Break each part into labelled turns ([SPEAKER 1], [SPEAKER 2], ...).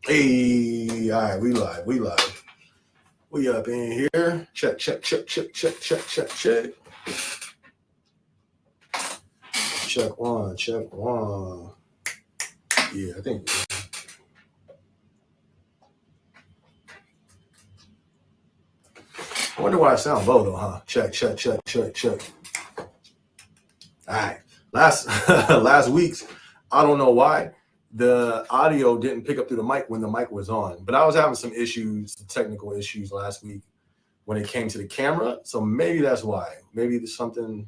[SPEAKER 1] Hey, all right, we live. We up in here. Check. Check one. Yeah, I think. I wonder why I sound low though, huh? Check. All right. Last week's, I don't know why the audio didn't pick up through the mic when the mic was on, but I was having some technical issues last week when it came to the camera. So maybe that's why. Maybe there's something.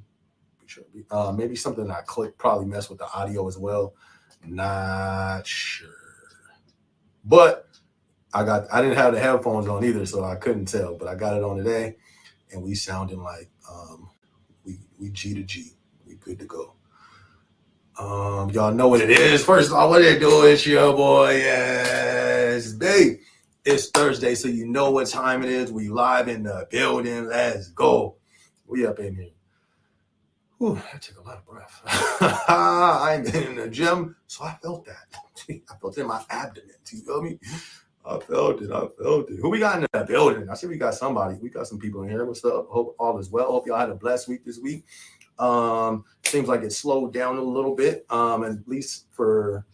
[SPEAKER 1] Maybe something I clicked probably messed with the audio as well. Not sure, but I didn't have the headphones on either, so I couldn't tell. But I got it on today, and we sounding like we G to G. We good to go. Y'all know what it is. First of all, what they do is your boy, yes, babe. It's Thursday, so you know what time it is. We live in the building. Let's go. We up in here. Whew, I took a lot of breath. I ain't been in the gym, so I felt that. I felt it in my abdomen. You feel me? I felt it. Who we got in the building? I see we got somebody. We got some people in here. What's up? Hope all is well. Hope y'all had a blessed week this week. Seems like it slowed down a little bit. At least for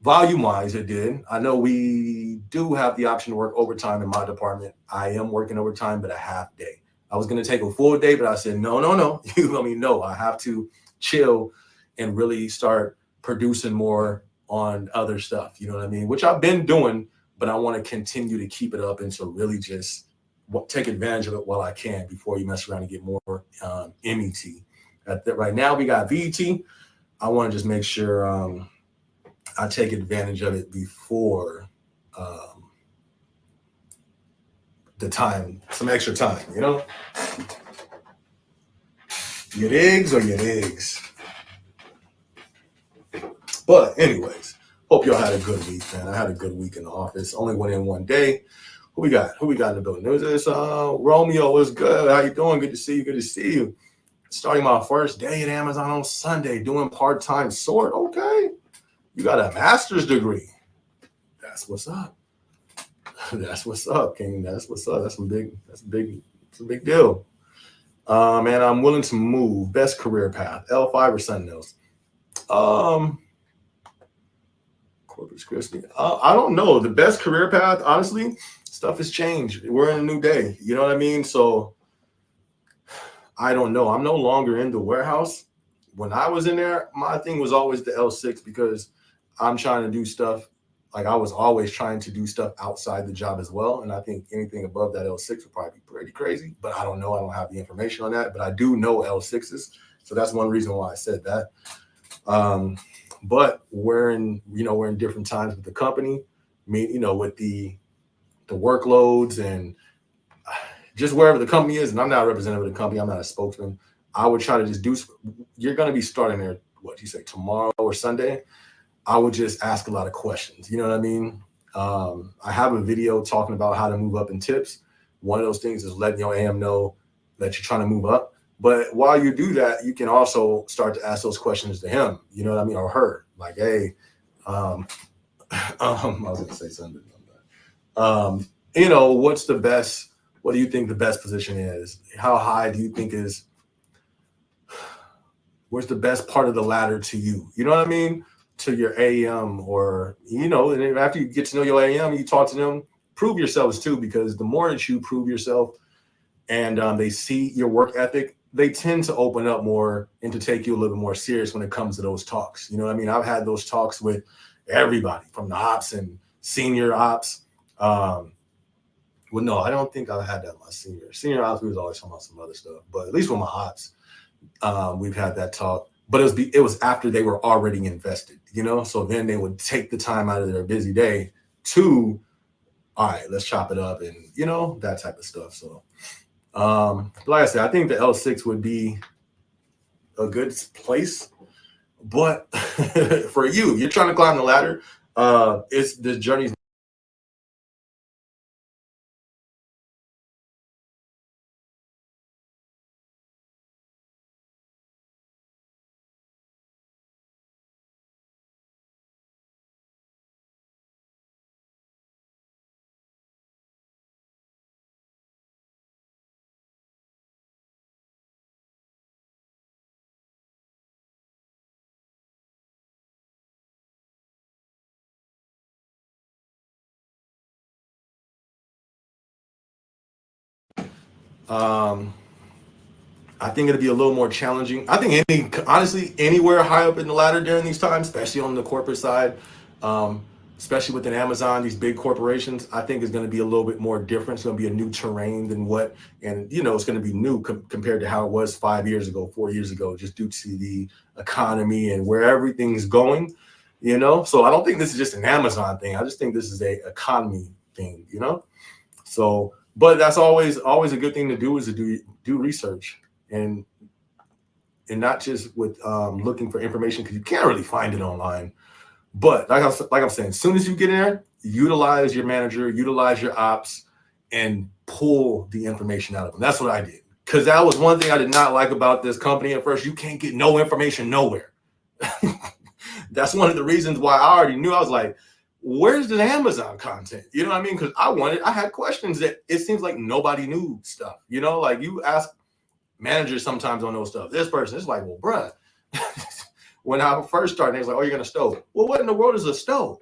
[SPEAKER 1] volume wise, it did. I know we do have the option to work overtime in my department. I am working overtime, but a half day. I was going to take a full day, but I said, no. You let me know. I have to chill and really start producing more on other stuff. You know what I mean? Which I've been doing, but I want to continue to keep it up and to really just take advantage of it while I can before you mess around and get more MET. Right now, we got VET. I want to just make sure I take advantage of it before the time, some extra time, you know? Your eggs or your eggs. But anyways, hope y'all had a good week, man. I had a good week in the office. Only went in one day. Who we got in the building? There's this Romeo. What's good? How you doing? Good to see you. Starting my first day at Amazon on Sunday, doing part-time sort. Okay. You got a master's degree. That's what's up. That's what's up, King. That's what's up. That's a big deal. Man, I'm willing to move. Best career path, L5 or something else. Corpus Christi. I don't know. The best career path, honestly, stuff has changed. We're in a new day. You know what I mean? So I don't know. I'm no longer in the warehouse. When I was in there, my thing was always the L6 because I'm trying to do stuff. Like I was always trying to do stuff outside the job as well. And I think anything above that L6 would probably be pretty crazy. But I don't know. I don't have the information on that. But I do know L6s. So that's one reason why I said that. But we're in different times with the company. With the workloads and just wherever the company is, and I'm not a representative of the company, I'm not a spokesman. I would try to just you're going to be starting there, what you say, tomorrow or Sunday. I would just ask a lot of questions. You know what I mean? I have a video talking about how to move up in tips. One of those things is letting your AM know that you're trying to move up. But while you do that, you can also start to ask those questions to him, you know what I mean, or her. Like, hey, I was going to say something. What's the best? What do you think the best position is? How high do you think is? Where's the best part of the ladder to you? You know what I mean? To your AM, or and after you get to know your AM, you talk to them. Prove yourselves too, because the more that you prove yourself, and they see your work ethic, they tend to open up more and to take you a little bit more serious when it comes to those talks. You know what I mean? I've had those talks with everybody from the ops and senior ops. Well, no, I don't think I had that with my senior ops. We was always talking about some other stuff, but at least with my ops, we've had that talk. But it was after they were already invested, So then they would take the time out of their busy day to, all right, let's chop it up, and that type of stuff. So, like I said, I think the L6 would be a good place, but for you're trying to climb the ladder. It's the journey's I think it'll be a little more challenging. I think honestly, anywhere high up in the ladder during these times, especially on the corporate side, um, especially within Amazon, these big corporations, I think is going to be a little bit more different. It's going to be a new terrain than what, and it's going to be new compared to how it was 5 years ago, 4 years ago, just due to the economy and where everything's going. So I don't think this is just an Amazon thing. I just think this is a economy thing. So, but that's always a good thing to do, is to do research. And not just with looking for information, because you can't really find it online. But like I'm saying, as soon as you get in there, utilize your manager, utilize your ops, and pull the information out of them. That's what I did, because that was one thing I did not like about this company at first. You can't get no information nowhere. That's one of the reasons why I already knew. I was like, where's the Amazon content? You know what I mean? Because I had questions that it seems like nobody knew stuff. Like you ask managers sometimes don't know stuff. This person is like, well, bruh, when I first started, they was like, oh, you're going to stow. Well, what in the world is a stow?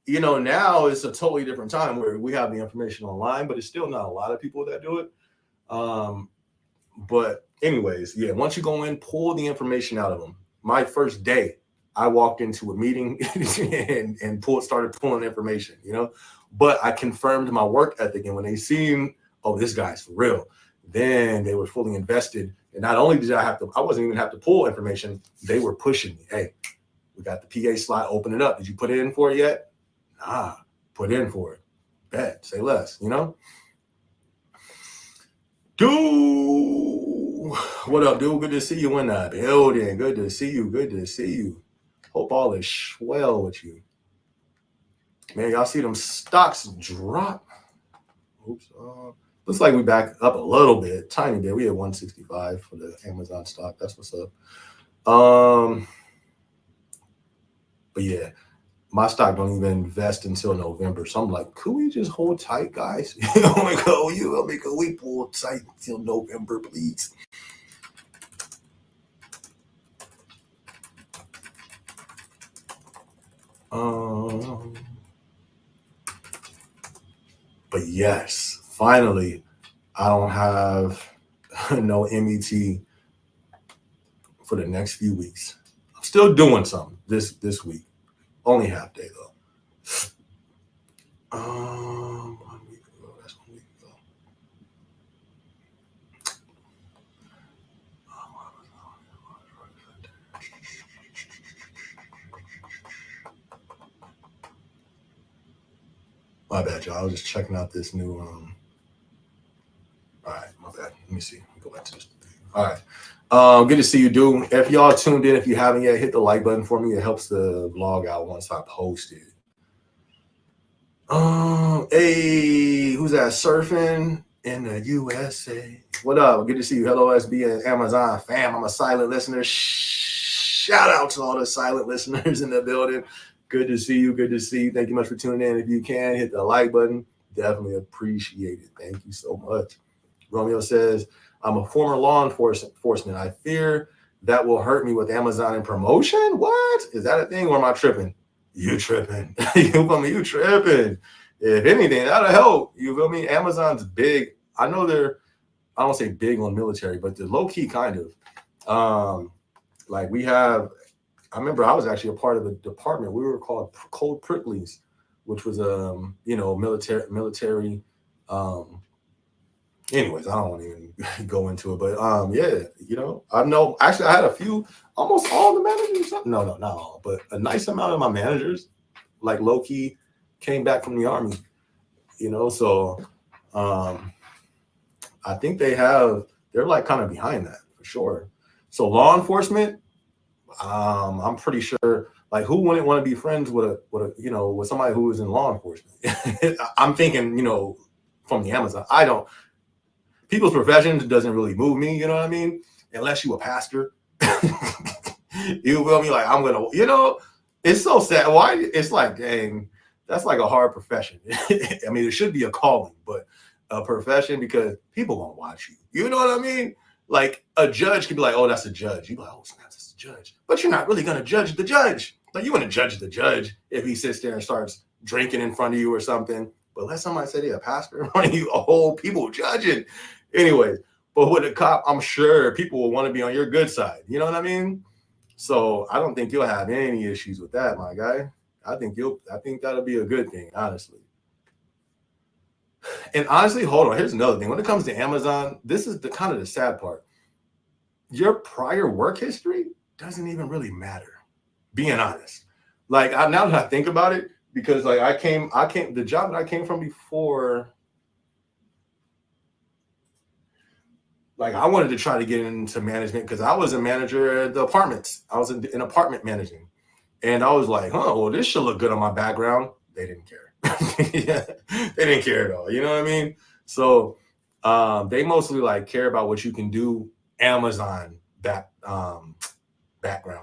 [SPEAKER 1] Now it's a totally different time where we have the information online, but it's still not a lot of people that do it. But anyways, yeah, once you go in, pull the information out of them. My first day, I walked into a meeting and started pulling information, but I confirmed my work ethic. And when they seen, oh, this guy's for real, then they were fully invested. And not only did I wasn't even have to pull information, they were pushing me. Hey, we got the PA slot, open it up. Did you put it in for it yet? Nah, put in for it. Bet, say less, Dude, what up, dude? Good to see you in the building. Good to see you. Hope all is swell with you. Man, y'all see them stocks drop? Oops. Looks like we back up a little bit, tiny bit. We had 165 for the Amazon stock. That's what's up. But yeah, my stock don't even invest until November. So I'm like, could we just hold tight, guys? We pull tight until November, please. But yes, finally, I don't have no MET for the next few weeks. I'm still doing something this week. Only half day though. 1 week ago. That's 1 week ago. My bad, y'all. I was just checking out this new. All right, my bad. Let me see. Let me go back to this. All right. Good to see you, dude. If y'all tuned in, if you haven't yet, hit the like button for me. It helps the vlog out once I post it. Hey, who's that? Surfing in the USA. What up? Good to see you. Hello, SB and Amazon fam. I'm a silent listener. Shout out to all the silent listeners in the building. Good to see you. Thank you much for tuning in. If you can, hit the like button. Definitely appreciate it. Thank you so much. Romeo says, I'm a former law enforcement. I fear that will hurt me with Amazon and promotion. What? Is that a thing, or am I tripping? You tripping. You feel me? You tripping. If anything, that'll help. You feel me? Amazon's big. I know I don't say big on military, but they're low key kind of. Like we have, I remember I was actually a part of a department. We were called Cold Pricklies, which was military. Anyways, I don't want to even go into it, but yeah, I know. Actually, I had a few, almost all the managers. No, not all, but a nice amount of my managers, like low key, came back from the Army. So I think they're like kind of behind that for sure. So law enforcement, I'm pretty sure, like, who wouldn't want to be friends with with somebody who is in law enforcement? I'm thinking, from the Amazon. People's professions doesn't really move me, you know what I mean? Unless you a pastor. You feel me? Like, I'm gonna, it's so sad. Why? It's like, dang, that's like a hard profession. I mean, it should be a calling, but a profession, because people gonna watch you. You know what I mean? Like, a judge could be like, oh, that's a judge. You be like, oh, snap, that's a judge. But you're not really gonna judge the judge. Like, you wouldn't judge the judge if he sits there and starts drinking in front of you or something. But let somebody say they're a pastor in front of you, a whole people judging. Anyways, but with a cop, I'm sure people will want to be on your good side. You know what I mean? So I don't think you'll have any issues with that, my guy. I think that'll be a good thing, honestly. And honestly, hold on. Here's another thing. When it comes to Amazon, this is the kind of the sad part. Your prior work history doesn't even really matter. Being honest, like now that I think about it, because like I came the job that I came from before. Like I wanted to try to get into management because I was a manager at the apartments. I was in apartment managing, and I was like, "Oh, well, this should look good on my background." They didn't care. Yeah, they didn't care at all. You know what I mean? So they mostly like care about what you can do. Amazon background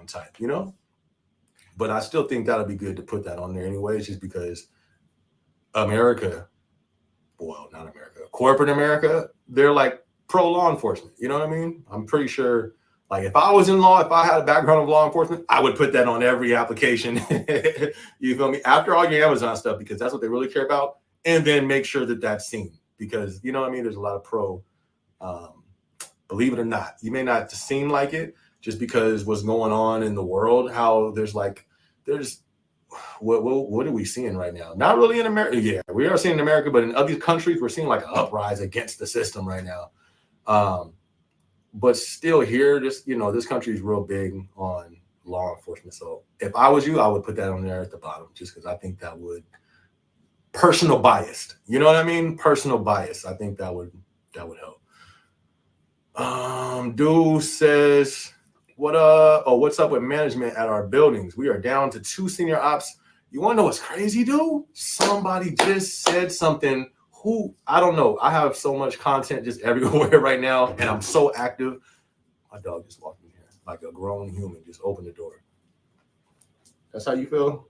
[SPEAKER 1] type, you know. But I still think that'll be good to put that on there anyways, just because America, well, not America, corporate America, they're like pro law enforcement. You know what I mean? I'm pretty sure, like, if I was in law, if I had a background of law enforcement, I would put that on every application. You feel me? After all your Amazon stuff, because that's what they really care about. And then make sure that that's seen, because, you know what I mean? There's a lot of pro, believe it or not. You may not seem like it just because what's going on in the world, how there's what are we seeing right now? Not really in America. Yeah, we are seeing in America, but in other countries, we're seeing like an uprising against the system right now. But still here, just, you know, this country is real big on law enforcement. So if I was you, I would put that on there at the bottom, just because I think that would, personal biased. You know what I mean? Personal bias. I think that would help. Dude says, what's up with management at our buildings? We are down to 2 senior ops. You want to know what's crazy, dude? Somebody just said something. Who? I don't know. I have so much content just everywhere right now, and I'm so active. My dog just walked in here like a grown human. Just opened the door. That's how you feel?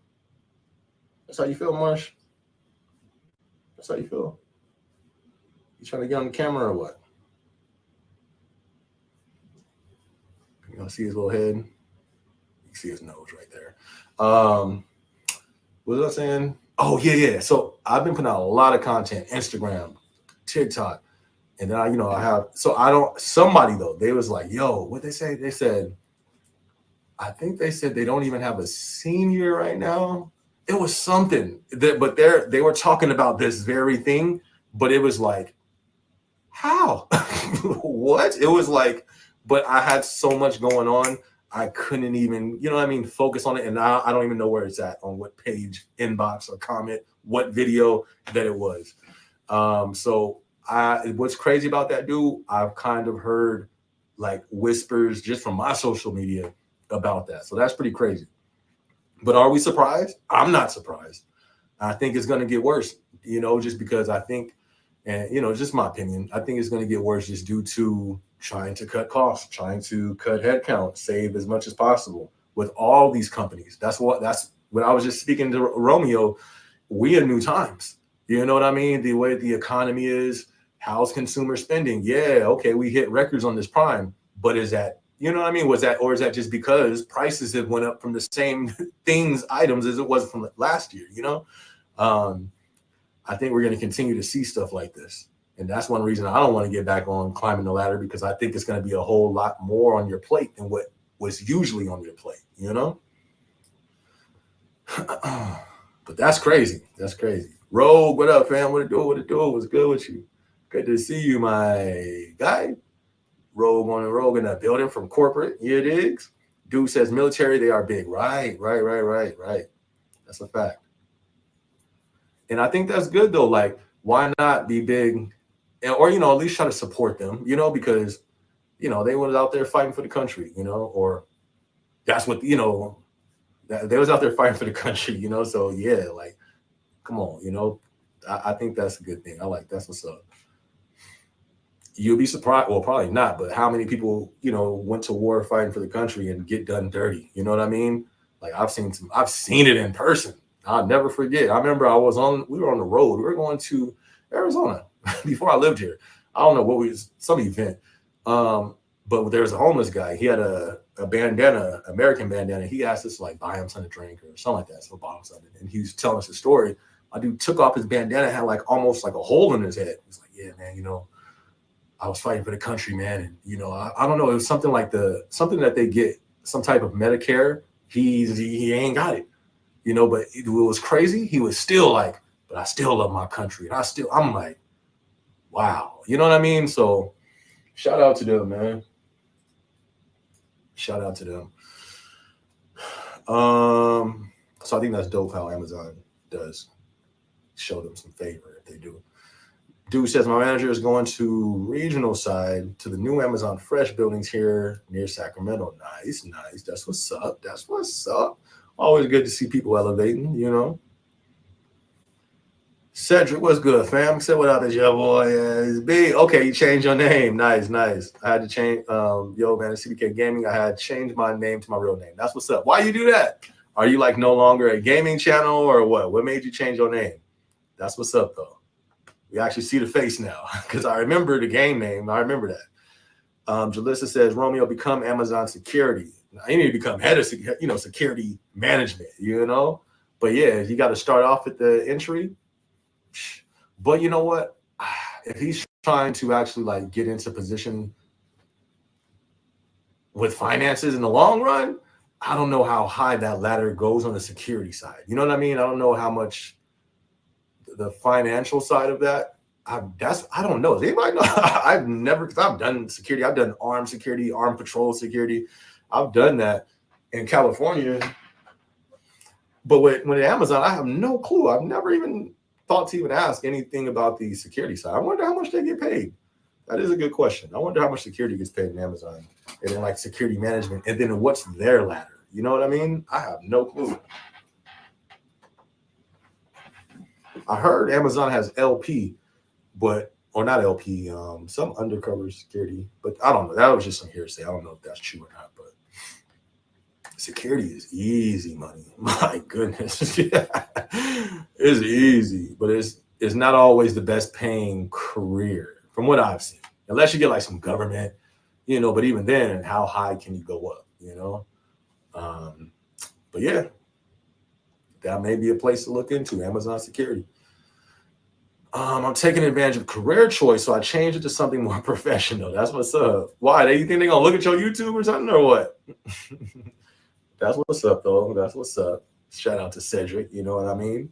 [SPEAKER 1] That's how you feel, Marsh? That's how you feel? You trying to get on the camera or what? You know, see his little head? You can see his nose right there. What was I saying? Oh, yeah. So I've been putting out a lot of content, Instagram, TikTok. And then somebody though, they was like, yo, what they say? They said, I think they said they don't even have a senior right now. It was something but they were talking about this very thing, but it was like, how? What? It was like, but I had so much going on. I couldn't even, you know what I mean, focus on it. And I don't even know where it's at, on what page, inbox, or comment, what video that it was. So what's crazy about that, dude, I've kind of heard like whispers just from my social media about that. So that's pretty crazy. But are we surprised? I'm not surprised. I think it's going to get worse, you know, just because I think, and, you know, just my opinion, I think it's going to get worse just due to trying to cut costs, trying to cut headcount, save as much as possible with all these companies. That's what I was just speaking to Romeo. We in new times. You know what I mean? The way the economy is, how's consumer spending? Yeah, okay, we hit records on this Prime, but is that, you know what I mean? Is that just because prices have went up from the same items as it was from last year, you know? I think we're going to continue to see stuff like this. And that's one reason I don't want to get back on climbing the ladder, because I think it's going to be a whole lot more on your plate than what was usually on your plate, you know? But that's crazy. That's crazy. Rogue, what up, fam? What it do? What's good with you? Good to see you, my guy. Rogue on the Rogue in the building from corporate. Yeah, it is. Dude says military, they are big. Right. That's a fact. And I think that's good, though. Like, why not be big? Or, you know, at least try to support them, you know, because, you know, they was out there fighting for the country, you know, or that's what, you know, they was out there fighting for the country, you know. So, yeah, like, come on, you know, I think that's a good thing. That's what's up. You'll be surprised. Well, probably not, but how many people, you know, went to war fighting for the country and get done dirty? You know what I mean? Like, I've seen it in person. I'll never forget. I remember we were on the road. We were going to Arizona before I lived here. I don't know some event. But there was a homeless guy. He had a bandana, American bandana. He asked us to like buy him something to drink or something like that. So bought him something. And he was telling us a story. My dude took off his bandana, had like almost like a hole in his head. He's like, yeah, man, you know, I was fighting for the country, man. And, you know, I don't know. It was something like something that they get some type of Medicare. He ain't got it, you know, but it was crazy. He was still like, but I still love my country. And I'm like, wow. You know what I mean? So shout out to them, man. Shout out to them. So I think that's dope how Amazon does show them some favor if they do. Dude says my manager is going to regional side to the new Amazon Fresh buildings here near Sacramento. Nice. That's what's up. Always good to see people elevating, you know. Cedric, what's good, fam? Say what up, is your boy? It's B. Okay, you changed your name. Nice. I had to change. Yo, man, it's CBK Gaming. I had changed my name to my real name. That's what's up. Why you do that? Are you like no longer a gaming channel or what? What made you change your name? That's what's up, though. We actually see the face now because I remember the game name. I remember that. Jalissa says, Romeo, become Amazon security. Now, you need to become head of security management, you know? But yeah, you got to start off at the entry. But you know what? If he's trying to actually like get into position with finances in the long run, I don't know how high that ladder goes on the security side. You know what I mean? I don't know how much the financial side of that. I don't know. Does anybody know? Because I've done security. I've done armed security, armed patrol security. I've done that in California. But when at Amazon, I have no clue. I've never even thought to even ask anything about the security side. I wonder how much they get paid. That is a good question. I wonder how much security gets paid in Amazon, and then like security management, and then what's their ladder? You know what I mean? I have no clue. I heard Amazon has LP, or not LP, some undercover security, but I don't know. That was just some hearsay. I don't know if that's true or not, but security is easy money. My goodness. It's easy, but it's not always the best paying career from what I've seen, unless you get like some government, you know, but even then, how high can you go up, you know? But yeah, that may be a place to look into, Amazon security. I'm taking advantage of career choice, so I changed it to something more professional. That's what's up. Why? You think they're going to look at your YouTube or something or what? That's what's up, though. That's what's up. Shout out to Cedric. You know what I mean?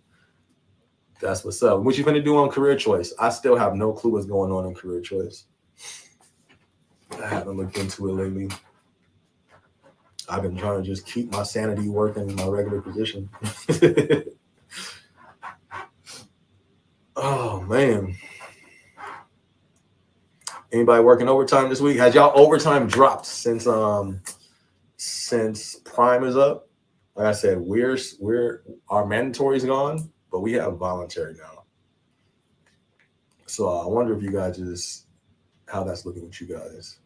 [SPEAKER 1] That's what's up. What you going to do on career choice? I still have no clue what's going on in career choice. I haven't looked into it lately. I've been trying to just keep my sanity working in my regular position. Oh, man. Anybody working overtime this week? Has y'all overtime dropped since Prime is up? Like I said, our mandatory is gone, but we have voluntary now. So I wonder if you guys how that's looking with you guys.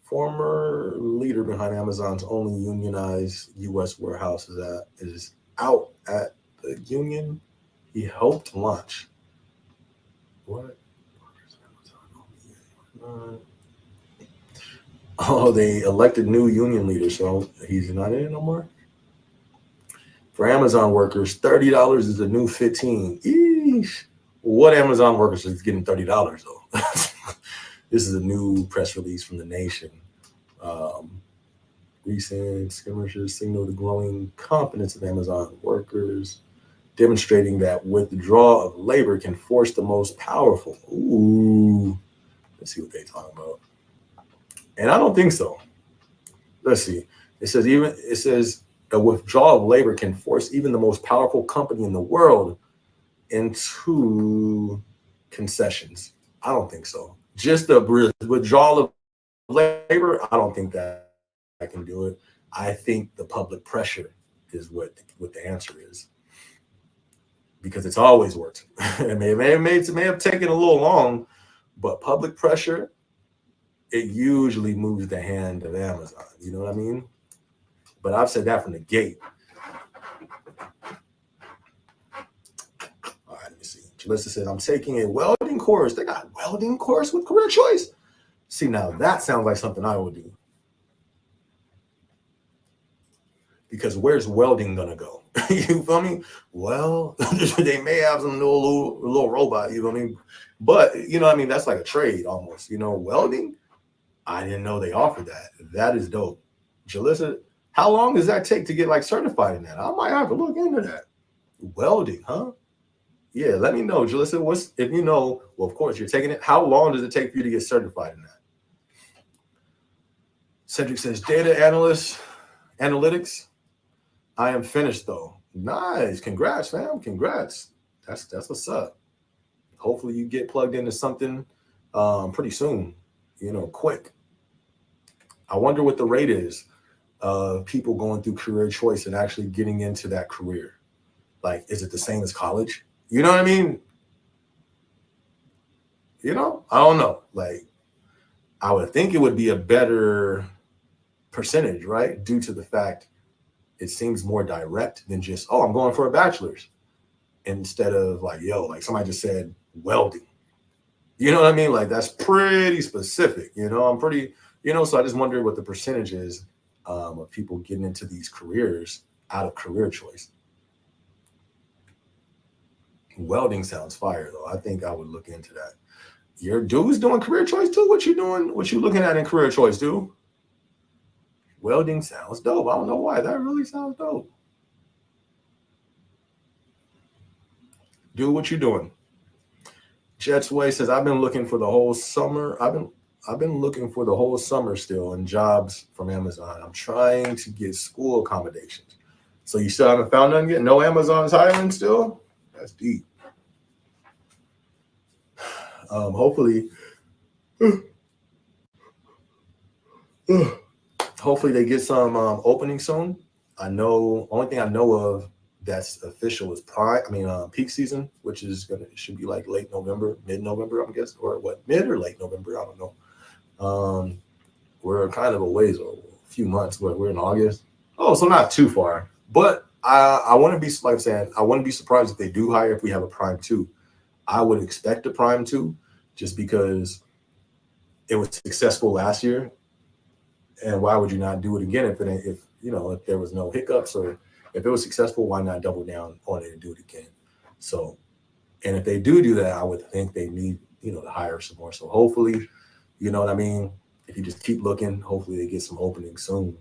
[SPEAKER 1] Former leader behind Amazon's only unionized U.S. warehouse is out at the union he helped launch. What? Oh, they elected new union leader, so he's not in it no more. For Amazon workers, $30 is the new $15. Eesh. What Amazon workers is getting $30 though? This is a new press release from The Nation. Recent skirmishes signal the growing confidence of Amazon workers, demonstrating that withdrawal of labor can force the most powerful. Ooh, let's see what they talk about. And I don't think so. Let's see. It says a withdrawal of labor can force even the most powerful company in the world into concessions. I don't think so. Just the withdrawal of labor, I don't think that I can do it. I think the public pressure is what the answer is, because it's always worked. It may have taken a little long, but public pressure, it usually moves the hand of Amazon. You know what I mean? But I've said that from the gate. All right, let me see. Jalissa says, I'm taking a welding course. They got a welding course with career choice. See, now that sounds like something I would do. because where's welding gonna go? You feel me? Well, they may have some little robot, you know what I mean? But you know what I mean, that's like a trade almost. You know, welding, I didn't know they offered that. That is dope. Jalissa, how long does that take to get like certified in that? I might have to look into that. Welding, huh? Yeah, let me know, Jalissa. What's if you know? Well, of course you're taking it. How long does it take for you to get certified in that? Cedric says data analytics. I am finished though. Nice, congrats, fam. Congrats. That's what's up. Hopefully you get plugged into something pretty soon. You know, quick. I wonder what the rate is of people going through career choice and actually getting into that career. Like, is it the same as college? You know what I mean? You know, I don't know. Like, I would think it would be a better percentage, right? Due to the fact it seems more direct than just, oh, I'm going for a bachelor's. Instead of like, yo, like somebody just said welding. You know what I mean? Like, that's pretty specific. You know, I'm pretty, you know, so I just wonder what the percentage is of people getting into these careers out of career choice. Welding sounds fire though. I think I would look into that. Your dude's doing career choice too? What you doing? What you looking at in career choice, dude? Welding sounds dope. I don't know why. That really sounds dope. Dude, what you doing? Jets Way says, I've been looking for the whole summer. I've been looking for the whole summer still in jobs from Amazon. I'm trying to get school accommodations. So you still haven't found none yet? No Amazon's hiring still? That's deep. Hopefully they get some opening soon. I know, only thing I know of that's official is peak season, which is should be like late November, mid-November, I'm guessing, or what, mid or late November, I don't know. We're kind of a ways, or a few months, we're in August. Oh, so not too far. But I want to be, like I'm saying, I wouldn't be surprised if they do hire if we have a Prime 2. I would expect a Prime 2 just because it was successful last year. And why would you not do it again if there was no hiccups, or if it was successful, why not double down on it and do it again? So, and if they do that, I would think they need, to hire some more. So hopefully, you know what I mean? If you just keep looking, hopefully they get some openings soon.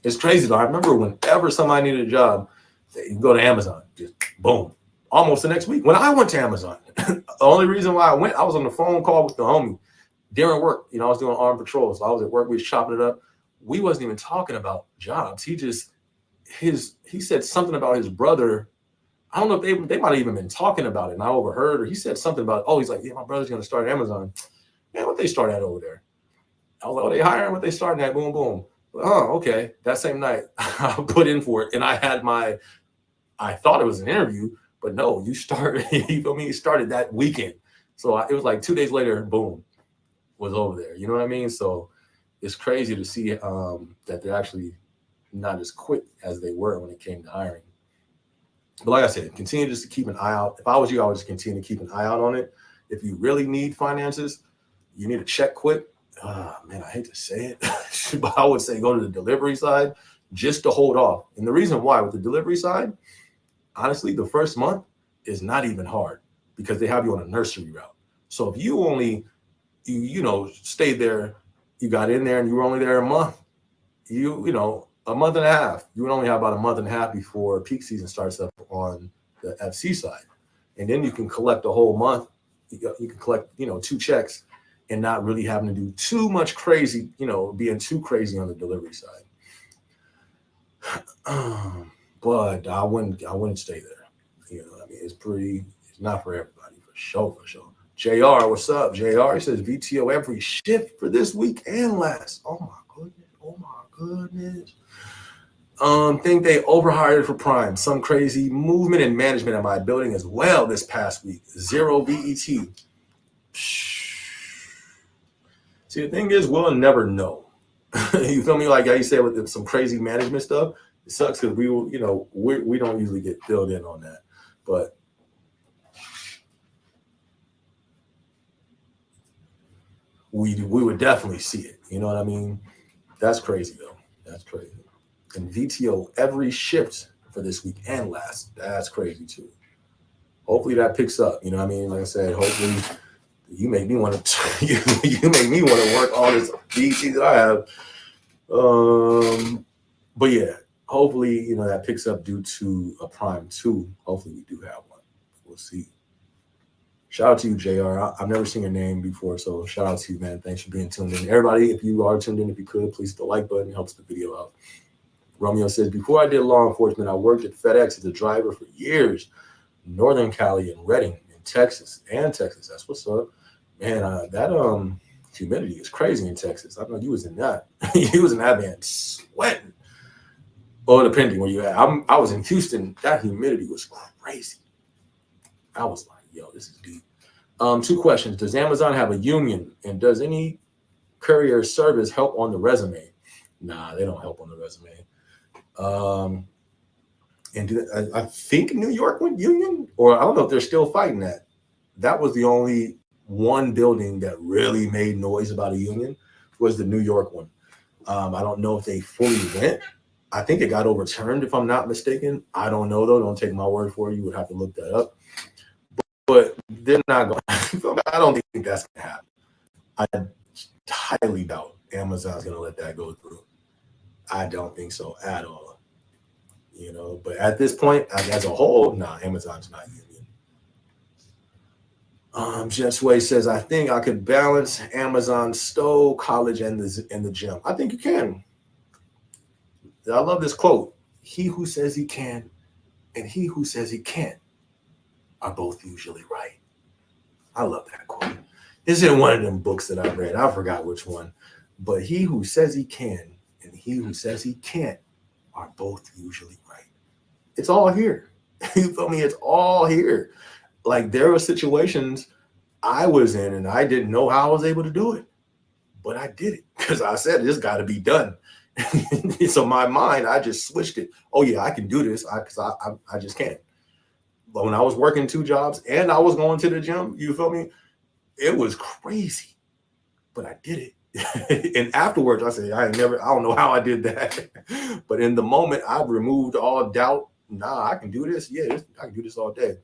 [SPEAKER 1] It's crazy though. I remember whenever somebody needed a job, you go to Amazon, just boom, almost the next week. When I went to Amazon, the only reason why I went, I was on the phone call with the homie during work. I was doing armed patrol. So I was at work, we was chopping it up. We wasn't even talking about jobs. He said something about his brother. I don't know if they might have even been talking about it and I overheard, or he said something about, he's like, yeah, my brother's going to start Amazon. Man, what they start at over there? I was like, they hiring? What they starting at? Boom, boom. Oh, okay. That same night, I put in for it, and I thought it was an interview, but no, you started, you started that weekend. So it was like 2 days later, boom, was over there. You know what I mean? So it's crazy to see that they're actually not as quick as they were when it came to hiring. But like I said, continue just to keep an eye out. If I was you, I would just continue to keep an eye out on it. If you really need finances, you need to check quick. Man, I hate to say it, but I would say go to the delivery side just to hold off. And the reason why with the delivery side, honestly, the first month is not even hard because they have you on a nursery route. So if you only, stayed there, you got in there and you were only there a month, a month and a half, you would only have about a month and a half before peak season starts up on the FC side. And then you can collect a whole month. You can collect, 2 checks and not really having to do too much crazy, being too crazy on the delivery side. But I wouldn't stay there. It's not for everybody, for sure. JR, what's up? JR, he says VTO every shift for this week and last. Oh my goodness. Think they overhired for Prime. Some crazy movement and management at my building as well this past week. 0 VET. See, the thing is, we'll never know. You feel me? Like you said, with some crazy management stuff, it sucks because we don't usually get filled in on that. But we would definitely see it. You know what I mean? That's crazy though. That's crazy. and VTO every shift for this week and last. That's crazy too. Hopefully that picks up. You know what I mean? Like I said, hopefully you make me want to you make me want to work all this BT that I have. But yeah, hopefully, you know, that picks up due to a Prime 2. Hopefully we do have one. We'll see. Shout out to you, JR. I've never seen your name before, so shout out to you, man. Thanks for being tuned in. Everybody, if you are tuned in, if you could, please hit the like button. It helps the video out. Romeo says, before I did law enforcement, I worked at FedEx as a driver for years. Northern Cali and Redding in Texas. That's what's up. Man, that humidity is crazy in Texas. I know you was in that. You was in that van sweating. Well, depending where you at. I was in Houston. That humidity was crazy. I was like, yo, this is deep. 2 questions. Does Amazon have a union? And does any courier service help on the resume? Nah, they don't help on the resume. And I think New York went union, or I don't know if they're still fighting that. That was the only one building that really made noise about a union, was the New York one. I don't know if they fully went. I think it got overturned, if I'm not mistaken. I don't know, though. Don't take my word for it. You would have to look that up. But they're not going to. I don't think that's going to happen. I highly doubt Amazon's going to let that go through. I don't think so at all. You know, but at this point, as a whole, nah, Amazon's not union. Jetsway says, I think I could balance Amazon, Stowe, college, and the gym. I think you can. I love this quote. He who says he can and he who says he can't are both usually right. I love that quote. It's in one of them books that I read. I forgot which one. But he who says he can and he who says he can't are both usually right. It's all here. You feel me? It's all here. Like, there were situations I was in and I didn't know how I was able to do it. But I did it because I said, this got to be done. So my mind, I just switched it. Oh yeah, I can do this because I just can't. But when I was working 2 jobs and I was going to the gym, you feel me? It was crazy, but I did it. And afterwards, I said, I don't know how I did that. But in the moment, I removed all doubt. Nah, I can do this. Yeah, I can do this all day.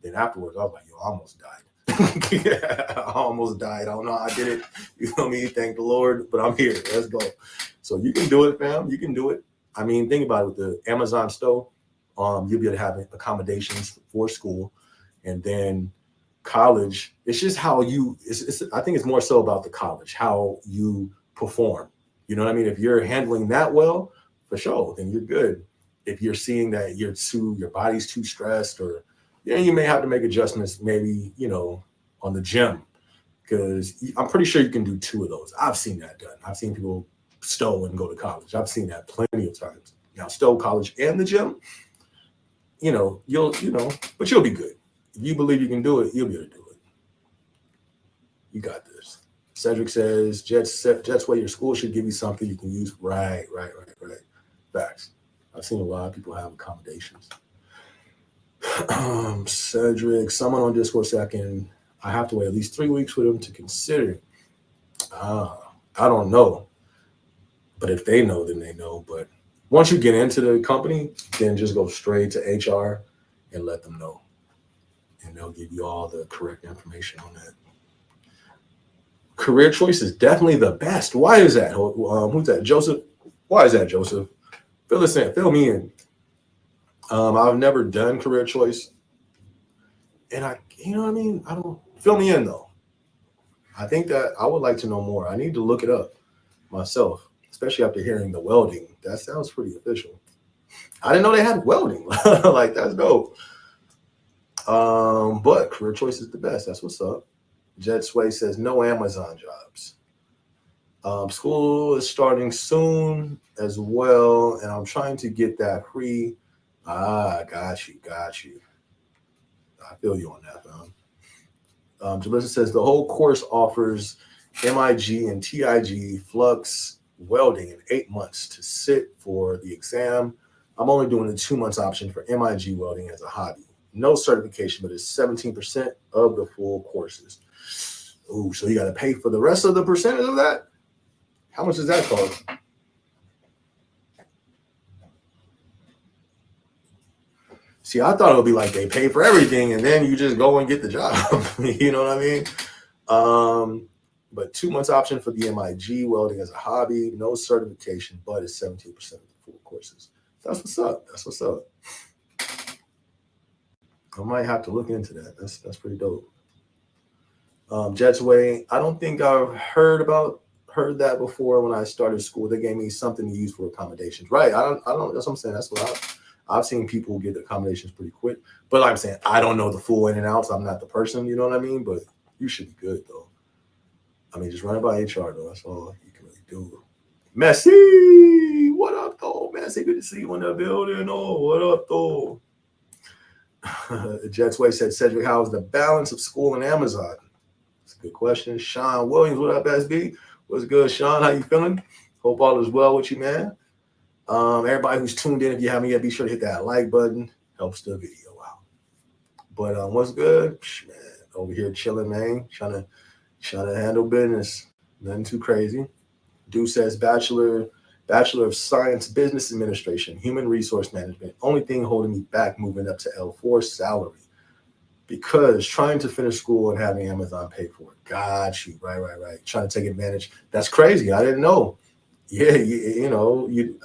[SPEAKER 1] Then afterwards, I was like, yo, I almost died. I almost died. I don't know how I did it. You feel me? Thank the Lord, but I'm here. Let's go. So you can do it, fam. You can do it. I mean, think about it. With the Amazon store, you'll be able to have accommodations for school, and then college. It's just how you. I think it's more so about the college, how you perform. You know what I mean? If you're handling that well, for sure, then you're good. If you're seeing that your body's too stressed, or you may have to make adjustments, maybe, on the gym, because I'm pretty sure you can do 2 of those. I've seen that done. I've seen people stow and go to college. I've seen that plenty of times. Now, stow, college, and the gym, but you'll be good. If you believe you can do it, you'll be able to do it. You got this. Cedric says, Jets way, your school should give you something you can use. Right. Facts. I've seen a lot of people have accommodations. Cedric, someone on Discord said I have to wait at least 3 weeks for them to consider. I don't know. But if they know, then they know. But once you get into the company, then just go straight to HR and let them know. And they'll give you all the correct information on that. Career choice is definitely the best. Why is that? Who's that? Joseph? Why is that, Joseph? Fill me in. I've never done career choice. And I don't, fill me in though. I think that I would like to know more. I need to look it up myself, especially after hearing the welding. That sounds pretty official. I didn't know they had welding. Like, that's dope. But career choice is the best. That's what's up. Jet Sway says no Amazon jobs. School is starting soon as well, and I'm trying to get that free. Got you. I feel you on that, fam. Jalissa says the whole course offers MIG and TIG flux welding in 8 months to sit for the exam. I'm only doing the 2 months option for MIG welding as a hobby. No certification, but it's 17% of the full courses. Ooh, so you got to pay for the rest of the percentage of that? How much does that cost? See, I thought it would be like they pay for everything and then you just go and get the job. You know what I mean? But 2 months option for the MIG welding as a hobby, no certification, but it's 17% of the full courses. That's what's up. That's what's up. I might have to look into that. That's pretty dope. Jetsway, I don't think I've heard that before. When I started school, they gave me something to use for accommodations. Right. I don't that's what I'm saying. That's what I've seen people get accommodations pretty quick. But like I'm saying, I don't know the full in and outs. I'm not the person, you know what I mean? But you should be good though. I mean, just run it by HR though. That's all you can really do. Messi, what up though? Messi, good to see you in the building. Oh, what up though? Jetsway said, Cedric, how is the balance of school and Amazon? That's a good question. Sean Williams, what up, SB? What's good, Sean? How you feeling? Hope all is well with you, man. Everybody who's tuned in, if you haven't yet, be sure to hit that like button. Helps the video out. But what's good? Man, over here chilling, man. Trying to handle business. Nothing too crazy. Dude says Bachelor of Science, Business Administration, Human Resource Management. Only thing holding me back moving up to L4 salary. Because trying to finish school and having Amazon pay for it. Got you. Right. Trying to take advantage. That's crazy. I didn't know. Yeah,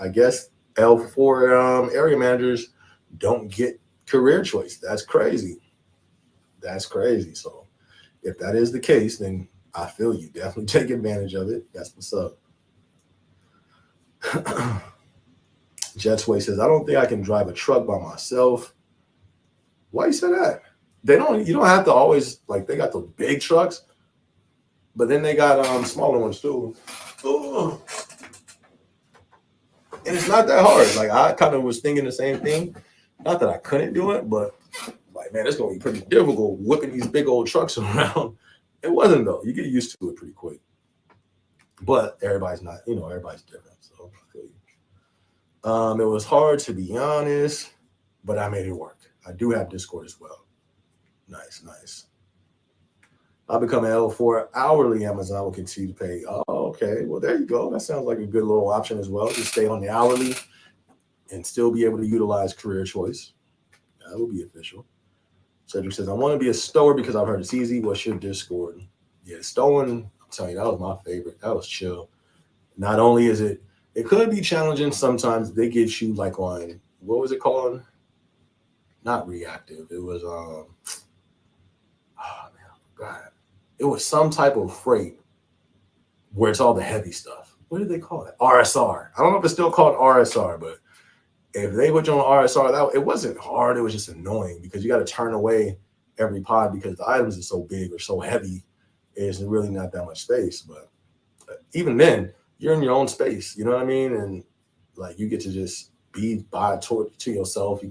[SPEAKER 1] I guess L4 area managers don't get career choice. That's crazy. So if that is the case, then I feel you. Definitely take advantage of it. That's what's up. Jetsway says, I don't think I can drive a truck by myself. Why you say that? You don't have to always, like, they got the big trucks, but then they got smaller ones too. Ooh. And it's not that hard. Like, I kind of was thinking the same thing. Not that I couldn't do it, but like, man, it's gonna be pretty difficult whipping these big old trucks around. It wasn't though. You get used to it pretty quick. But everybody's not, everybody's different. So I feel you. It was hard to be honest, but I made it work. I do have Discord as well. Nice. I'll become an L4 hourly. Amazon will continue to pay. Oh, okay. Well, there you go. That sounds like a good little option as well. Just stay on the hourly and still be able to utilize career choice. That will be official. Cedric says, I want to be a stower because I've heard it's easy. What's your Discord? Yeah, stowing, I'm telling you, that was my favorite. That was chill. Not only is it could be challenging sometimes. They get you like on, what was it called? Not reactive. It was, it was some type of freight where it's all the heavy stuff. What did they call it? RSR. I don't know if it's still called RSR, but if they put you on RSR, it wasn't hard. It was just annoying because you got to turn away every pod because the items are so big or so heavy. There's really not that much space. But even then, you're in your own space. You know what I mean? And like you get to just be by to yourself.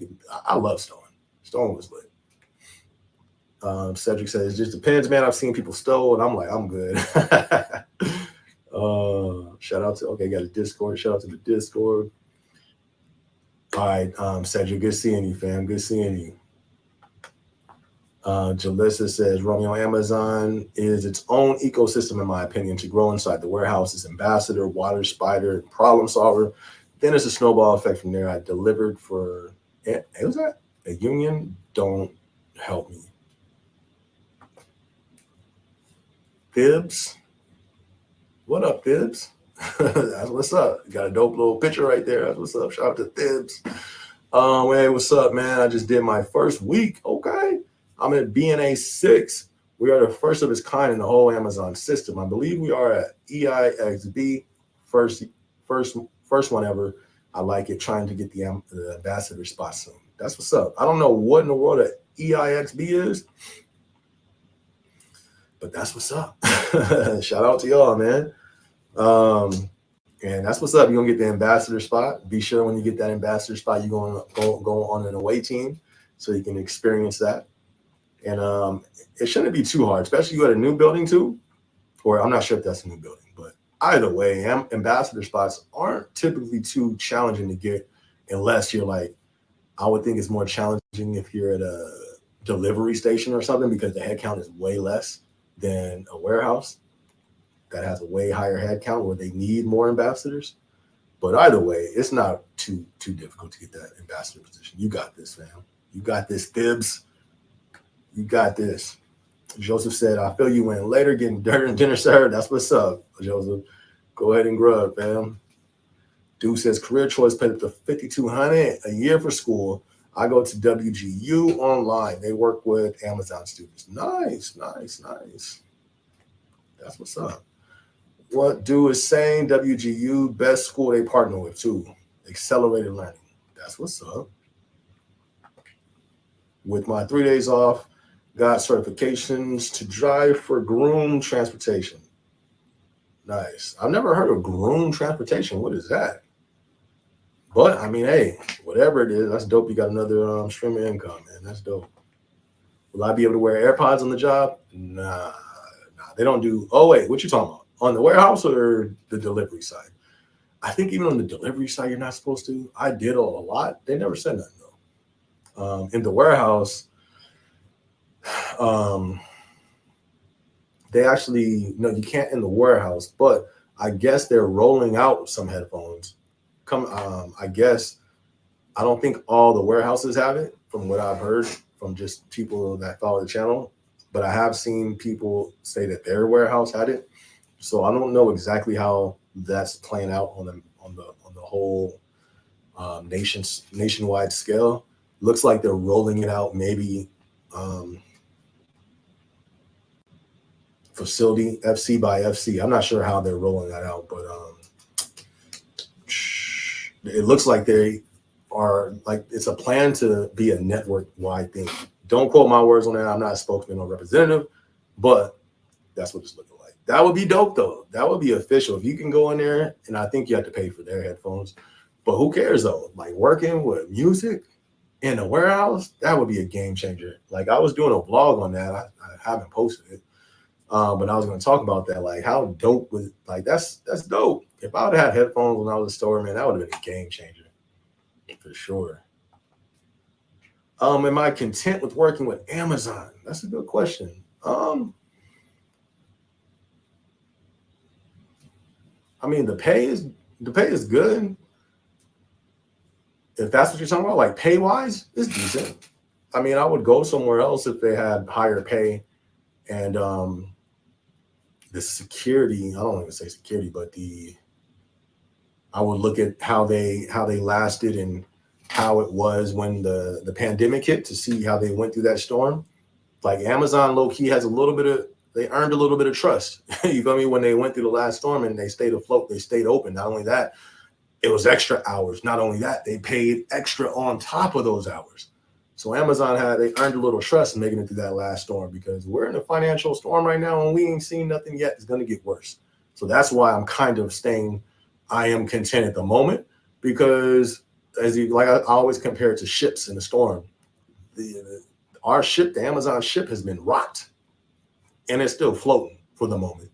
[SPEAKER 1] I love stowing. Stowing was lit. Cedric says, it just depends, man. I've seen people stow, and I'm like, I'm good. Shout out to, got a Discord. Shout out to the Discord. All right, Cedric, good seeing you, fam. Good seeing you. Jalissa says, Romeo, Amazon is its own ecosystem, in my opinion, to grow inside. The warehouse is ambassador, water spider, problem solver. Then it's a snowball effect from there. I delivered for, was that a union? Don't help me. Fibs? What up, Fibs? That's what's up. Got a dope little picture right there. That's what's up. Shout out to Fibs. Hey, what's up, man? I just did my first week. Okay. I'm at BNA 6. We are the first of its kind in the whole Amazon system. I believe we are at EIXB. First one ever. I like it. Trying to get the ambassador spot soon. That's what's up. I don't know what in the world an EIXB is, but that's what's up. Shout out to y'all, man. And that's what's up. You're gonna get the ambassador spot. Be sure when you get that ambassador spot, you're gonna go on an away team so you can experience that. And it shouldn't be too hard, especially you at a new building too. Or I'm not sure if that's a new building, but either way, ambassador spots aren't typically too challenging to get unless you're like, I would think it's more challenging if you're at a delivery station or something because the head count is way less than a warehouse that has a way higher head count where they need more ambassadors. But either way, it's not too difficult to get that ambassador position. You got this, fam. You got this, Thibs. You got this. Joseph said, I feel you went later getting dinner served. That's what's up, Joseph. Go ahead and grub, fam. Dude says, career choice paid up to $5,200 a year for school. I go to WGU online. They work with Amazon students. Nice. That's what's up. What Dude is saying, WGU, best school they partner with too. Accelerated learning. That's what's up. With my 3 days off, got certifications to drive for groom transportation. Nice. I've never heard of groom transportation. What is that? But I mean, hey, whatever it is, that's dope. You got another stream of income, man. That's dope. Will I be able to wear AirPods on the job? Nah. They don't do. Oh wait, what you talking about? On the warehouse or the delivery side? I think even on the delivery side, you're not supposed to. I did a lot. They never said nothing though. In the warehouse, they actually no, you can't in the warehouse. But I guess they're rolling out some headphones. I guess I don't think all the warehouses have it, from what I've heard from just people that follow the channel. But I have seen people say that their warehouse had it. So I don't know exactly how that's playing out on the whole nationwide scale. Looks like they're rolling it out maybe facility FC by FC. I'm not sure how they're rolling that out, but it looks like they are like it's a plan to be a network-wide thing. Don't quote my words on that. I'm not a spokesman or representative, but that's what it's looking like. That would be dope, though. That would be official. If you can go in there, and I think you have to pay for their headphones, but who cares, though? Like working with music in a warehouse, that would be a game changer. Like I was doing a vlog on that. I haven't posted it, but I was going to talk about that. Like how dope was like that's dope. If I would have had headphones when I was in the store, man, that would have been a game changer for sure. Am I content with working with Amazon? That's a good question. I mean, the pay is good. If that's what you're talking about, like pay wise, it's decent. I mean, I would go somewhere else if they had higher pay and the security. I don't even say security, but I would look at how they lasted and how it was when the pandemic hit to see how they went through that storm. Like Amazon low key has they earned a little bit of trust. You feel me? When they went through the last storm and they stayed afloat, they stayed open. Not only that, it was extra hours. Not only that, they paid extra on top of those hours. So Amazon they earned a little trust in making it through that last storm, because we're in a financial storm right now and we ain't seen nothing yet. It's going to get worse. So that's why I'm kind of I am content at the moment, because I always compare it to ships in a storm. Our ship, the Amazon ship, has been rocked and it's still floating for the moment.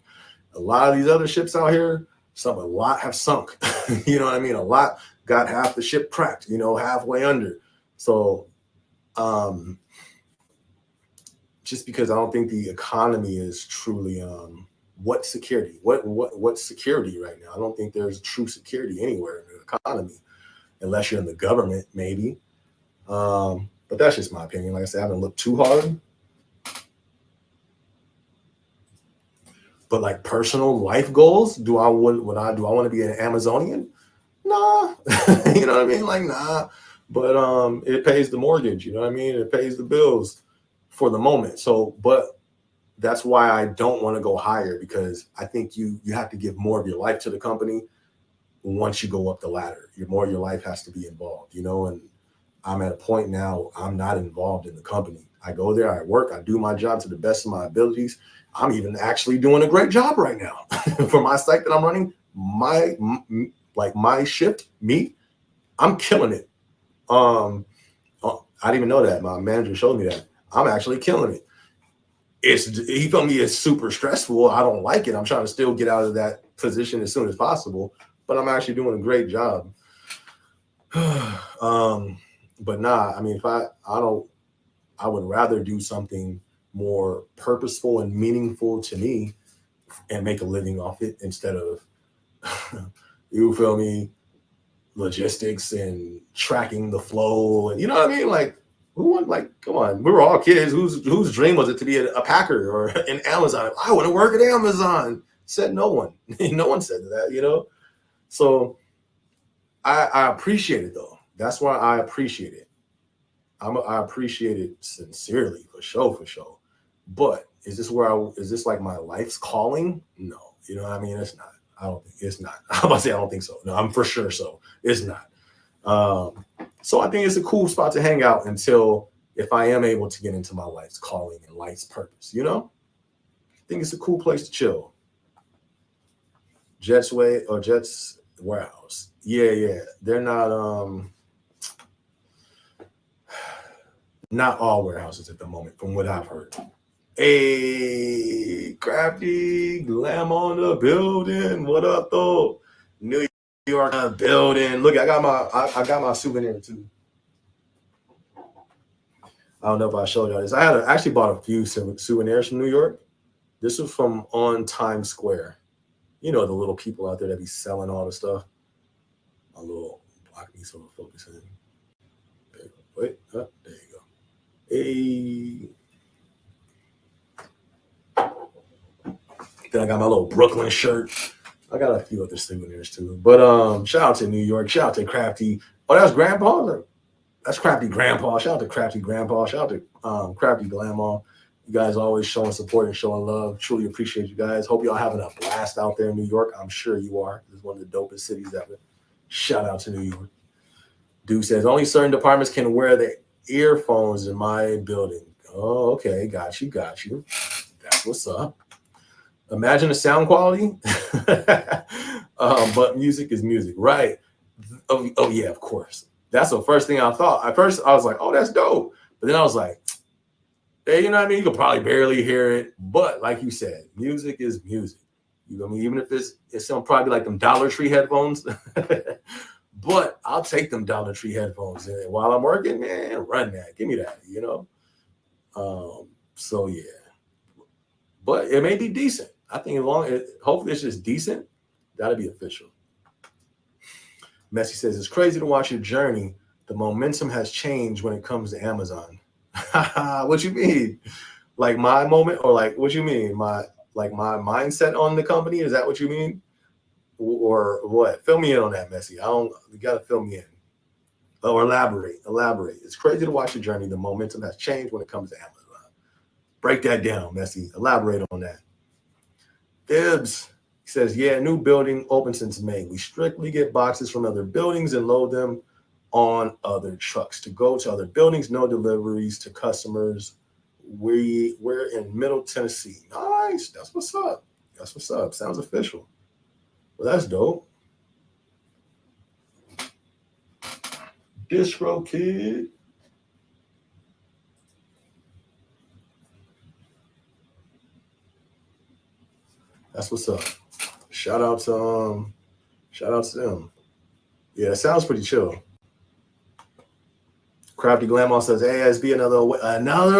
[SPEAKER 1] A lot of these other ships out here, a lot have sunk. You know what I mean? A lot got half the ship cracked, halfway under. So just because I don't think the economy is truly what's security right now. I don't think there's true security anywhere in the economy, unless you're in the government, maybe. But that's just my opinion. Like I said, I haven't looked too hard. But like personal life goals, do I want to be an Amazonian? Nah. You know what I mean? Like, nah. But it pays the mortgage, you know what I mean? It pays the bills for the moment. So, but that's why I don't want to go higher, because I think you have to give more of your life to the company once you go up the ladder. More of your life has to be involved, and I'm at a point now, I'm not involved in the company. I go there, I work, I do my job to the best of my abilities. I'm even actually doing a great job right now for my site that I'm running. My shift, I'm killing it. I didn't even know that. My manager showed me that. I'm actually killing it. He told me it's super stressful. I don't like it. I'm trying to still get out of that position as soon as possible, but I'm actually doing a great job. But nah, I mean, I would rather do something more purposeful and meaningful to me and make a living off it, instead of, you feel me, logistics and tracking the flow. And you know what I mean? Like, Who want, like, come on, we were all kids. Whose dream was it to be a Packer or in Amazon? I want to work at Amazon. Said no one. No one said that, you know? So I appreciate it though. That's why I appreciate it. I appreciate it sincerely, for sure. But is this like my life's calling? No. You know what I mean? It's not. I don't think it's not. I'm about to say I don't think so. No, I'm for sure so. It's not. So I think it's a cool spot to hang out until if I am able to get into my life's calling and life's purpose, you know? I think it's a cool place to chill. Jets warehouse. Yeah. They're not all warehouses at the moment, from what I've heard. Hey, Crafty, Glam on the building. What up, though? New York building. Look, I got my souvenir too. I don't know if I showed y'all this. I actually bought a few souvenirs from New York. This was from on Times Square. You know, the little people out there that be selling all the stuff. My little block me so focus in. Wait, there you go. Hey. Then I got my little Brooklyn shirt. I got a few other souvenirs too. But shout out to New York. Shout out to Crafty. Oh, that's Grandpa. That's Crafty Grandpa. Shout out to Crafty Grandpa. Shout out to Crafty Grandma. You guys always showing support and showing love. Truly appreciate you guys. Hope y'all having a blast out there in New York. I'm sure you are. This is one of the dopest cities ever. Shout out to New York. Dude says only certain departments can wear the earphones in my building. Oh, okay. Got you. That's what's up. Imagine the sound quality. But music is music, right? Oh yeah, of course. That's the first thing I thought. At first, I was like, oh, that's dope. But then I was like, hey, you know what I mean? You could probably barely hear it. But like you said, music is music. You know what I mean? Even if it's probably like them Dollar Tree headphones. But I'll take them Dollar Tree headphones. And while I'm working, man, run that. Give me that, you know? So yeah. But it may be decent. I think hopefully it's just decent. That'll be official. Messi says, it's crazy to watch your journey. The momentum has changed when it comes to Amazon. What you mean? Like my moment, or like what you mean? My mindset on the company? Is that what you mean? Or what? Fill me in on that, Messi. You gotta fill me in. Or elaborate. It's crazy to watch your journey. The momentum has changed when it comes to Amazon. Break that down, Messi. Elaborate on that. Dibs says, yeah, new building open since May. We strictly get boxes from other buildings and load them on other trucks to go to other buildings. No deliveries to customers. We're in Middle Tennessee. Nice. That's what's up. Sounds official. Well, that's dope. Distro Kid. That's what's up. Shout out to them. Yeah, it sounds pretty chill. Crafty Glamour says, hey, SB, another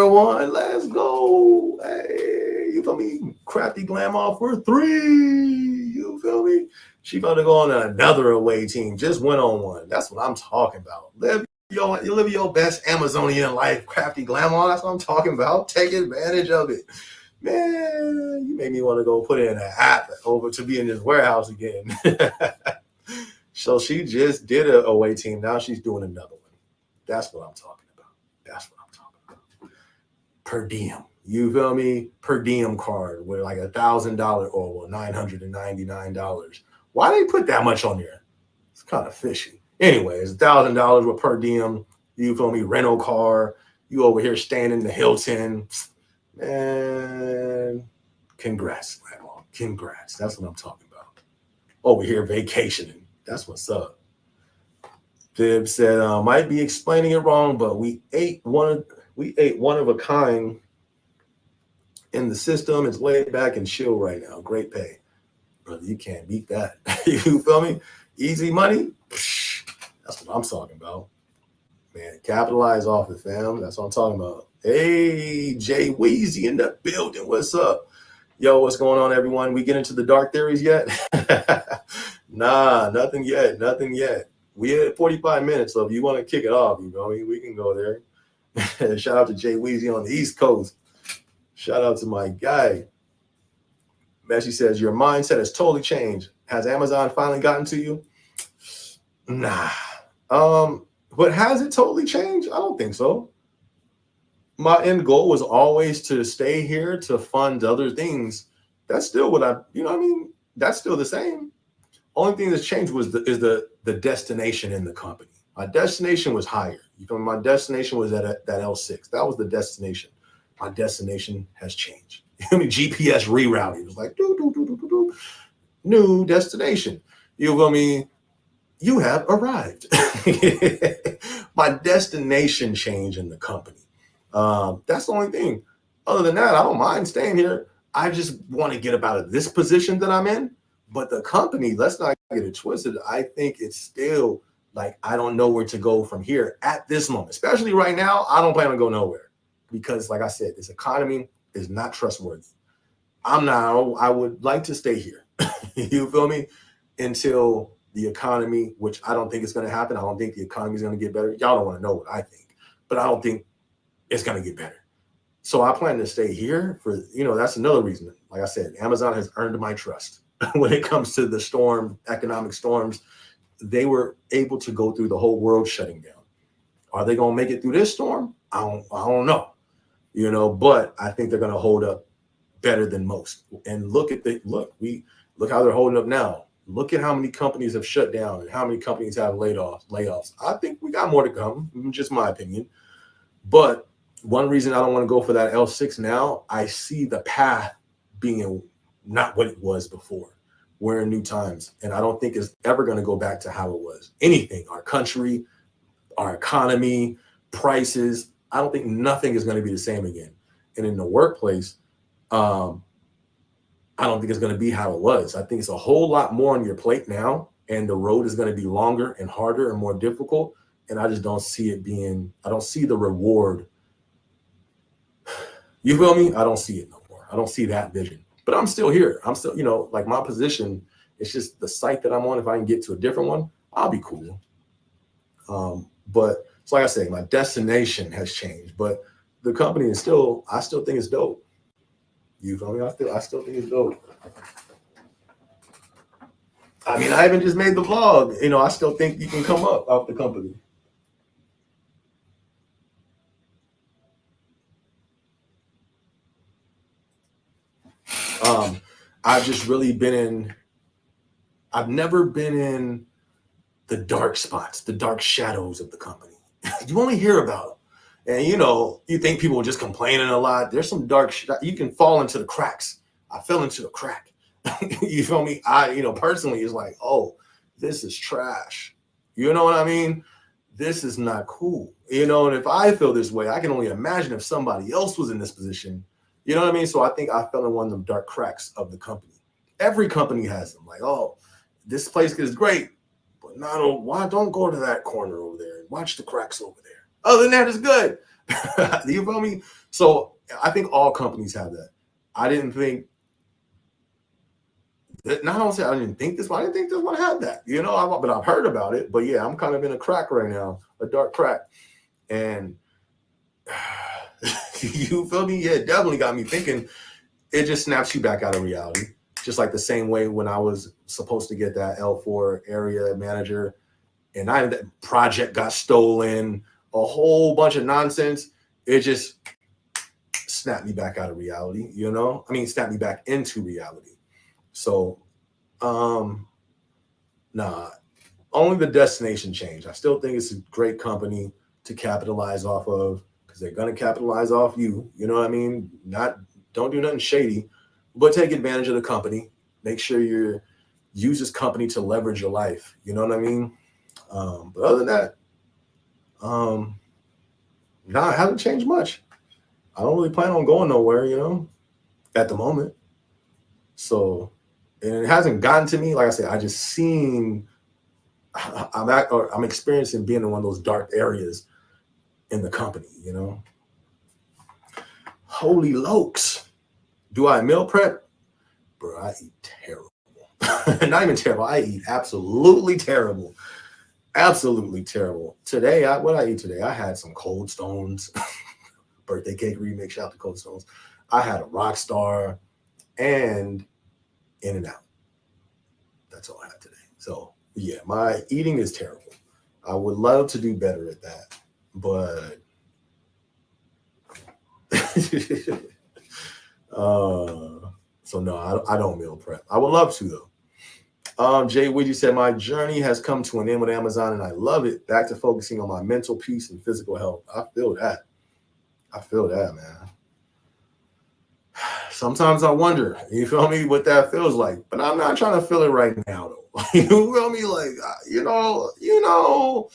[SPEAKER 1] one. Let's go. Hey, you feel me? Crafty Glamour for 3. You feel me? She about to go on another away team. Just went on one. That's what I'm talking about. Live your best Amazonian life, Crafty Glamour. That's what I'm talking about. Take advantage of it. Man, you made me want to go put in an app over to be in this warehouse again. So she just did a away team. Now she's doing another one. That's what I'm talking about. Per diem. You feel me? Per diem card with like $1,000 or $999. Why they put that much on there? It's kind of fishy. Anyways, $1,000 with per diem. You feel me? Rental car. You over here staying in the Hilton. Man, congrats, Grandma. Congrats. That's what I'm talking about. Over here vacationing. That's what's up. Fib said, might be explaining it wrong, but we ate one of a kind in the system. It's laid back and chill right now. Great pay. Brother, you can't beat that. You feel me? Easy money. That's what I'm talking about. Man, capitalize off it, fam. That's what I'm talking about. Hey, Jay Weezy in the building. What's up? Yo, what's going on, everyone? We get into the dark theories yet? Nah, nothing yet. We had 45 minutes, so if you want to kick it off, you know, we can go there. Shout out to Jay Weezy on the East Coast. Shout out to my guy. Messi says, your mindset has totally changed. Has Amazon finally gotten to you? Nah. But has it totally changed? I don't think so. My end goal was always to stay here to fund other things. That's still what that's still the same. Only thing that's changed is the destination in the company. My destination was higher. My destination was at that L6. That was the destination. My destination has changed. GPS rerouting. It was like new destination. You feel me? You have arrived. My destination changed in the company. That's the only thing. Other than that, I don't mind staying here. I just want to get up out of this position that I'm in. But the company, let's not get it twisted. I think it's still like, I don't know where to go from here at this moment. Especially right now, I don't plan to go nowhere. Because like I said, this economy is not trustworthy. I would like to stay here. You feel me? Until the economy, which I don't think is going to happen. I don't think the economy is going to get better. Y'all don't want to know what I think. But I don't think it's going to get better. So I plan to stay here for, that's another reason. Like I said, Amazon has earned my trust. When it comes to the economic storms, they were able to go through the whole world shutting down. Are they going to make it through this storm? I don't know, but I think they're going to hold up better than most. And look how they're holding up now. Look at how many companies have shut down and how many companies have layoffs. I think we got more to come, just my opinion. But one reason I don't want to go for that L6 now, I see the path being not what it was before. We're in new times, and I don't think it's ever going to go back to how it was. Anything, our country, our economy, prices, I don't think nothing is going to be the same again. And in the workplace, I don't think it's going to be how it was. I think it's a whole lot more on your plate now, and the road is going to be longer and harder and more difficult. And I just don't see I don't see the reward. You feel me? I don't see it no more. I don't see that vision. But I'm still here. I'm still, like my position, it's just the site that I'm on. If I can get to a different one, I'll be cool. But it's like I say, my destination has changed, but the company is I still think it's dope. You feel me? I still think it's dope. I mean, I haven't just made the vlog. I still think you can come up off the company. I've just really I've never been in the dark spots, the dark shadows of the company. You only hear about them. And, you think people are just complaining a lot. There's some you can fall into the cracks. I fell into the crack. You feel me? Personally, it's like, oh, this is trash. You know what I mean? This is not cool. And if I feel this way, I can only imagine if somebody else was in this position. You know what I mean? So I think I fell in one of them dark cracks of the company. Every company has them. Like, oh, this place is great, but why don't go to that corner over there and watch the cracks over there. Other than that, it's good. You feel me? So I think all companies have that. I didn't think that. Not only I didn't think this one. I didn't think this one had that. But I've heard about it. But yeah, I'm kind of in a crack right now, a dark crack, and. You feel me? Yeah, it definitely got me thinking. It just snaps you back out of reality. Just like the same way when I was supposed to get that L4 area manager and that project got stolen, a whole bunch of nonsense. It just snapped me back out of reality, snapped me back into reality. So, only the destination changed. I still think it's a great company to capitalize off of. They're going to capitalize off you. You know what I mean? Don't do nothing shady, but take advantage of the company. Make sure you use this company to leverage your life. You know what I mean? But other than that, it hasn't changed much. I don't really plan on going nowhere, at the moment. So, and it hasn't gotten to me. Like I said, I just I'm experiencing being in one of those dark areas in the company, Holy lokes. Do I meal prep? Bro, I eat terrible. Not even terrible. I eat absolutely terrible. Absolutely terrible. Today, what I eat today, I had some Cold Stones, birthday cake remix, shout out to Cold Stones. I had a Rockstar and In-N-Out. That's all I had today. So yeah, my eating is terrible. I would love to do better at that, but so no, I don't meal prep. I would love to though. Jay Widgie said, my journey has come to an end with Amazon and I love it. Back to focusing on my mental peace and physical health. I feel that. I feel that, man. Sometimes I wonder, you feel me, what that feels like. But I'm not trying to feel it right now, though. You feel me? Like, you know,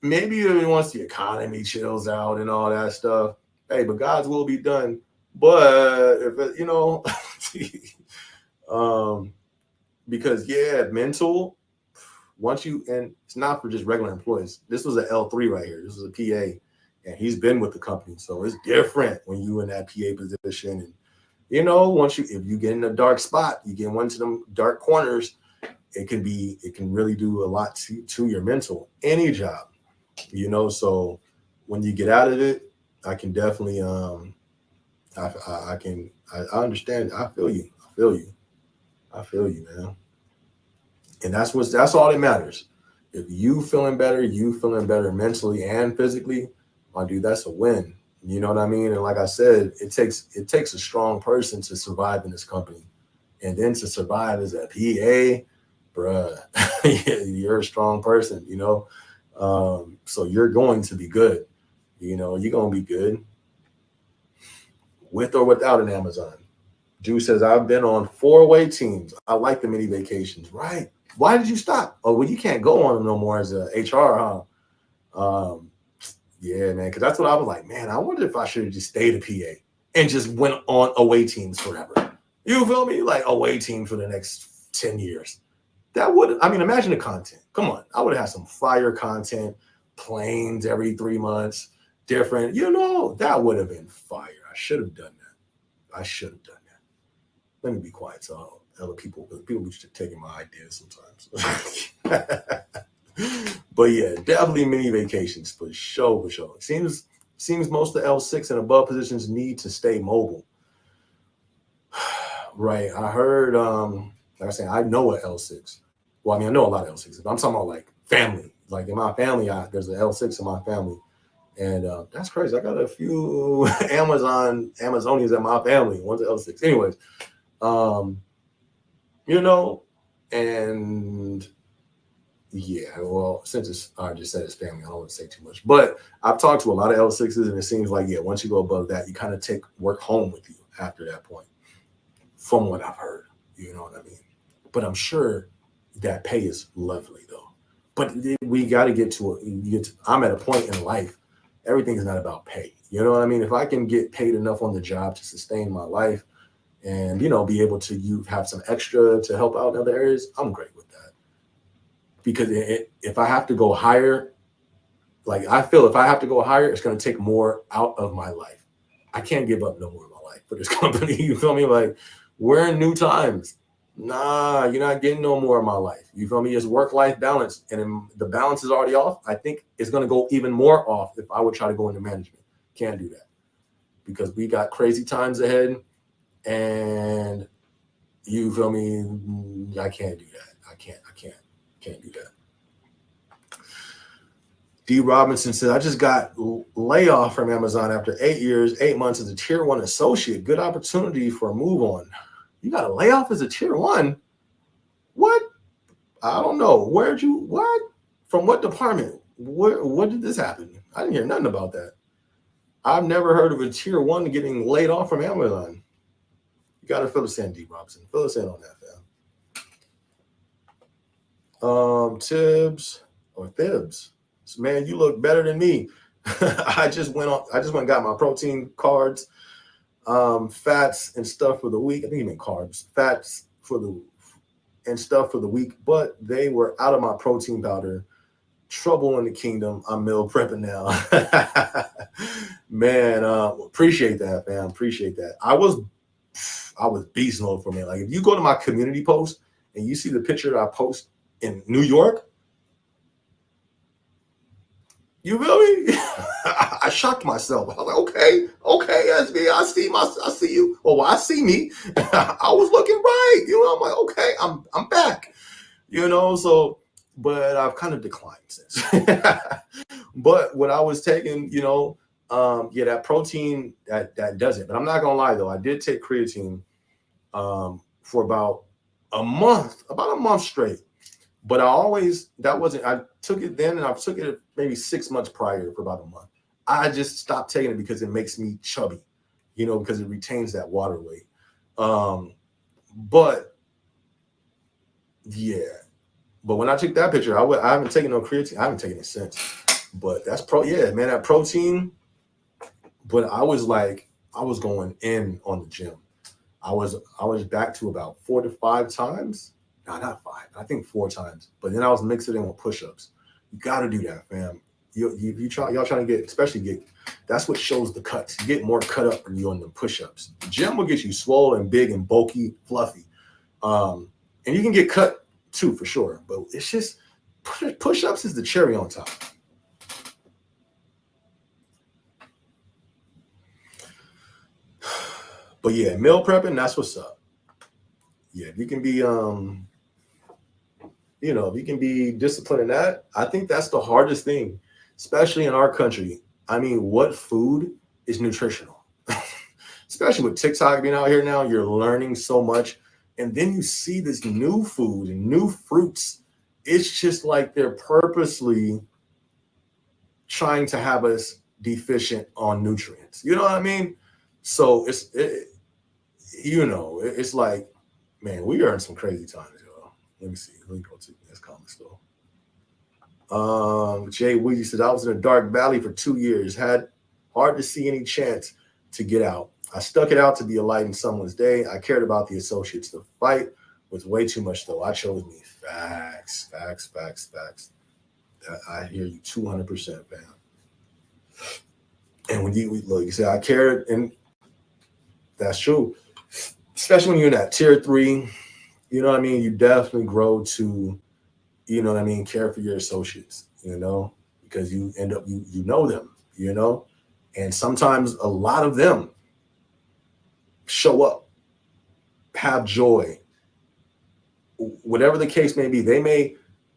[SPEAKER 1] maybe once the economy chills out and all that stuff, hey, but God's will be done. But if it, because yeah, mental. Once you, and it's not for just regular employees. This was an L3 right here. This was a PA, and he's been with the company, so it's different when you in that PA position. And once if you get in a dark spot, you get into them dark corners. It can really do a lot to your mental. Any job, So when you get out of it, I can definitely I understand. I feel you, man. And that's all that matters. If you feeling better mentally and physically, my dude, that's a win. You know what I mean? And like I said, it takes a strong person to survive in this company. And then to survive as a PA, bruh, you're a strong person, so you're going to be good. You're going to be good with or without an Amazon. Drew says, I've been on 4-way teams. I like the mini vacations. Right. Why did you stop? Oh, well, you can't go on them no more as a HR, huh? Yeah, man, because that's what I was like, man, I wonder if I should have just stayed a PA and just went on away teams forever. You feel me? Like away team for the next 10 years. That would, imagine the content. Come on. I would have had some fire content, planes every 3 months, different, that would have been fire. I should have done that. Let me be quiet so other people be taking my ideas sometimes. But yeah, definitely mini vacations for sure. Seems most of the L6 and above positions need to stay mobile. Right. I heard, like I was saying, I know an L6. Well, I know a lot of L6s. I'm talking about like family. Like in my family, there's an L6 in my family. And that's crazy. I got a few Amazonians in my family. One's an L6. Anyways, and yeah, well, since I just said it's family, I don't want to say too much. But I've talked to a lot of L6s, and it seems like, yeah, once you go above that, you kind of take work home with you after that point, from what I've heard. You know what I mean? But I'm sure that pay is lovely, though. But we got to get to I'm at a point in life, everything is not about pay. You know what I mean? If I can get paid enough on the job to sustain my life and, be able to have some extra to help out in other areas, I'm great with that. Because if I have to go higher, like I feel if I have to go higher, it's going to take more out of my life. I can't give up no more of my life for this company. You feel me? Like, we're in new times. Nah, you're not getting no more of my life. You feel me? It's work-life balance. And the balance is already off. I think it's going to go even more off if I would try to go into management. Can't do that. Because we got crazy times ahead. And you feel me? I can't do that. I can't do that. D. Robinson said, I just got layoff from Amazon after 8 months as a tier 1 associate. Good opportunity for a move on. You got a layoff as a tier 1? What? I don't know. What? From what department? What did this happen? I didn't hear nothing about that. I've never heard of a tier 1 getting laid off from Amazon. You got to fill us in, D. Robinson. Fill us in on that, fam. Tibbs or Thibs. So, man, you look better than me. I just went and got my protein cards, fats and stuff for the week. I think you meant carbs, fats and stuff for the week, but they were out of my protein powder. Trouble in the kingdom. I'm meal prepping now. Man, appreciate that, fam. Appreciate that. I was beast mode for me. Like, if you go to my community post and you see the picture that I post in New York, You feel me? I shocked myself. I was like, okay, SB, I see you. Oh, well, I see me. I was looking right. I'm like, okay, I'm back. So, but I've kind of declined since. But when I was taking, that protein that does it. But I'm not gonna lie though, I did take creatine for about a month straight. But I took it then, and I took it maybe 6 months prior for about a month. I just stopped taking it because it makes me chubby, because it retains that water weight. But yeah, but when I took that picture, I haven't taken no creatine. I haven't taken it since. But that's that protein. But I was going in on the gym. I was back to about 4 to 5 times. No, not 5. I think 4 times. But then I was mixing it in with push-ups. You got to do that, fam. Y'all trying to get, that's what shows the cuts. You get more cut up when you're on the push-ups. The gym will get you swollen, big, and bulky, fluffy. And you can get cut too, for sure. But it's just, push-ups is the cherry on top. But yeah, meal prepping, that's what's up. Yeah, if you can be, if you can be disciplined in that, I think that's the hardest thing, especially in our country. I mean, what food is nutritional? Especially with TikTok being out here now, you're learning so much. And then you see this new food and new fruits. It's just like they're purposely trying to have us deficient on nutrients. You know what I mean? So it's like, man, we are in some crazy times, y'all. Let me see. Let me go to this comment still. Jay Weezy said, I was in a dark valley for 2 years. Had hard to see any chance to get out. I stuck it out to be a light in someone's day. I cared about the associates. The fight was way too much, though. I chose me. Facts. I hear you 200%, fam. And when you say I cared, and that's true. Especially when you're in that tier 3, you know what I mean? You definitely grow to, care for your associates, because you end up, you know them, and sometimes a lot of them show up, have joy, whatever the case may be. They may,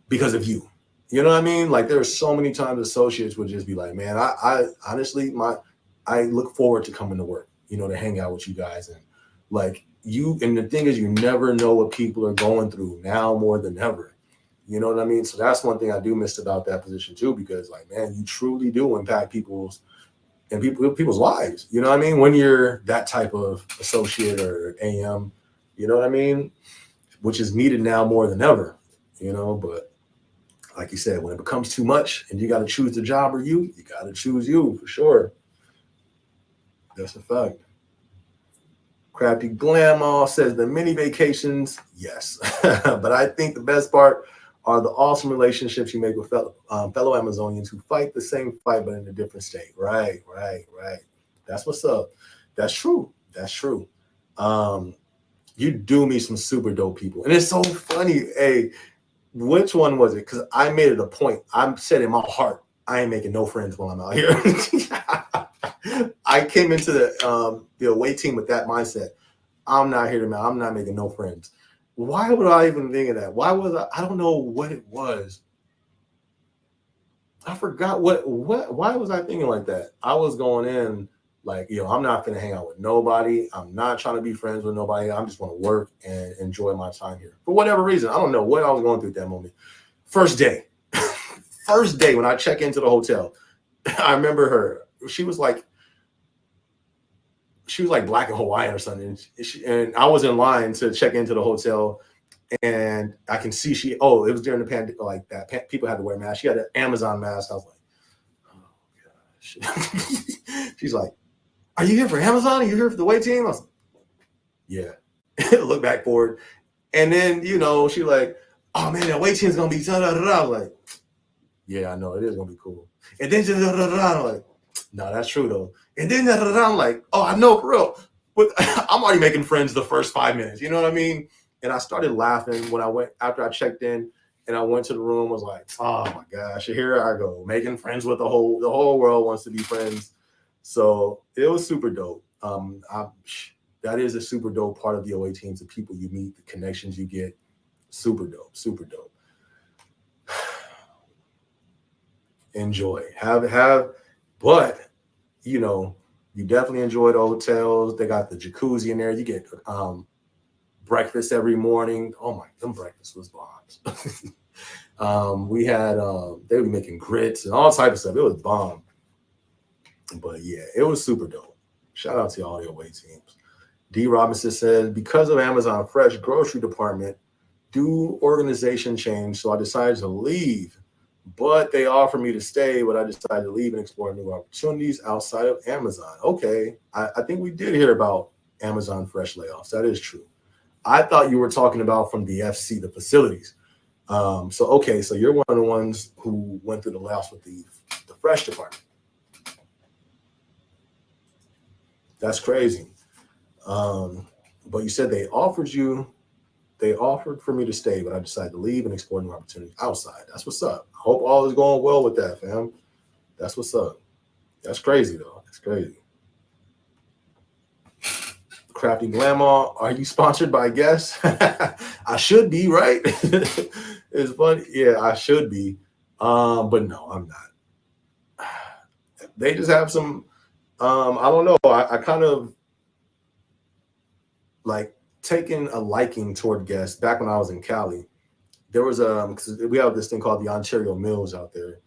[SPEAKER 1] because of you, you know what I mean? Like, there are so many times associates would just be like, man, I honestly, I look forward to coming to work, to hang out with you guys. And like, and the thing is, you never know what people are going through now more than ever. You know what I mean? So that's one thing I do miss about that position too, because like, man, you truly do impact people's lives. You know what I mean? When you're that type of associate or AM, you know what I mean? Which is needed now more than ever, but like you said, when it becomes too much and you got to choose the job or you got to choose you for sure. That's a fact. Crafty Glamaw says the mini vacations, yes. But I think the best part are the awesome relationships you make with fellow Amazonians who fight the same fight but in a different state. Right. That's what's up. That's true. You do meet some super dope people. And it's so funny. Hey, which one was it? Because I made it a point. I'm said in my heart, I ain't making no friends while I'm out here. I came into the away team with that mindset. I'm not here I'm not making no friends. Why would I even think of that? Why was I don't know what it was. I forgot why was I thinking like that? I was going in like, I'm not gonna hang out with nobody. I'm not trying to be friends with nobody. I just want to work and enjoy my time here. For whatever reason, I don't know what I was going through at that moment. First day when I check into the hotel, I remember her. She was like Black and Hawaiian or something. And I was in line to check into the hotel, and I can see it was during the pandemic, like that. People had to wear masks. She had an Amazon mask. I was like, oh gosh. She's like, are you here for Amazon? Are you here for the away team? I was like, yeah. Look back forward. And then, she like, oh man, the away team's gonna be da da da da. I was like, yeah, I know it is gonna be cool. And then da da da. I'm like, no, that's true though. And then I'm like, oh, I know for real. But I'm already making friends the first 5 minutes. You know what I mean? And I started laughing when after I checked in, And I went to the room, was like, oh my gosh, here I go, making friends with the whole world wants to be friends. So it was super dope. That is a super dope part of the OA teams, the people you meet, the connections you get. Super dope, super dope. Enjoy. But you know, you definitely enjoy the hotels. They got the jacuzzi in there. You get breakfast every morning. Oh my, them breakfast was bombs. We had they were making grits and all type of stuff. It was bomb. But yeah, it was super dope. Shout out to all the away teams. D. Robinson said, because of Amazon Fresh grocery department, do organization change, so I decided to leave. But they offered me to stay, but I decided to leave and explore new opportunities outside of Amazon. Okay, I think we did hear about Amazon Fresh layoffs. That is true. I thought you were talking about from the FC, the facilities. So you're one of the ones who went through the layoffs with the Fresh department. That's crazy. But you said they offered for me to stay, but I decided to leave and explore new opportunities outside. That's what's up. I hope all is going well with that, fam. That's what's up. That's crazy, though. That's crazy. Crafty Glamour, are you sponsored by Guess? I should be, right? It's funny. Yeah, I should be. But no, I'm not. They just have some, I don't know. I kind of like taken a liking toward Guess back when I was in Cali. There was because we have this thing called the Ontario Mills out there,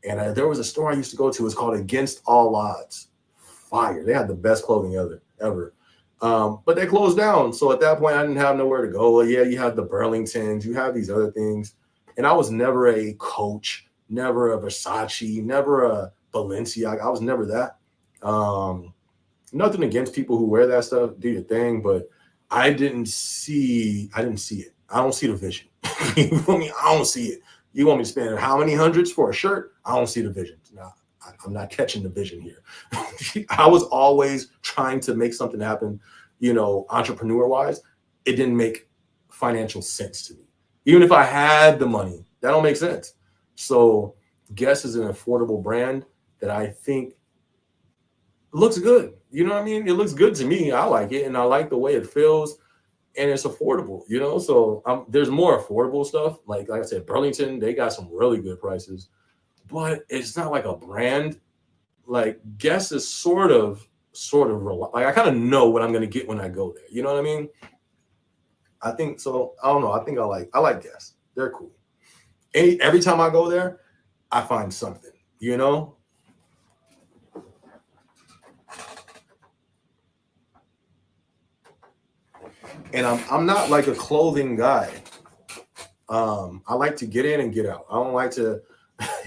[SPEAKER 1] and there was a store I used to go to. It's called Against All Odds. Fire! They had the best clothing ever. But they closed down. So at that point, I didn't have nowhere to go. Well, yeah, you have the Burlingtons, you have these other things, and I was never a Coach, never a Versace, never a Balenciaga. I was never that. Nothing against people who wear that stuff. Do your thing, but I didn't see it. I don't see the vision. You feel me? I don't see it. You want me to spend how many hundreds for a shirt? I don't see the vision. No, I'm not catching the vision here. I was always trying to make something happen, entrepreneur-wise. It didn't make financial sense to me. Even if I had the money, that don't make sense. So Guess is an affordable brand that I think looks good. You know what I mean? It looks good to me. I like it, and I like the way it feels, and it's affordable, So there's more affordable stuff. Like I said, Burlington, they got some really good prices, but it's not like a brand. Like Guess is sort of like I kind of know what I'm going to get when I go there. You know what I mean? I think so. I don't know. I think I like Guess. They're cool. Every time I go there, I find something, And I'm not like a clothing guy. I like to get in and get out. I don't like to,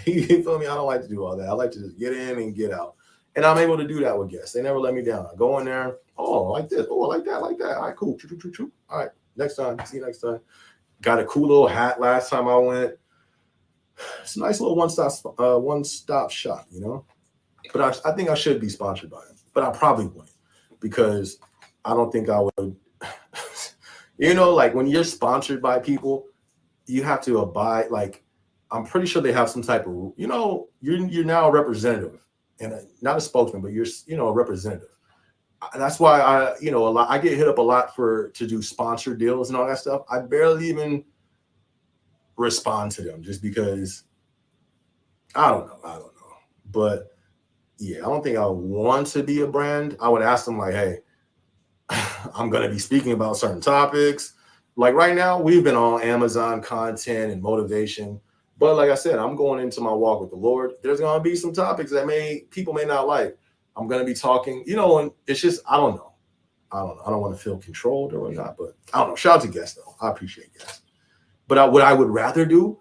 [SPEAKER 1] you feel me? I don't like to do all that. I like to just get in and get out. And I'm able to do that with Guests. They never let me down. I go in there, oh, like this. Oh, I like that, like that. All right, cool. All right, next time. See you next time. Got a cool little hat last time I went. It's a nice little one-stop shop, But I think I should be sponsored by them. But I probably wouldn't, because I don't think I would. Like when you're sponsored by people, you have to abide. Like, I'm pretty sure they have some type of, you're now a representative, and not a spokesman, but you're, a representative. That's why I get hit up a lot to do sponsor deals and all that stuff. I barely even respond to them just because I don't know. But yeah, I don't think I want to be a brand. I would ask them like, hey, I'm going to be speaking about certain topics. Like right now, we've been on Amazon content and motivation. But like I said, I'm going into my walk with the Lord. There's going to be some topics that people may not like. I'm going to be talking, and it's just, I don't know. I don't want to feel controlled or whatnot, but I don't know. Shout out to Guests, though. I appreciate Guests. But what I would rather do,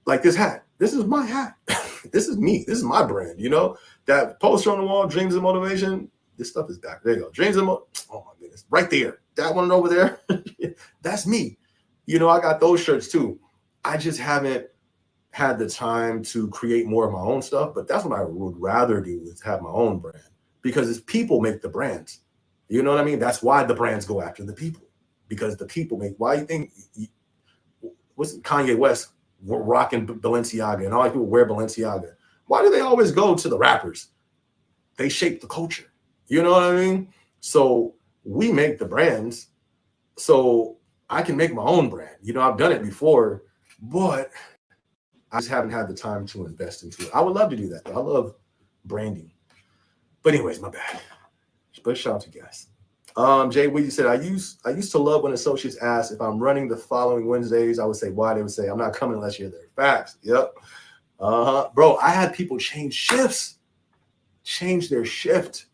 [SPEAKER 1] like this hat. This is my hat. This is me. This is my brand, That poster on the wall, Dreams and Motivation. This stuff is back. There you go. Dreams and oh my goodness. Right there. That one over there. That's me. I got those shirts too. I just haven't had the time to create more of my own stuff, but that's what I would rather do, is have my own brand, because it's people make the brands. You know what I mean? That's why the brands go after the people, because the people make. Why you think what's Kanye West rocking Balenciaga and all these people wear Balenciaga. Why do they always go to the rappers? They shape the culture. You know what I mean? So we make the brands. So I can make my own brand. You know, I've done it before, but I just haven't had the time to invest into it. I would love to do that, though. I love branding. But anyways, my bad. But shout out to you guys. Jay Weezy said, I used to love when associates asked if I'm running the following Wednesdays. I would say why. They would say, I'm not coming unless you're there. Facts. Yep. Bro, I had people change their shift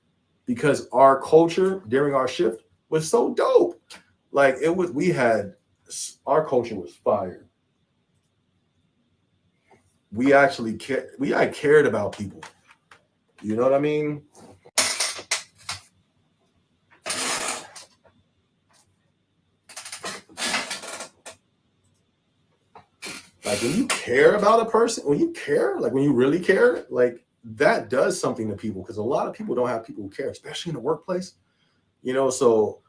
[SPEAKER 1] because our culture during our shift was so dope. Like our culture was fire. I cared about people. You know what I mean? Like when you care about a person, when you really care, like that does something to people, because a lot of people don't have people who care, especially in the workplace. You know, so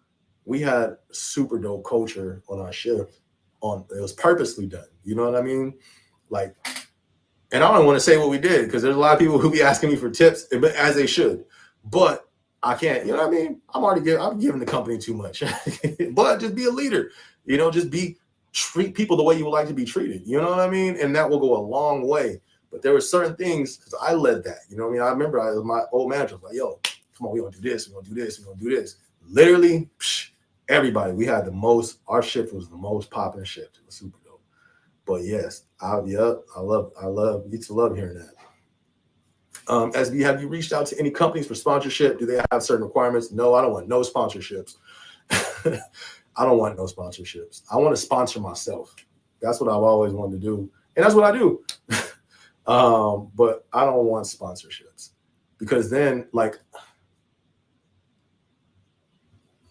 [SPEAKER 1] we had super dope culture on our shift. It was purposely done. You know what I mean? Like, and I don't want to say what we did because there's a lot of people who be asking me for tips, as they should. But I can't. You know what I mean? I'm giving the company too much. But just be a leader. You know, treat people the way you would like to be treated. You know what I mean? And that will go a long way. But there were certain things, because I led that. You know what I mean? I remember my old manager was like, yo, come on, we're going to do this. We're going to do this. We're going to do this. Literally, everybody. We had our shift was the most popular shift. It was super dope. But yes, I used to love hearing that. SB, have you reached out to any companies for sponsorship? Do they have certain requirements? No, I don't want no sponsorships. I don't want no sponsorships. I want to sponsor myself. That's what I've always wanted to do. And that's what I do. But I don't want sponsorships, because then, like,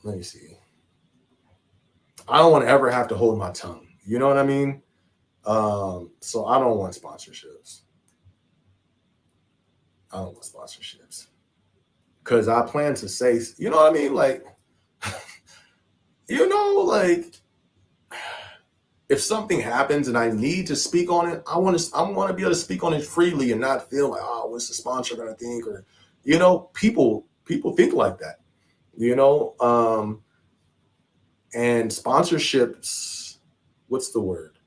[SPEAKER 1] let me see. I don't want to ever have to hold my tongue. You know what I mean? So I don't want sponsorships. Because I plan to say, you know what I mean? Like, you know, like, if something happens and I need to speak on it, I want to be able to speak on it freely and not feel like, oh, what's the sponsor going to think? Or, you know, people think like that, you know? And sponsorships, what's the word?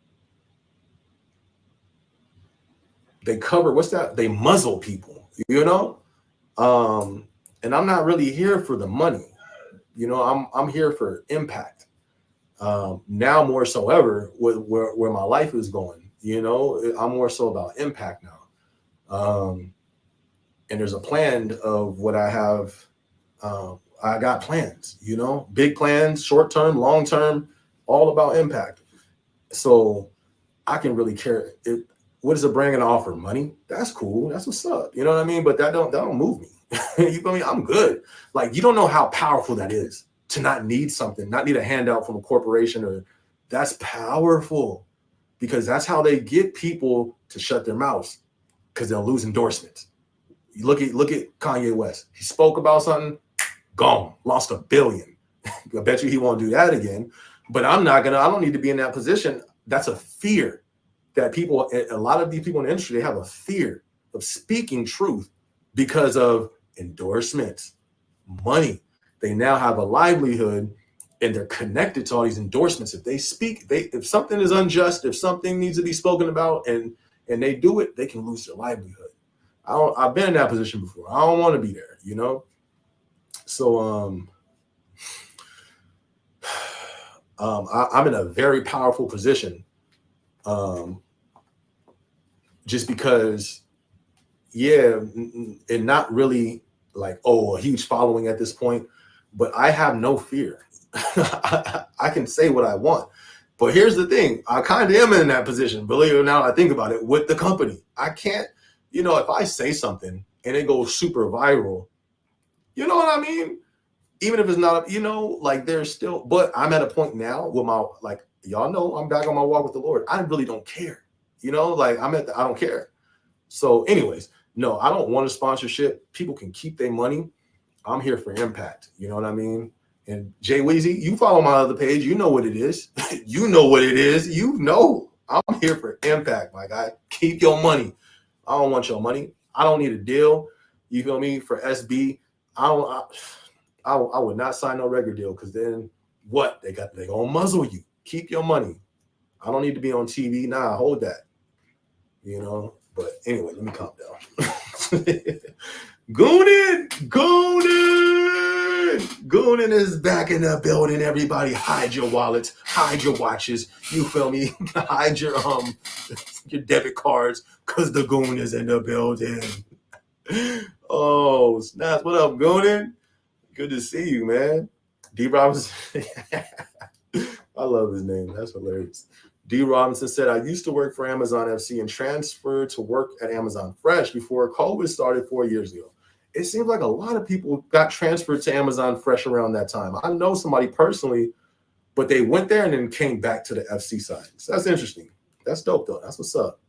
[SPEAKER 1] They muzzle people, you know? And I'm not really here for the money. You know, I'm here for impact. Now more so ever, with where my life is going, you know, I'm more so about impact now. And there's a plan of what I have. I got plans, you know, big plans, short term, long term, all about impact. So I can really care. What is a brand gonna offer? Money? That's cool. That's what's up. You know what I mean? But that don't move me. You know what I mean? I'm good. Like, you don't know how powerful that is to not need something, not need a handout from a corporation. That's powerful, because that's how they get people to shut their mouths, because they'll lose endorsements. You look at Kanye West. He spoke about something, gone, lost $1 billion. I bet you he won't do that again. But I don't need to be in that position. That's a fear that a lot of these people in the industry, they have a fear of speaking truth because of endorsements, money. They now have a livelihood, and they're connected to all these endorsements. If they speak, if something is unjust, if something needs to be spoken about, and they do it, they can lose their livelihood. I've been in that position before. I don't want to be there, you know? So I'm in a very powerful position, just because, and not really like, a huge following at this point, but I have no fear. I can say what I want. But here's the thing. I kind of am in that position, believe it or not, I think about it, with the company. I can't, you know, if I say something and it goes super viral, you know what I mean? Even if it's not, you know, like, there's still, but I'm at a point now with y'all know, I'm back on my walk with the Lord. I really don't care. You know, like, I don't care. So anyways, no, I don't want a sponsorship. People can keep their money. I'm here for impact. You know what I mean? And Jay Weezy, you follow my other page. You know what it is. You know what it is. You know I'm here for impact, my guy. Keep your money. I don't want your money. I don't need a deal. You feel me? For SB, I would not sign no regular deal, because then what? They gonna muzzle you. Keep your money. I don't need to be on TV. Nah, hold that. You know. But anyway, let me calm down. Goonin is back in the building. Everybody, hide your wallets, hide your watches. You feel me? Hide your debit cards, cause the Goon is in the building. Oh snaps! What up, Goonin? Good to see you, man. D Robinson. I love his name. That's hilarious. D Robinson said, I used to work for Amazon FC and transferred to work at Amazon Fresh before COVID started 4 years ago. It seems like a lot of people got transferred to Amazon Fresh around that time. I know somebody personally, but they went there and then came back to the FC side. So that's interesting. That's dope, though. That's what's up.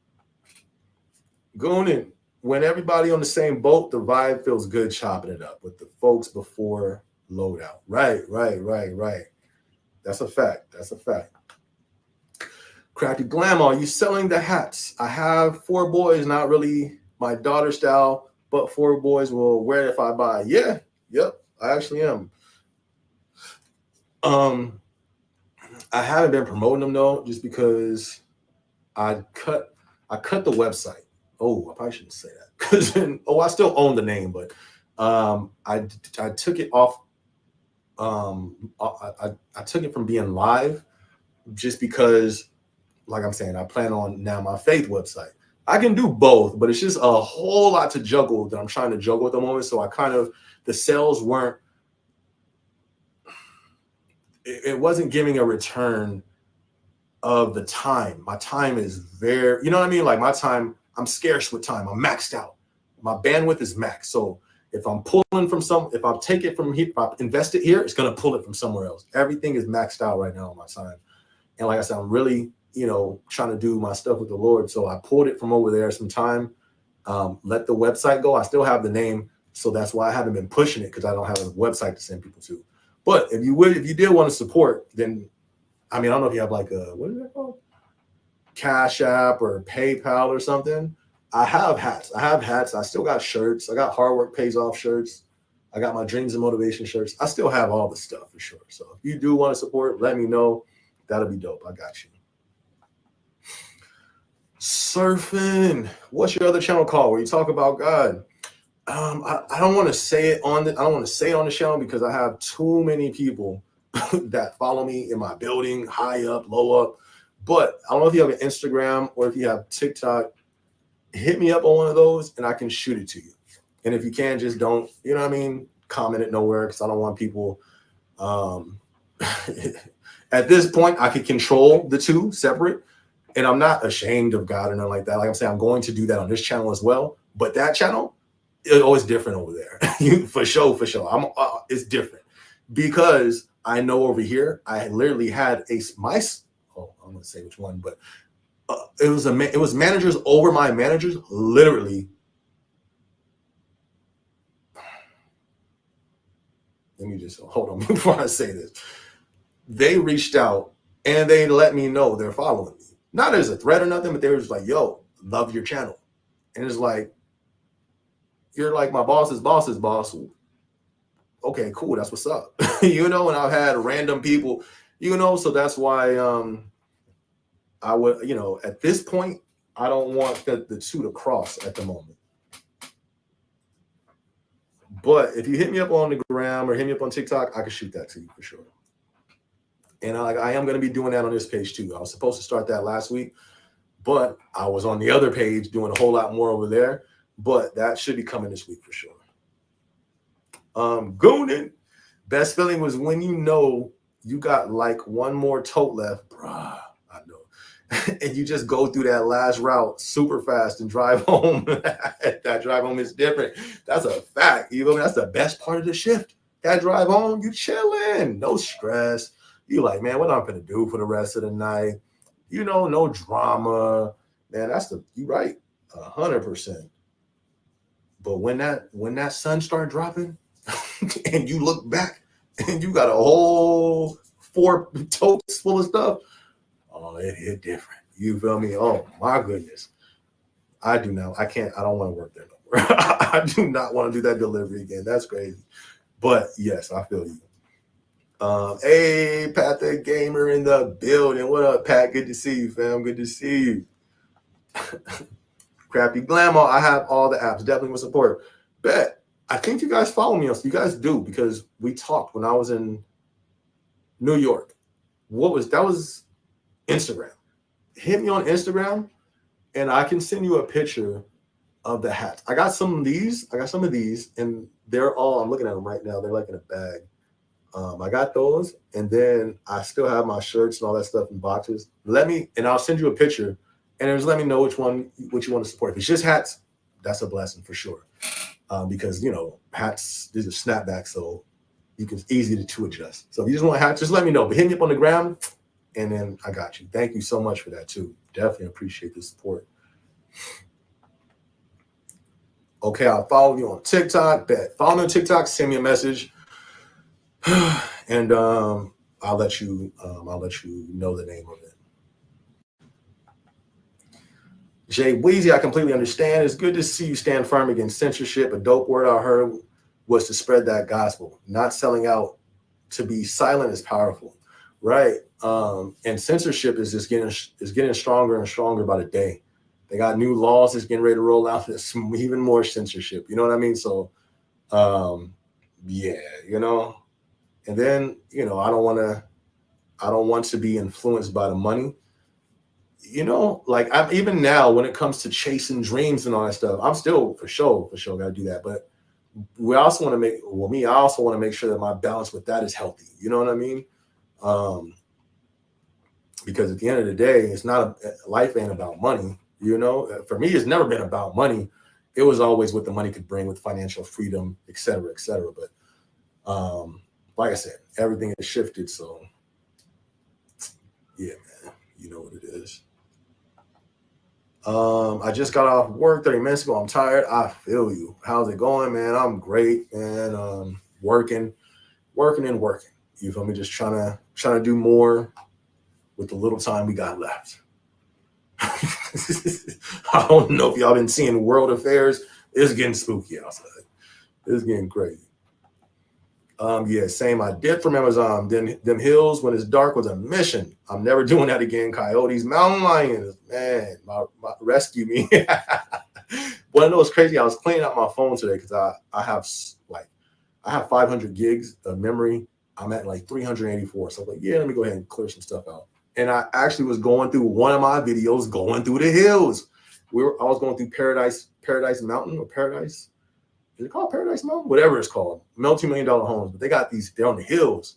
[SPEAKER 1] Goonin, when everybody on the same boat, the vibe feels good chopping it up with the folks before loadout. Right. That's a fact. Crafty Glam, are you selling the hats? I have 4 boys, not really my daughter style, but 4 boys will wear it if I buy. Yeah, yep, I actually am. I haven't been promoting them though, just because I cut the website. Oh, I probably shouldn't say that, because I still own the name, but I took it off. I took it from being live, just because, like I'm saying, I plan on now my faith website. I can do both, but it's just a whole lot to juggle that I'm trying to juggle at the moment. So the sales weren't, it wasn't giving a return of the time. My time is very, you know what I mean? Like my time, I'm scarce with time. I'm maxed out. My bandwidth is maxed. So if I'm pulling from if I take it from here, if I invest it here, it's going to pull it from somewhere else. Everything is maxed out right now on my time. And like I said, I'm really, trying to do my stuff with the Lord. So I pulled it from over there some time, let the website go. I still have the name. So that's why I haven't been pushing it, because I don't have a website to send people to. But if you did want to support, then, I don't know if you have like what is that called? Cashapp or PayPal or something. I have hats. I still got shirts. I got Hard Work Pays Off shirts. I got my Dreams and Motivation shirts. I still have all the stuff for sure. So if you do want to support, let me know. That'll be dope. I got you. Surfing. What's your other channel called where you talk about God? I don't want to say it on the channel, because I have too many people that follow me in my building, high up, low up. But I don't know if you have an Instagram or if you have TikTok. Hit me up on one of those and I can shoot it to you. And if you can, just don't, comment it nowhere, because I don't want people. At this point, I could control the two separate, and I'm not ashamed of God or nothing like that. Like I'm saying, I'm going to do that on this channel as well. But that channel is always different over there. For sure. It's different, because I know over here, I literally had I'm going to say which one, but it was managers over my managers, literally. Let me just hold on before I say this. They reached out and they let me know they're following me. Not as a threat or nothing, but they were just like, yo, love your channel. And it's like, you're like my boss's boss's boss. Okay, cool. That's what's up. And I've had random people, so that's why I would, at this point, I don't want the two to cross at the moment. But if you hit me up on the gram or hit me up on TikTok, I can shoot that to you for sure. And I am going to be doing that on this page too. I was supposed to start that last week, but I was on the other page doing a whole lot more over there. But that should be coming this week for sure. Goonin, best feeling was when you got like one more tote left, bruh. I know. And you just go through that last route super fast and drive home. That drive home is different. That's a fact. That's the best part of the shift. That drive home, you chilling, no stress. You like, man, what I'm gonna do for the rest of the night? No drama, man. You right, 100%. But when that sun start dropping, and you look back, and you got a whole 4 totes full of stuff, oh, it hit different. You feel me? Oh my goodness. I do now. I don't want to work there no more. I do not want to do that delivery again. That's crazy. But yes, I feel you. Hey, Pat the Gamer in the building. What up, Pat? Good to see you, fam. Good to see you. Crappy Glamour. I have all the apps. Definitely with support. Bet. I think you guys follow me. You guys do, because we talked when I was in New York. That was Instagram. Hit me on Instagram and I can send you a picture of the hats. I got some of these, and they're all, I'm looking at them right now. They're like in a bag. I got those, and then I still have my shirts and all that stuff in boxes. And I'll send you a picture, and just let me know which you want to support. If it's just hats, that's a blessing for sure. Because hats, these are snapbacks, so it's easy to adjust. So if you just want hats, just let me know. But hit me up on the gram, and then I got you. Thank you so much for that too. Definitely appreciate the support. Okay, I'll follow you on TikTok. Bet. Follow me on TikTok. Send me a message. And I'll let you know the name of it. Jay Weezy, I completely understand. It's good to see you stand firm against censorship. A dope word I heard was to spread that gospel. Not selling out. To be silent is powerful, right? And censorship is just getting stronger and stronger by the day. They got new laws that's getting ready to roll out. There's even more censorship. You know what I mean? So, yeah, And then, I don't want to be influenced by the money. I'm even now when it comes to chasing dreams and all that stuff, I'm still for sure got to do that. But I also want to make sure that my balance with that is healthy. You know what I mean? Because at the end of the day, it's not life ain't about money. For me, it's never been about money. It was always what the money could bring with financial freedom, et cetera, et cetera. But, like I said, everything has shifted. So, yeah, man, you know what it is. I just got off work 30 minutes ago. I'm tired. I feel you. How's it going, man? I'm great, man. Working. You feel me? Just trying to do more with the little time we got left. I don't know if y'all been seeing world affairs. It's getting spooky outside. It's getting crazy. Yeah, same. I did from Amazon. Then them hills when it's dark was a mission. I'm never doing that again. Coyotes, mountain lions, man, my rescue me. Well, I know it's crazy. I was cleaning out my phone today because I have 500 gigs of memory. I'm at like 384. So I'm like, yeah, let me go ahead and clear some stuff out. And I actually was going through one of my videos, going through the hills. I was going through Paradise Mountain or Paradise. Is it called Paradise Mountain? Whatever it's called. Multi-million-dollar homes. But they got they're on the hills.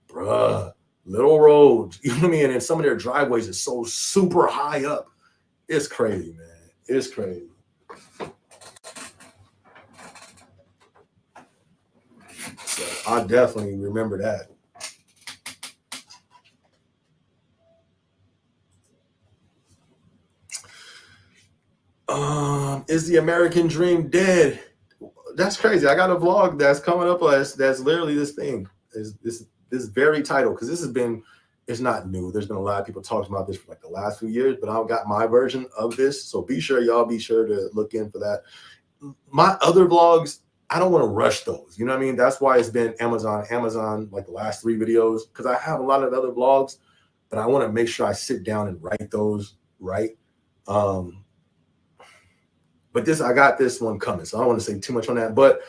[SPEAKER 1] Bruh. Little roads. You know what I mean? And then some of their driveways are so super high up. It's crazy, man. It's crazy. So I definitely remember that. Is the American dream dead? That's crazy. I got a vlog that's coming up that's literally this thing. Is this very title, because it's not new. There's been a lot of people talking about this for like the last few years, but I've got my version of this. So y'all be sure to look in for that. My other vlogs, I don't want to rush those. You know what I mean? That's why it's been Amazon, like the last 3 videos, because I have a lot of other vlogs, but I want to make sure I sit down and write those right. But I got this one coming, so I don't want to say too much on that. But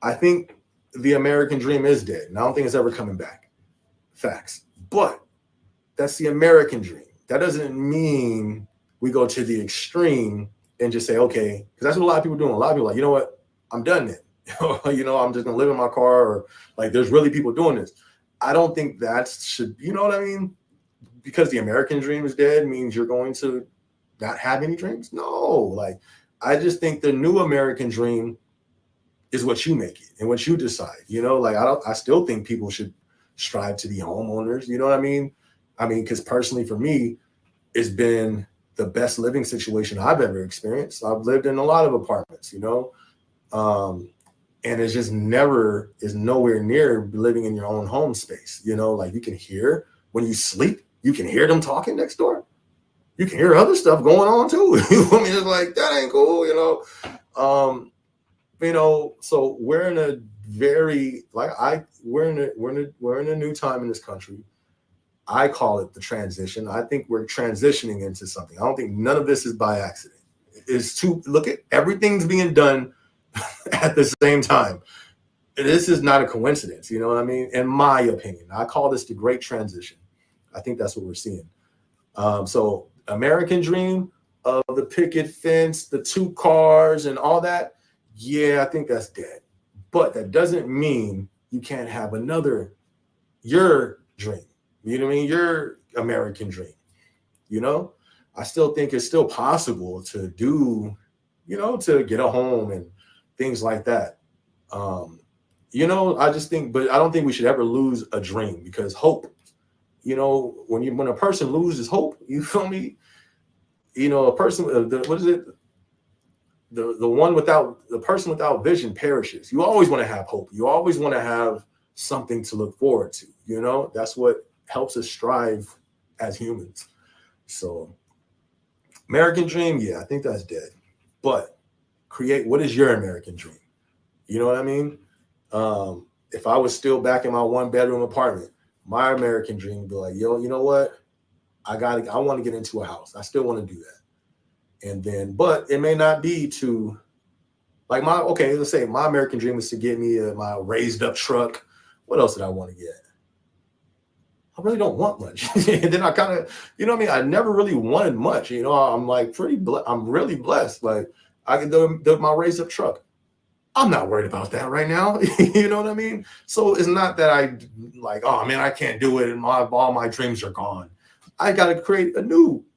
[SPEAKER 1] I think the American dream is dead, and I don't think it's ever coming back. Facts. But that's the American dream. That doesn't mean we go to the extreme and just say, okay, because that's what a lot of people are doing. A lot of people are like, you know what? I'm done then. I'm just going to live in my car, or like there's really people doing this. I don't think that should, you know what I mean? Because the American dream is dead means you're going to not have any dreams? No, I just think the new American dream is what you make it and what you decide. I still think people should strive to be homeowners. You know what I mean? Because personally for me, it's been the best living situation I've ever experienced. I've lived in a lot of apartments, and it's just nowhere near living in your own home space. You can hear when you sleep, you can hear them talking next door. you can hear other stuff going on too. You know what I mean? It's like, that ain't cool, you know. So we're in a very we're in a new time in this country. I call it the transition. I think we're transitioning into something. I don't think none of this is by accident. It's too look at everything's being done at the same time. This is not a coincidence, you know what I mean? In my opinion, I call this the great transition. I think that's what we're seeing. So American dream of the picket fence, the 2 cars and all that. Yeah, I think that's dead. But that doesn't mean you can't have your dream. You know what I mean? Your American dream. You know, I still think it's still possible to do, to get a home and things like that. I just think, but I don't think we should ever lose a dream, because hope, when a person loses hope, you feel me? A person, what is it? The person without vision perishes. You always want to have hope. You always want to have something to look forward to. That's what helps us strive as humans. So American dream, yeah, I think that's dead. But what is your American dream? You know what I mean? If I was still back in my 1-bedroom apartment, my American dream would be like, yo, you know what? I want to get into a house. I still want to do that. And then, but it may not be to like let's say my American dream is to get me my raised up truck. What else did I want to get? I really don't want much. And then I kind of, I never really wanted much. I'm like I'm really blessed. Like I can do my raised up truck. I'm not worried about that right now. You know what I mean? So it's not that I like, oh man, I can't do it and all my dreams are gone. I got to create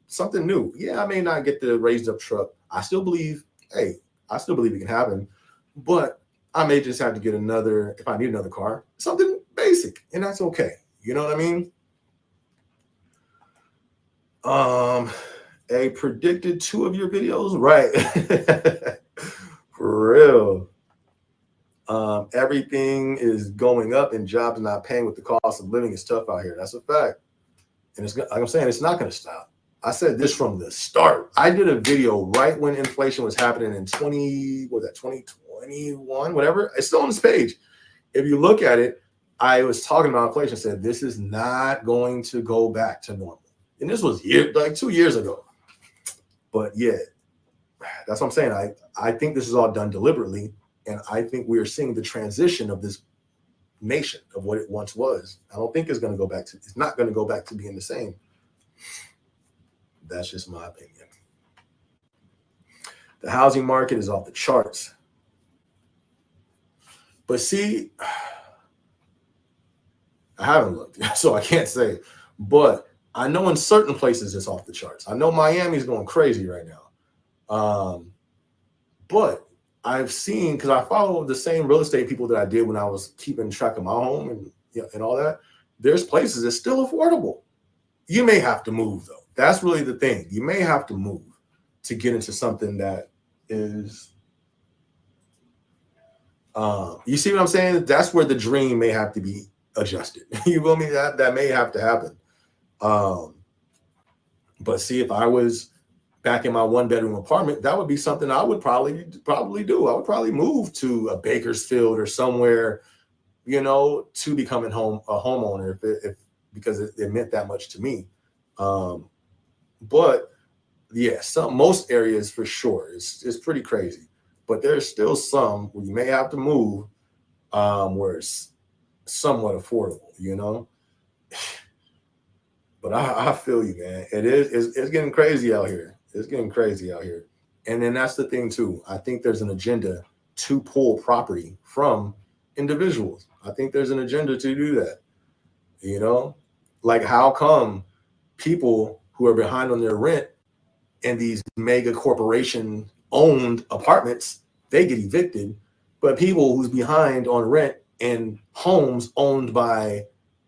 [SPEAKER 1] something new. Yeah, I may not get the raised up truck. I still believe it can happen, but I may just have to get if I need another car, something basic, and that's okay. You know what I mean? A predicted 2 of your videos, right? For real. Everything is going up and jobs not paying with the cost of living is tough out here. That's a fact. And it's like I'm saying, it's not going to stop. I said this from the start. I did a video right when inflation was happening in 2021, whatever. It's still on this page. If you look at it, I was talking about inflation, said this is not going to go back to normal. And this was 2 years ago. But yeah, that's what I'm saying. I think this is all done deliberately. And I think we are seeing the transition of this nation of what it once was. I don't think it's not going to go back to being the same. That's just my opinion. The housing market is off the charts. But see, I haven't looked, so I can't say. But I know in certain places it's off the charts. I know Miami's going crazy right now. But I've seen, because I follow the same real estate people that I did when I was keeping track of my home and all that. There's places that's still affordable. You may have to move, though. That's really the thing. You may have to move to get into something that is, you see what I'm saying? That's where the dream may have to be adjusted. You feel me? That may have to happen. But see, if I was back in my 1-bedroom apartment, that would be something I would probably do. I would probably move to a Bakersfield or somewhere, to becoming a homeowner because it meant that much to me. But yeah, most areas for sure, it's pretty crazy. But there's still some where you may have to move, where it's somewhat affordable, But I feel you, man. It's getting crazy out here. It's getting crazy out here. And then that's the thing too. I think there's an agenda to pull property from individuals. I think there's an agenda to do that. Like how come people who are behind on their rent in these mega corporation owned apartments, they get evicted, but people who's behind on rent in homes owned by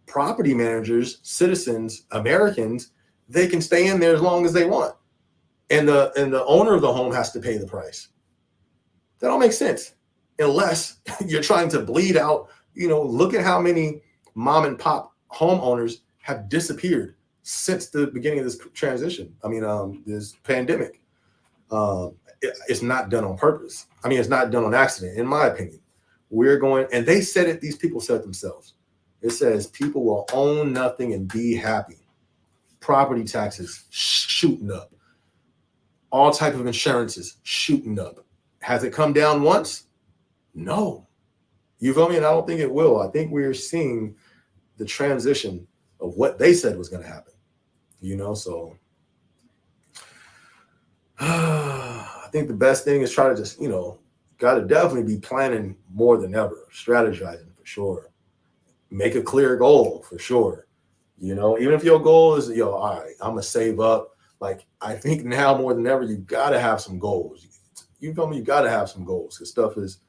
[SPEAKER 1] property managers, citizens, Americans, they can stay in there as long as they want. And the owner of the home has to pay the price. That don't make sense unless you're trying to bleed out. Look at how many mom and pop homeowners have disappeared since the beginning of this transition. I mean, this pandemic. It's not done on purpose. I mean, it's not done on accident, in my opinion. We're going, and they said it, these people said it themselves. It says people will own nothing and be happy. Property taxes shooting up. All type of insurances shooting up. Has it come down once? No. You feel me? And I don't think it will. I think we're seeing the transition of what they said was going to happen. You know, so I think the best thing is try to just, got to definitely be planning more than ever, strategizing for sure. Make a clear goal for sure. Even if your goal is, all right, I'm going to save up. Like, I think now more than ever, you got to have some goals. You feel me? You got to have some goals because stuff is,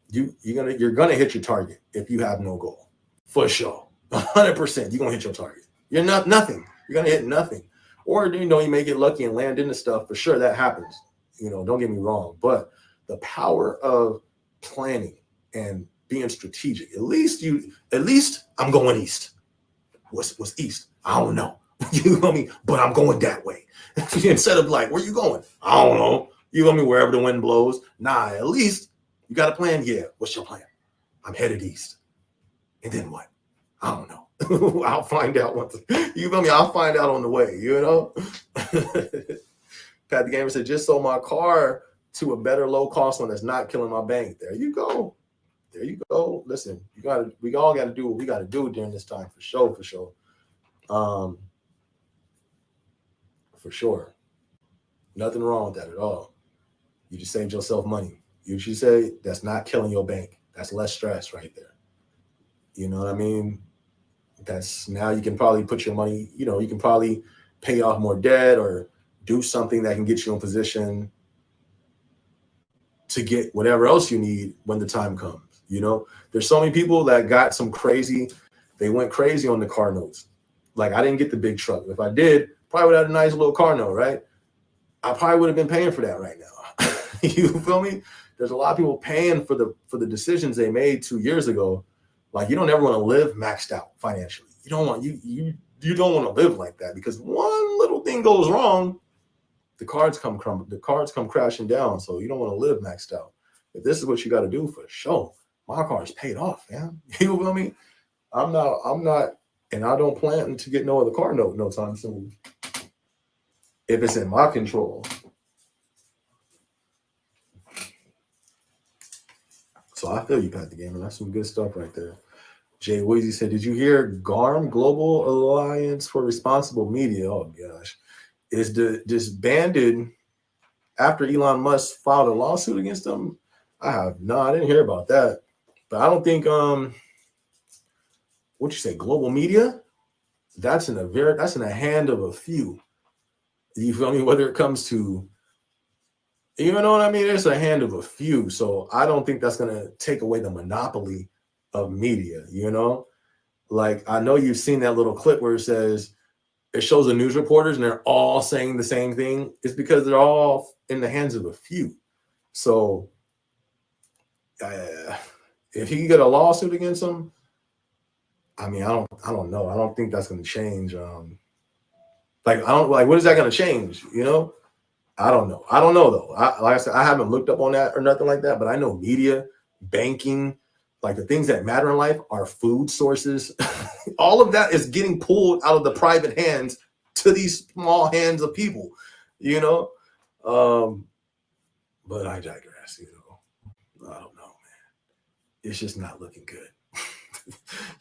[SPEAKER 1] you're going to hit your target if you have no goal. For sure. 100%. You're going to hit your target. You're not nothing. You're going to hit nothing. Or, you may get lucky and land into stuff. For sure, that happens. Don't get me wrong. But the power of planning and being strategic, at least I'm going east. What's east? I don't know. You know me? But I'm going that way. Instead of like, where you going? I don't know. You know me? Wherever the wind blows. Nah, at least you got a plan. Yeah. What's your plan? I'm headed east. And then what? I don't know. I'll find out once. You feel me? I'll find out on the way, Pat the Gamer said, just sold my car to a better low cost one that's not killing my bank. There you go. There you go. Listen, we all got to do what we got to do during this time for sure. For sure. Nothing wrong with that at all. You just saved yourself money. You should say that's not killing your bank. That's less stress right there. You know what I mean? That's now you can probably put your money, you can probably pay off more debt or do something that can get you in position to get whatever else you need when the time comes. There's so many people that got they went crazy on the car notes. Like, I didn't get the big truck. If I did, probably would have had a nice little car note, right? I probably would have been paying for that right now. You feel me? There's a lot of people paying for the decisions they made 2 years ago. Like, you don't ever want to live maxed out financially. You don't want you don't want to live like that, because one little thing goes wrong, the cards come crashing down. So you don't want to live maxed out. If this is what you got to do, for sure, my car is paid off, man. You feel me? I'm not, and I don't plan to get no other car note no time soon. If it's in my control. So I feel you, Pat the Gamer. That's some good stuff right there. Jay Weezy said, did you hear GARM, Global Alliance for Responsible Media? Oh, gosh. Is disbanded after Elon Musk filed a lawsuit against them? I didn't hear about that. But I don't think, what you say, global media? That's in the hand of a few. You feel me? Whether it comes to, you know what I mean? It's a hand of a few. So I don't think that's going to take away the monopoly of media, Like, I know you've seen that little clip where it shows the news reporters and they're all saying the same thing. It's because they're all in the hands of a few. So if he can get a lawsuit against them, I mean, I don't know. I don't think that's going to change. What is that going to change? I don't know. I don't know though. Like I said, I haven't looked up on that or nothing like that, but I know media, banking, like the things that matter in life are food sources. All of that is getting pulled out of the private hands to these small hands of people, But I digress, I don't know, man. It's just not looking good.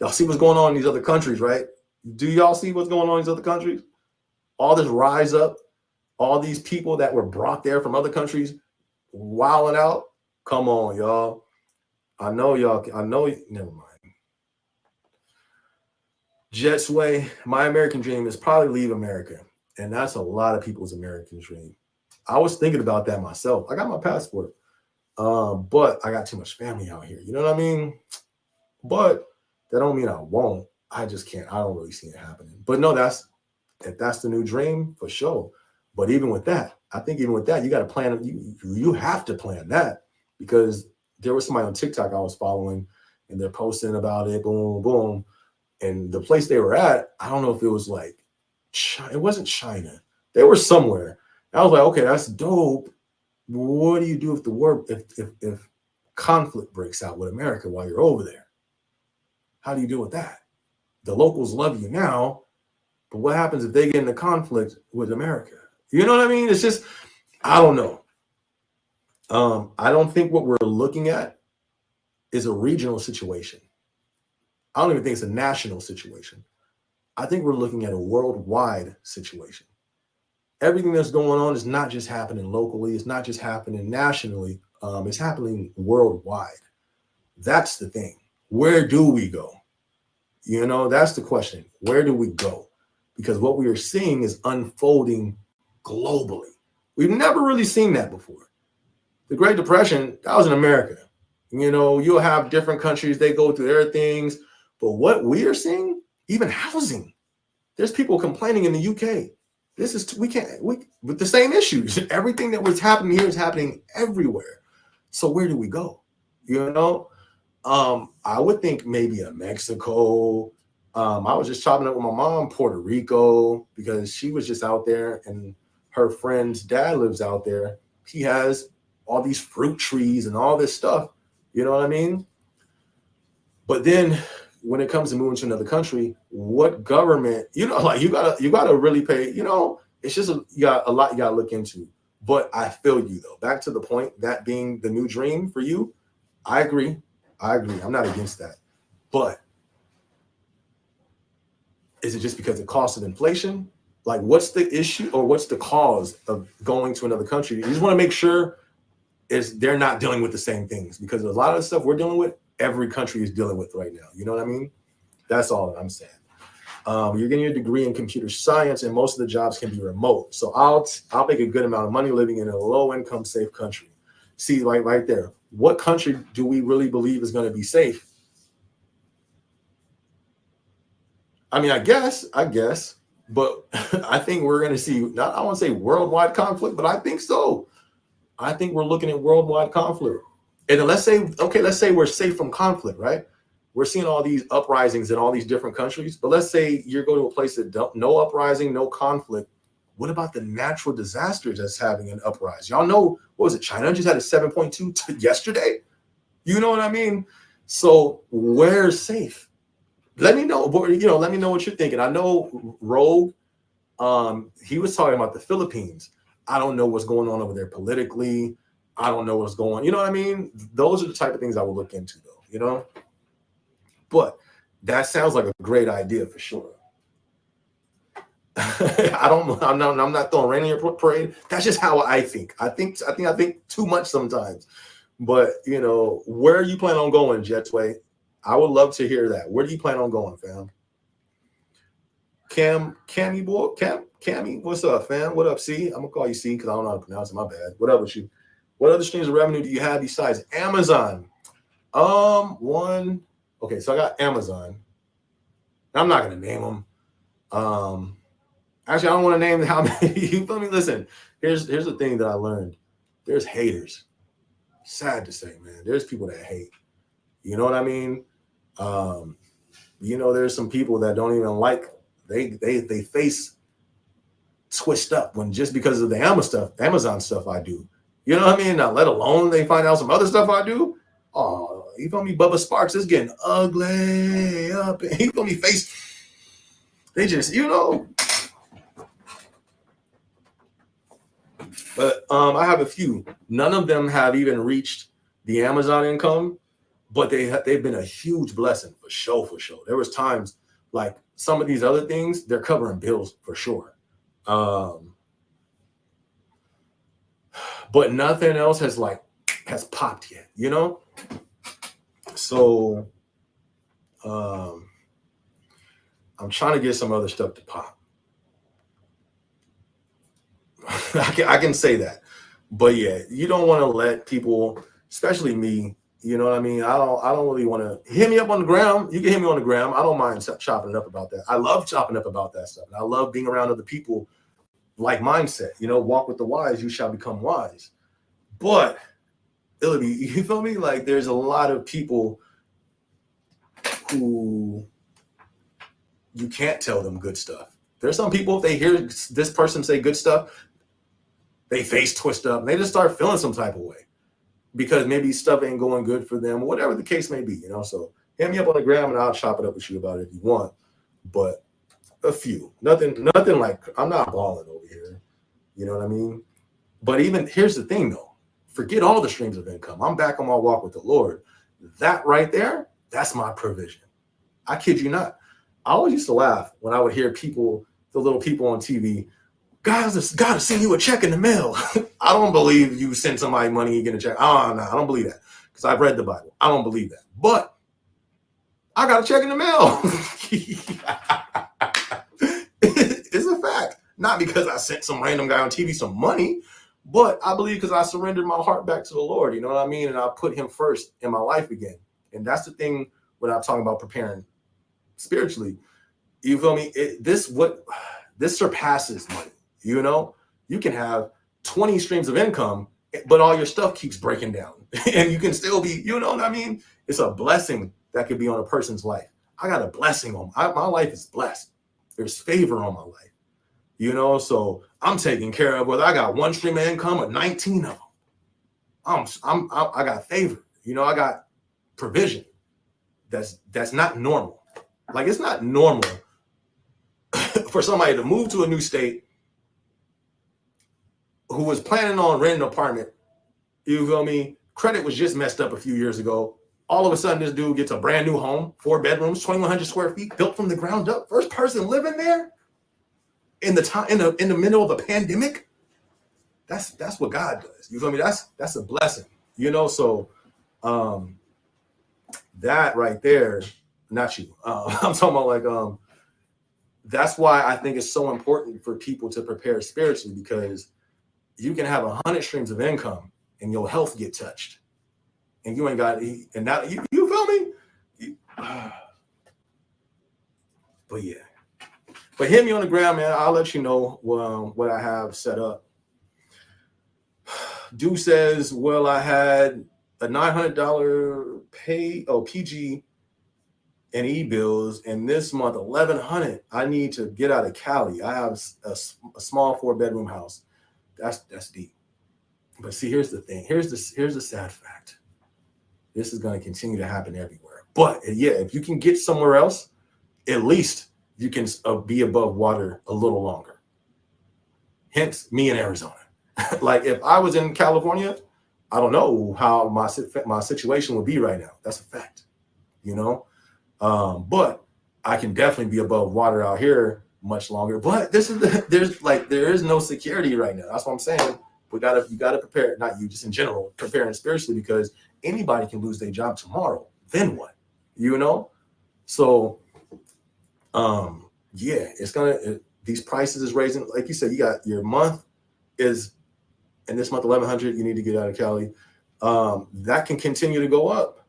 [SPEAKER 1] Y'all see what's going on in these other countries, right? Do y'all see what's going on in these other countries? All this rise up, all these people that were brought there from other countries wilding out. Come on, y'all. Never mind. Jetsway, my American dream is probably leave America. And that's a lot of people's American dream. I was thinking about that myself. I got my passport, but I got too much family out here. You know what I mean? But that don't mean I won't. I just can't. I don't really see it happening. But no, if that's the new dream, for sure. But even with that, I think even with that, you got to plan. You have to plan that, because there was somebody on TikTok I was following, and they're posting about it, boom, boom. And the place they were at, I don't know if it was like it wasn't China. They were somewhere. I was like, okay, that's dope. What do you do if the war, if conflict breaks out with America while you're over there? How do you deal with that? The locals love you now, but what happens if they get into conflict with America? You know what I mean? It's just, I don't know. I don't think what we're looking at is a regional situation. I don't even think it's a national situation. I think we're looking at a worldwide situation. Everything that's going on is not just happening locally. It's not just happening nationally. It's happening worldwide. That's the thing. Where do we go? You know, that's the question. Where do we go? Because what we are seeing is unfolding globally. We've never really seen that before. The Great Depression, that was in America. You know, you'll have different countries, they go through their things. But what we are seeing, even housing, there's people complaining in the UK. This is, with the same issues. Everything that was happening here is happening everywhere. So where do we go? You know, I would think maybe a Mexico. I was just chopping up with my mom, Puerto Rico, because she was just out there and her friend's dad lives out there. He has all these fruit trees and all this stuff. You know what I mean? But then when it comes to moving to another country, what government, you know, like you gotta really pay, you know, it's just you got a lot you gotta look into. But I feel you though. Back to the point, that being the new dream for you, I agree. I'm not against that. But is it just because of the cost of inflation? Like, what's the issue or what's the cause of going to another country? You just want to make sure they're not dealing with the same things, because a lot of the stuff we're dealing with, every country is dealing with right now. You know what I mean? That's all I'm saying. You're getting your degree in computer science, and most of the jobs can be remote. So I'll make a good amount of money living in a low-income, safe country. See, like right there, what country do we really believe is going to be safe? I mean, I guess, but I think we're going to see, not, I won't say worldwide conflict, but I think so. I think we're looking at worldwide conflict. And then let's say we're safe from conflict, right? We're seeing all these uprisings in all these different countries, but let's say you go to a place that no uprising, no conflict. What about the natural disasters that's having an uprise? Y'all know, what was it? China just had a 7.2 yesterday. You know what I mean? So where's safe? Let me know. Let me know what you're thinking. I know Rogue, he was talking about the Philippines. I don't know what's going on over there politically. I don't know what's going on. You know what I mean? Those are the type of things I would look into, though. You know, but that sounds like a great idea for sure. I'm not throwing rain in your parade. That's just how I think. I think too much sometimes. But you know, where are you planning on going, Jetsway? I would love to hear that. Where do you plan on going, fam? Cammy, what's up, fam? What up, C? I'm gonna call you C because I don't know how to pronounce it. My bad. What up with you? What other streams of revenue do you have besides Amazon? Okay, so I got Amazon. I'm not gonna name them. Actually, I don't want to name how many. You feel me? Listen, here's the thing that I learned. There's haters. Sad to say, man. There's people that hate. You know what I mean? You know, there's some people that don't even like, they face twist up when just because of the Amazon stuff I do. You know what I mean? Now, let alone they find out some other stuff I do. Oh, you feel me? Bubba Sparks is getting ugly up. You feel me? They just, you know. But I have a few. None of them have even reached the Amazon income, but they've been a huge blessing for sure. There was times like some of these other things, they're covering bills for sure. But nothing else has popped yet, you know? So I'm trying to get some other stuff to pop. I can say that. But yeah, you don't want to let people, especially me, you know what I mean? I don't really want to hit me up on the gram. You can hit me on the gram. I don't mind chopping it up about that. I love chopping up about that stuff. And I love being around other people like mindset. You know, walk with the wise, you shall become wise. But it'll be, you feel me? Like there's a lot of people who you can't tell them good stuff. There's some people, if they hear this person say good stuff, they face twist up and they just start feeling some type of way because maybe stuff ain't going good for them, whatever the case may be, So hit me up on the gram and I'll chop it up with you about it if you want. But a few, nothing like I'm not balling over here. You know what I mean? But even here's the thing though, forget all the streams of income. I'm back on my walk with the Lord. That right there, that's my provision. I kid you not. I always used to laugh when I would hear people, the little people on TV, God's got to send you a check in the mail. I don't believe you send somebody money, you get a check. Oh, no, I don't believe that because I've read the Bible. I don't believe that. But I got a check in the mail. It's a fact. Not because I sent some random guy on TV some money, but I believe because I surrendered my heart back to the Lord. You know what I mean? And I put him first in my life again. And that's the thing when I'm talking about preparing spiritually. You feel me? This surpasses money. You can have 20 streams of income, but all your stuff keeps breaking down and you can still be, you know what I mean? It's a blessing that could be on a person's life. I got a blessing on my life is blessed. There's favor on my life, so I'm taking care of whether I got one stream of income or 19 of them. I got favor, I got provision. That's not normal. Like it's not normal for somebody to move to a new state who was planning on renting an apartment, you feel me? Credit was just messed up a few years ago. All of a sudden, this dude gets a brand new home, 4 bedrooms, 2,100 square feet, built from the ground up. First person living there in the middle of a pandemic. That's what God does. You feel me? That's a blessing. So that right there, not you. I'm talking about like that's why I think it's so important for people to prepare spiritually because you can have 100 streams of income and your health get touched and you ain't got and now you feel me? But yeah. But hit me on the ground, man. I'll let you know what I have set up. Dude says, well, I had a $900 PG and e-bills, and this month $1,100. I need to get out of Cali. I have a small 4-bedroom house. That's deep. But see, here's the thing. Here's the sad fact. This is going to continue to happen everywhere. But yeah, if you can get somewhere else, at least you can be above water a little longer. Hence, me in Arizona. Like if I was in California, I don't know how my situation would be right now. That's a fact, But I can definitely be above water out here much longer. But there is no security right now. That's what I'm saying. You gotta prepare, not you, just in general, preparing spiritually because anybody can lose their job tomorrow. Then what? So yeah, these prices is raising. Like you said, you got your month is, and this month 1,100. You need to get out of Cali. That can continue to go up.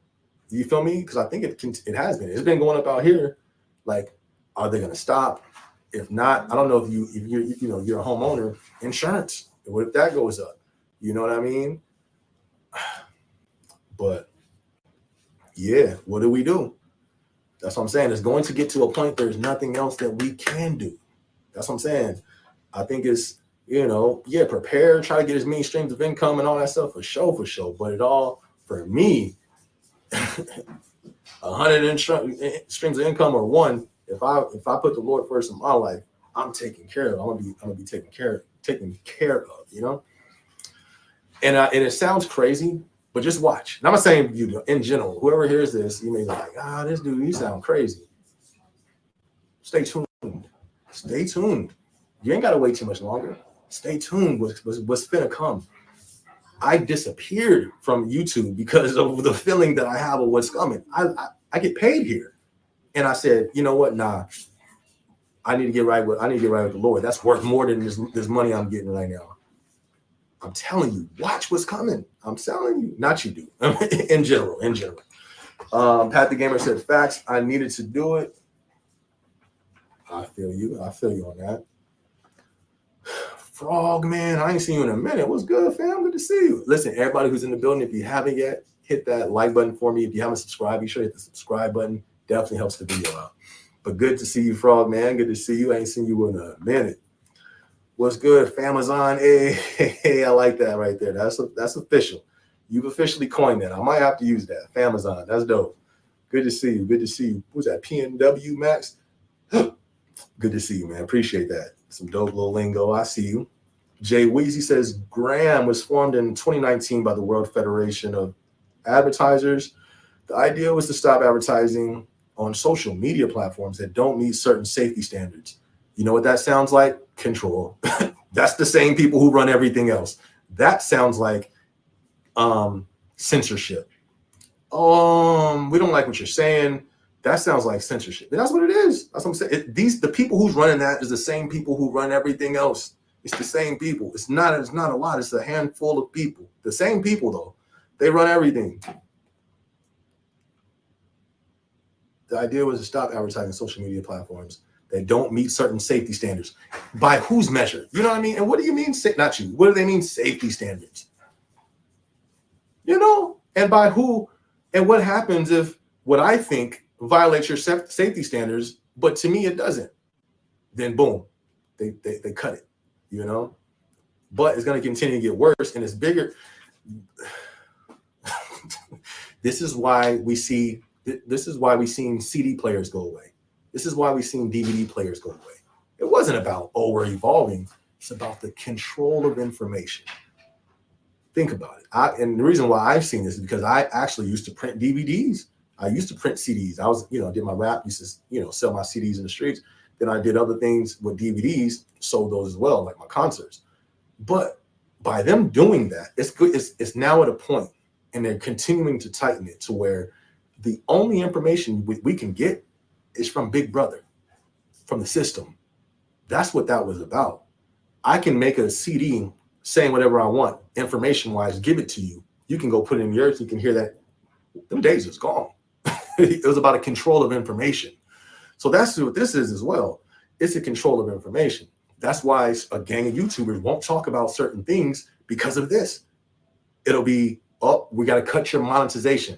[SPEAKER 1] You feel me? Because I think it has been. It's been going up out here. Like, are they going to stop? If not, I don't know if you're a homeowner. Insurance. What if that goes up? You know what I mean? But yeah, what do we do? That's what I'm saying. It's going to get to a point there's nothing else that we can do. That's what I'm saying. I think it's, prepare, try to get as many streams of income and all that stuff for sure. But it all, for me, 100 streams of income or one, if I put the Lord first in my life, I'm taken care of. I'm gonna be taken care of, And it sounds crazy, but just watch. And I'm not saying you in general. Whoever hears this, you may be like, this dude, you sound crazy. Stay tuned. You ain't gotta wait too much longer. Stay tuned. What's finna come. I disappeared from YouTube because of the feeling that I have of what's coming. I get paid here, and I said, you know what? Nah, I need to get right with the Lord. That's worth more than this money I'm getting right now. I'm telling you, watch what's coming. I'm telling you, not you do. in general. Pat the Gamer said, facts. I needed to do it. I feel you on that. Frog, man, I ain't seen you in a minute. What's good, fam? Good to see you. Listen, everybody who's in the building, if you haven't yet, hit that like button for me. If you haven't subscribed, be sure to hit the subscribe button. Definitely helps the video out. But good to see you, Frog Man. Good to see you. I ain't seen you in a minute. What's good, Famazon? Hey, I like that right there. That's official. You've officially coined that. I might have to use that. Famazon. That's dope. Good to see you. Good to see you. Who's that? PNW Max? Good to see you, man. Appreciate that. Some dope little lingo. I see you. Jay Weezy says Graham was formed in 2019 by the World Federation of Advertisers. The idea was to stop advertising on social media platforms that don't meet certain safety standards. You know what that sounds like? Control. That's the same people who run everything else. That sounds like censorship. We don't like what you're saying. That sounds like censorship. And that's what it is. That's what I'm saying. The people who's running that is the same people who run everything else. It's the same people. It's not a lot. It's a handful of people. The same people, though. They run everything. The idea was to stop advertising social media platforms that don't meet certain safety standards. By whose measure? You know what I mean? And what do you mean? Not you. What do they mean safety standards? You know? And by who? And what happens if what I think violates your safety standards, but to me it doesn't? Then boom, they cut it. You know? But it's going to continue to get worse, and it's bigger. This is why we've seen CD players go away. This is why we've seen DVD players go away. It wasn't about, we're evolving. It's about the control of information. Think about it. And the reason why I've seen this is because I actually used to print DVDs. I used to print CDs. I was, did my rap, used to, sell my CDs in the streets. Then I did other things with DVDs, sold those as well, like my concerts. But by them doing that, it's good. It's now at a point, and they're continuing to tighten it to where the only information we can get is from Big Brother, from the system. That's what that was about. I can make a CD saying whatever I want, information-wise, give it to you. You can go put it in yours. You can hear that. Them days is gone. It was about a control of information. So that's what this is as well. It's a control of information. That's why a gang of YouTubers won't talk about certain things because of this. It'll be, we got to cut your monetization.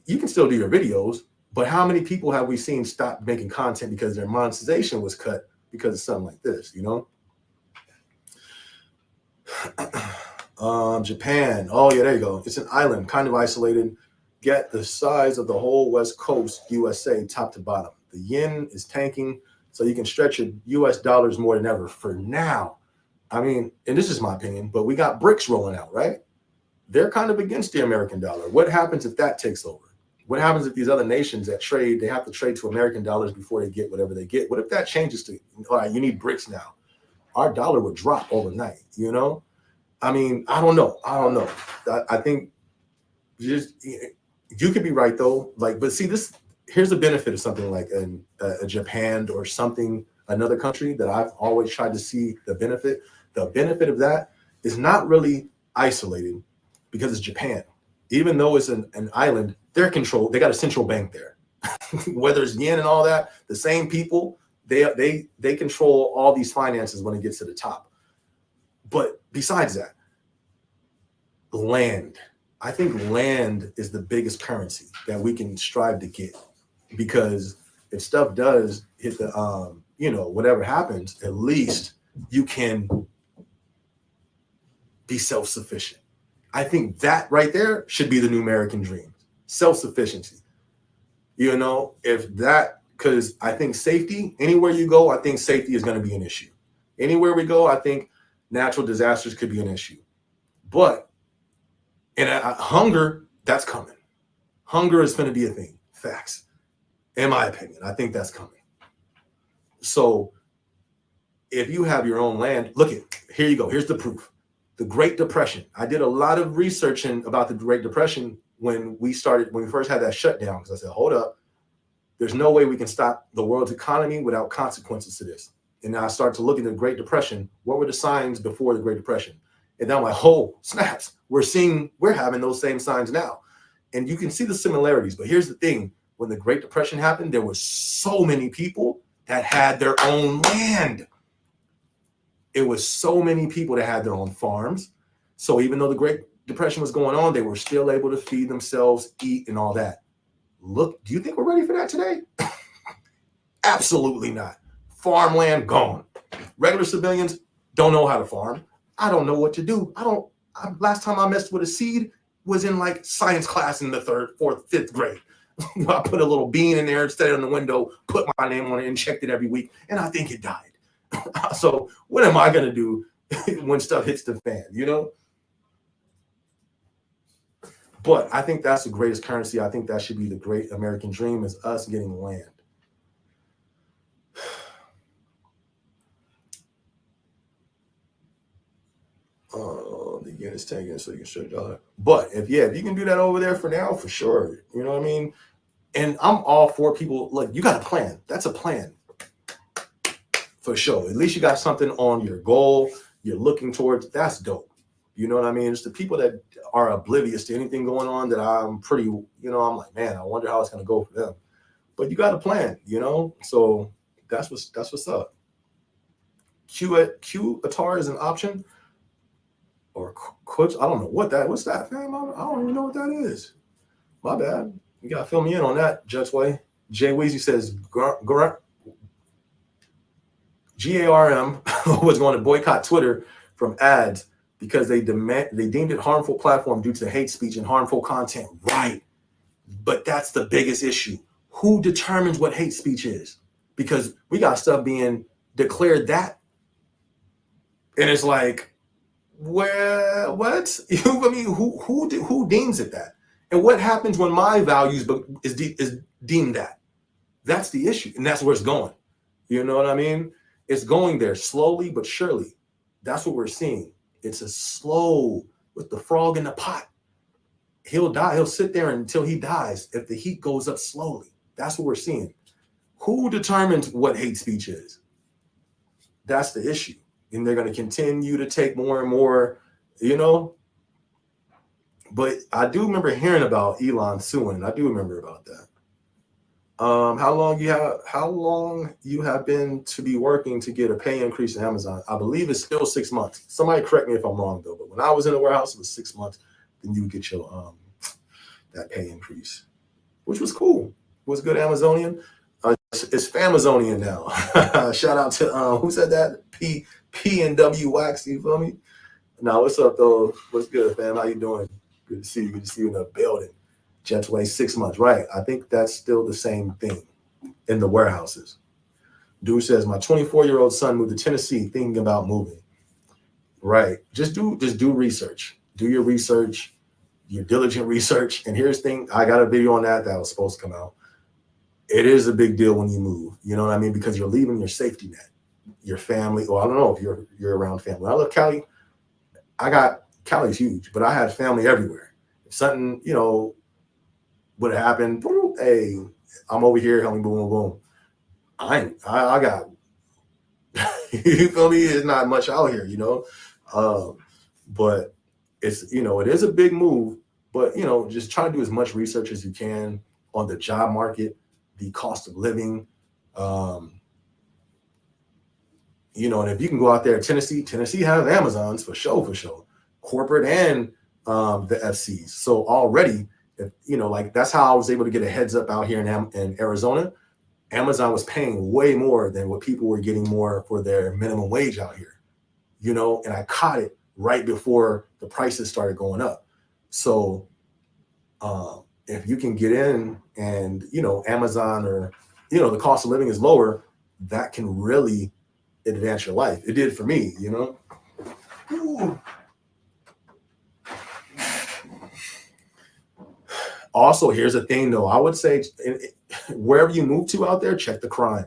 [SPEAKER 1] You can still do your videos, but how many people have we seen stop making content because their monetization was cut because of something like this, Japan. Oh, yeah, there you go. It's an island, kind of isolated. Get the size of the whole West Coast, USA, top to bottom. The yen is tanking, so you can stretch your US dollars more than ever for now. I mean, and this is my opinion, but we got BRICS rolling out, right? They're kind of against the American dollar. What happens if that takes over? What happens if these other nations that trade, they have to trade to American dollars before they get whatever they get? What if that changes to, all right, you need BRICS now? Our dollar would drop overnight, I mean, I don't know. I think you could be right though. But see, here's the benefit of something like a Japan or something, another country that I've always tried to see the benefit. The benefit of that is not really isolated because it's Japan. Even though it's an island, they're controlled. They got a central bank there. Whether it's yen and all that, the same people, they control all these finances when it gets to the top. But besides that, land. I think land is the biggest currency that we can strive to get, because if stuff does hit the, whatever happens, at least you can be self-sufficient. I think that right there should be the new American dream. Self-sufficiency. Because I think safety, anywhere you go, I think safety is going to be an issue. Anywhere we go, I think natural disasters could be an issue. But hunger, that's coming. Hunger is going to be a thing. Facts. In my opinion, I think that's coming. So if you have your own land, here you go. Here's the proof. The Great Depression. I did a lot of research about the Great Depression when we first had that shutdown, because I said, hold up, there's no way we can stop the world's economy without consequences to this. And now I started to look at the Great Depression. What were the signs before the Great Depression? And then I'm like, oh, snaps. We're having those same signs now. And you can see the similarities. But here's the thing. When the Great Depression happened, there were so many people that had their own land. It was so many people that had their own farms. So even though the Great Depression was going on, they were still able to feed themselves, eat, and all that. Look, do you think we're ready for that today? Absolutely not. Farmland gone. Regular civilians don't know how to farm. I don't know what to do. Last time I messed with a seed was in like science class in the 3rd, 4th, 5th grade. I put a little bean in there, set it on the window, put my name on it, and checked it every week, and I think it died. So what am I going to do when stuff hits the fan, you know? But I think that's the greatest currency. I think that should be the great American dream, is us getting land. The units taken so you can show $1. But if you can do that over there for now, for sure. You know what I mean? And I'm all for people. Look, you got a plan. That's a plan. For sure. At least you got something on your goal you're looking towards. That's dope. You know what I mean? It's the people that are oblivious to anything going on that I'm pretty, I'm like, man, I wonder how it's going to go for them. But you got a plan, So that's what's up. Q Atar is an option. Or coach, I don't know what's that, fam? I don't even know what that is. My bad. You gotta fill me in on that, Jetsway. Jay Weezy says GARM was going to boycott Twitter from ads because they deemed it harmful platform due to hate speech and harmful content. Right. But that's the biggest issue. Who determines what hate speech is? Because we got stuff being declared that. And it's like, well, what? I mean, who deems it that? And what happens when my values is deemed that? That's the issue, and that's where it's going. You know what I mean? It's going there slowly but surely. That's what we're seeing. It's a slow, with the frog in the pot. He'll die. He'll sit there until he dies if the heat goes up slowly. That's what we're seeing. Who determines what hate speech is? That's the issue. And they're going to continue to take more and more, But I do remember hearing about Elon suing. I do remember about that. How long you have been to be working to get a pay increase in Amazon? I believe it's still 6 months. Somebody correct me if I'm wrong though. But when I was in the warehouse, it was 6 months. Then you would get your that pay increase, which was cool. It was good Amazonian. It's Famazonian now. Shout out to who said that? P and W Wax, you feel me? Now, what's up, though? What's good, fam? How you doing? Good to see you. Good to see you in the building. Jetway, 6 months. Right. I think that's still the same thing in the warehouses. Dude says, my 24-year-old son moved to Tennessee thinking about moving. Right. Just do research. Do your research, your diligent research. And here's the thing. I got a video on that was supposed to come out. It is a big deal when you move. You know what I mean? Because you're leaving your safety net. Your family, or I don't know if you're around family. When I left Cali, Cali's huge, but I had family everywhere. If something, would have happened, hey, I'm over here, help me, boom, boom, boom. I got, you feel me? It's not much out here, but it's, it is a big move, but, just try to do as much research as you can on the job market, the cost of living, and if you can go out there, Tennessee has Amazons for sure, corporate and the FCs. So already, that's how I was able to get a heads up out here in Arizona. Amazon was paying way more than what people were getting more for their minimum wage out here, and I caught it right before the prices started going up. So if you can get in and, Amazon or, the cost of living is lower, that can really advance your life. It did for me, Ooh. Also, here's the thing, though. I would say wherever you move to out there, check the crime.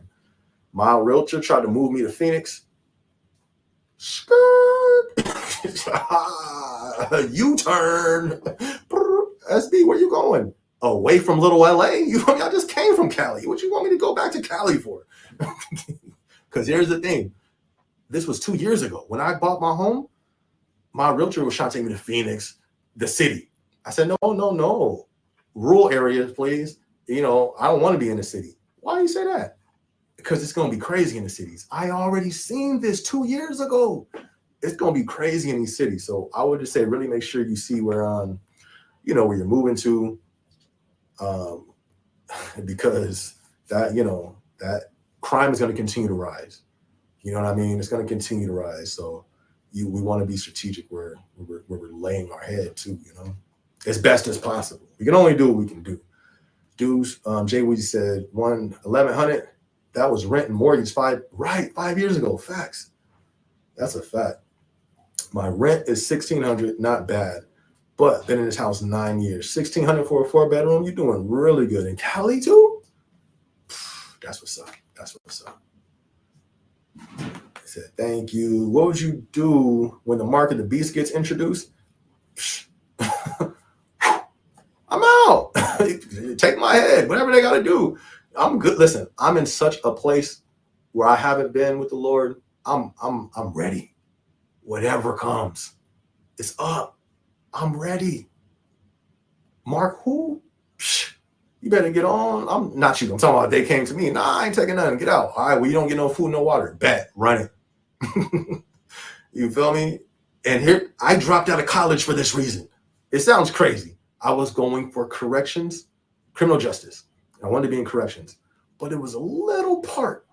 [SPEAKER 1] My realtor tried to move me to Phoenix. Skirt. U-turn. SB, where you going? Away from little LA? I just came from Cali. What you want me to go back to Cali for? Because here's the thing. This was 2 years ago. When I bought my home, my realtor was trying to take me to Phoenix, the city. I said, no. Rural areas, please. I don't want to be in the city. Why do you say that? Because it's going to be crazy in the cities. I already seen this 2 years ago. It's going to be crazy in these cities. So I would just say really make sure you see where where you're moving to. Because that crime is going to continue to rise. You know what I mean? It's going to continue to rise. So we want to be strategic where we're laying our head too, you know, as best as possible. We can only do what we can do. Dudes, Jay Weezy said 1,100. That was rent and mortgage 5 years ago. Facts. That's a fact. My rent is $1,600, not bad. But been in this house 9 years. $1,600 for a 4-bedroom. You're doing really good. In Cali too? That's what's up. That's what's up. I said, thank you. What would you do when the mark of the beast gets introduced? I'm out. Take my head. Whatever they got to do. I'm good. Listen, I'm in such a place where I haven't been with the Lord. I'm ready. Whatever comes, it's up. I'm ready. Mark who? Psh, you better get on. I'm not you. I'm talking about they came to me. Nah, I ain't taking nothing. Get out. All right, well, you don't get no food, no water. Bet. Run it. You feel me? And here, I dropped out of college for this reason. It sounds crazy. I was going for corrections, criminal justice. I wanted to be in corrections. But it was a little part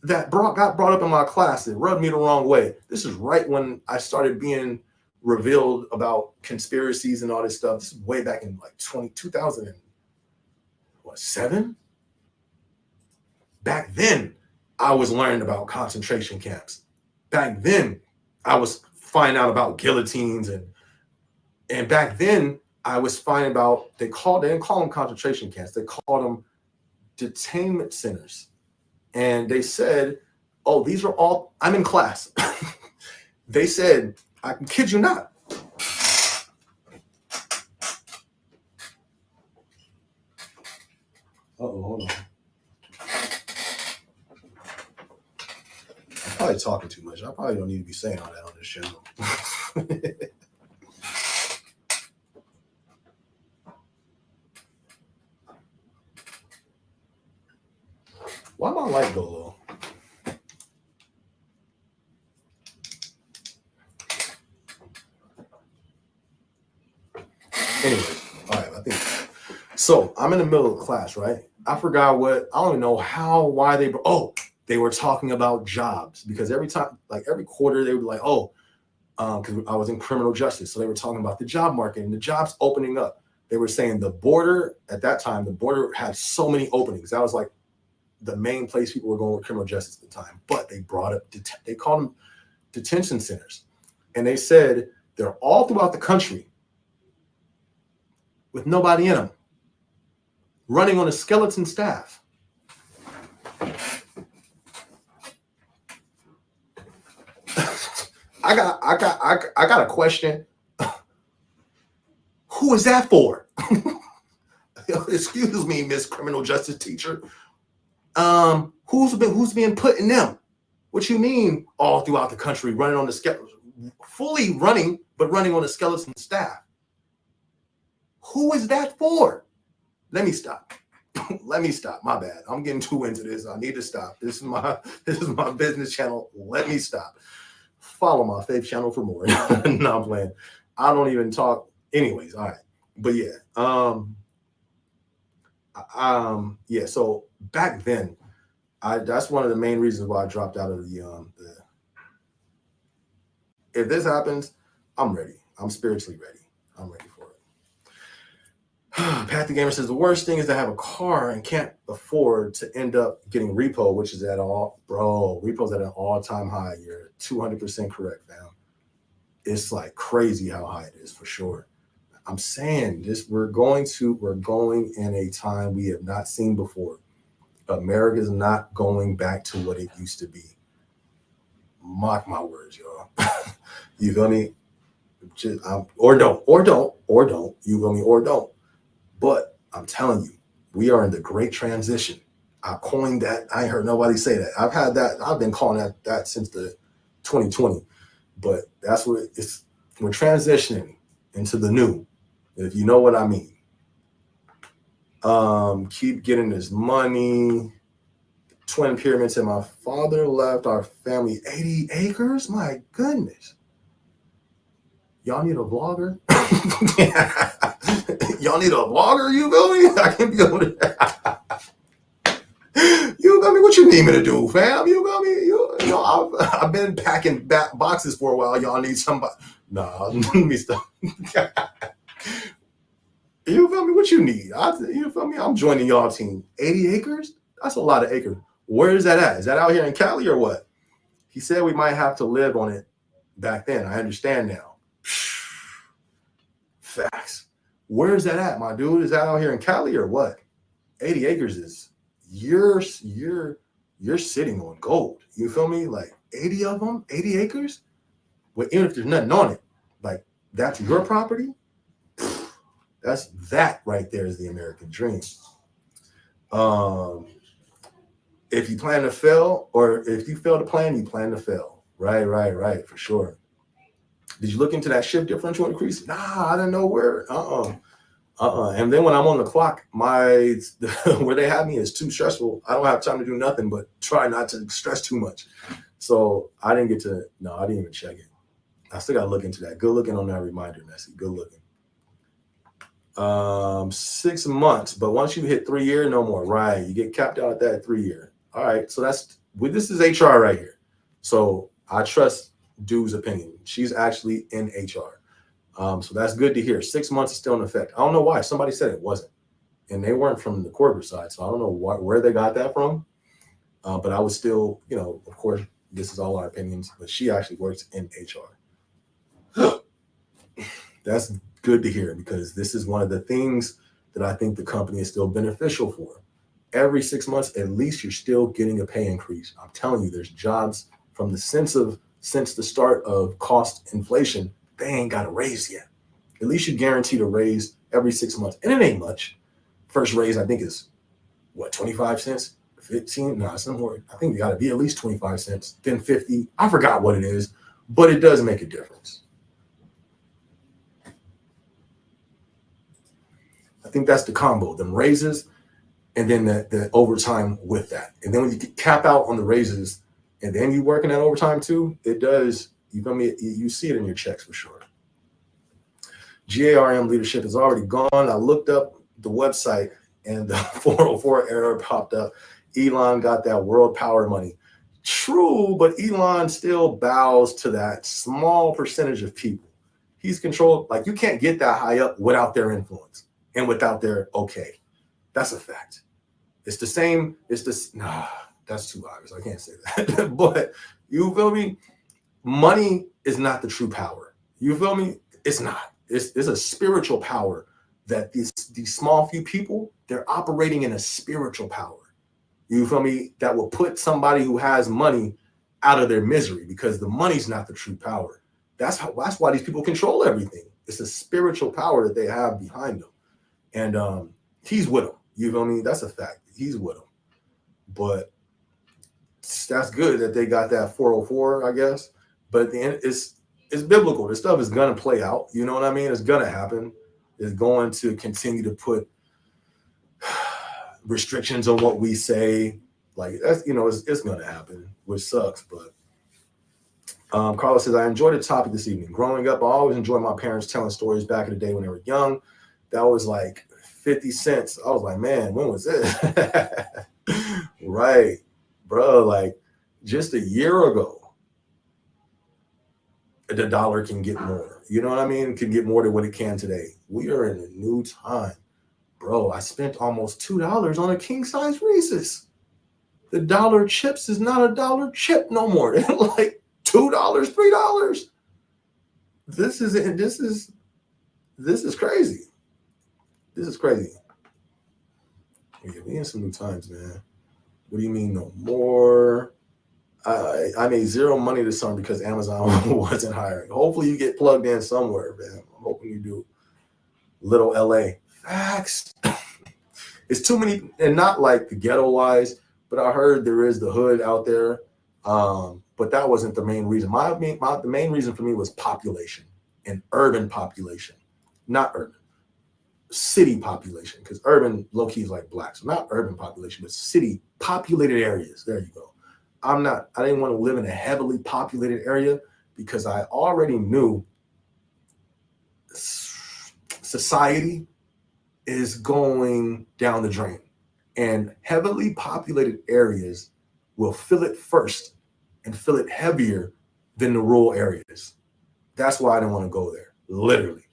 [SPEAKER 1] that got brought up in my class. It rubbed me the wrong way. This is right when I started being revealed about conspiracies and all this stuff. This is way back in like 2007. Back then, I was learning about concentration camps. Back then, I was finding out about guillotines, and back then, I was finding about, they didn't call them concentration camps. They called them detainment centers. And they said, oh, these are all, I'm in class. They said, I can kid you not. Hold on. I'm probably talking too much. I probably don't need to be saying all that on this channel. Why my light go low? Anyway, all right, I think so. I'm in the middle of class, right? I forgot I don't even know why they were talking about jobs, because every time, like every quarter, they would be like, because I was in criminal justice. So they were talking about the job market and the jobs opening up. They were saying the border, at that time, the border had so many openings. That was like the main place people were going with criminal justice at the time. But they brought up, they called them detention centers. And they said they're all throughout the country with nobody in them, running on a skeleton staff. I got a question. Who is that for? Excuse me, Miss Criminal Justice Teacher. Who's being put in them? What you mean all throughout the country, running on the skeleton, fully running, but running on a skeleton staff? Who is that for? Let me stop. Let me stop. My bad. I'm getting too into this. I need to stop. This is my business channel. Let me stop. Follow my faith channel for more. No, I'm playing. I don't even talk. Anyways, all right. But yeah. Yeah. So back then, that's one of the main reasons why I dropped out of the if this happens, I'm ready. I'm spiritually ready. I'm ready for it. Pat the Gamer says the worst thing is to have a car and can't afford to end up getting repo, which is repo's at an all-time high. You're 200% correct, fam. It's like crazy how high it is, for sure. I'm saying this, we're going in a time we have not seen before. America's not going back to what it used to be. Mark my words, y'all. You feel me? Or don't. You feel me? Or don't. But I'm telling you, we are in the great transition. I coined that. I ain't heard nobody say that. I've had that. I've been calling that since the 2020. But that's what it's. We're transitioning into the new, if you know what I mean. Keep getting this money. Twin pyramids, and my father left our family 80 acres. My goodness. Y'all need a vlogger? Y'all need a vlogger, you feel me? I can be able to. You feel me? What what you need me to do, fam? You feel me? You know, I've been packing boxes for a while. Y'all need somebody. Nah, let me stop. You feel me? What you need? You feel me? I'm joining y'all team. 80 acres? That's a lot of acres. Where is that at? Is that out here in Cali or what? He said we might have to live on it back then. I understand now. Facts. Where is that at, my dude? Is that out here in Cali or what? 80 acres is you're sitting on gold. You feel me? Like 80 of them, 80 acres? Well, even if there's nothing on it, like that's your property. That right there is the American dream. If you plan to fail, or if you fail to plan, you plan to fail. Right, for sure. Did you look into that shift differential increase? Nah, I didn't know where. And then when I'm on the clock, where they have me is too stressful. I don't have time to do nothing but try not to stress too much. So I didn't even check it. I still got to look into that. Good looking on that reminder, Nessie. Good looking. 6 months, but once you hit 3 year, no more. Right. You get capped out at that 3 year. All right. So this is HR right here. So I trust Du's opinion. She's actually in HR. So that's good to hear. 6 months is still in effect. I don't know why. Somebody said it wasn't. And they weren't from the corporate side. So I don't know where they got that from. But I was still, of course, this is all our opinions, but she actually works in HR. That's good to hear, because this is one of the things that I think the company is still beneficial for. Every 6 months, at least you're still getting a pay increase. I'm telling you, there's jobs since the start of cost inflation, they ain't got a raise yet. At least you guaranteed a raise every 6 months. And it ain't much. First raise, I think, is what, 25 cents? 15? No, it's more. I think you got to be at least 25 cents, then 50. I forgot what it is, but it does make a difference. I think that's the combo, them raises, and then the overtime with that. And then when you cap out on the raises, and then you working that overtime too, it does, you feel me? You see it in your checks for sure. GARM leadership is already gone. I looked up the website and the 404 error popped up. Elon got that world power money. True, but Elon still bows to that small percentage of people. He's controlled, like you can't get that high up without their influence and without their okay. That's a fact. It's the same, that's too obvious. I can't say that. But you feel me? Money is not the true power. You feel me? It's not. It's a spiritual power that these small few people, they're operating in a spiritual power. You feel me? That will put somebody who has money out of their misery, because the money's not the true power. That's why these people control everything. It's a spiritual power that they have behind them. And he's with them. You feel me? That's a fact. He's with them. But that's good that they got that 404, I guess. But at the end, it's biblical. This stuff is going to play out. You know what I mean? It's going to happen. It's going to continue to put restrictions on what we say. Like, that's, it's going to happen, which sucks. But Carlos says, I enjoyed the topic this evening. Growing up, I always enjoyed my parents telling stories back in the day when they were young. That was like 50 cents. I was like, man, when was it? Right, bro. Like just a year ago, the dollar can get more. You know what I mean? It can get more than what it can today. We are in a new time. Bro, I spent almost $2 on a king size Reese's. The dollar chips is not a dollar chip no more. They're like $2, $3. This is crazy. This is crazy. Yeah, we in some new times, man. What do you mean no more? I made zero money this summer because Amazon wasn't hiring. Hopefully you get plugged in somewhere, man. I'm hoping you do. Little LA. Facts. It's too many, and not like the ghetto wise, but I heard there is the hood out there. But that wasn't the main reason. The main reason for me was population and urban population, not urban. City population, because urban low-key is like black. So not urban population, but city populated areas. There you go. I didn't want to live in a heavily populated area because I already knew society is going down the drain. And heavily populated areas will feel it first and feel it heavier than the rural areas. That's why I didn't want to go there. Literally.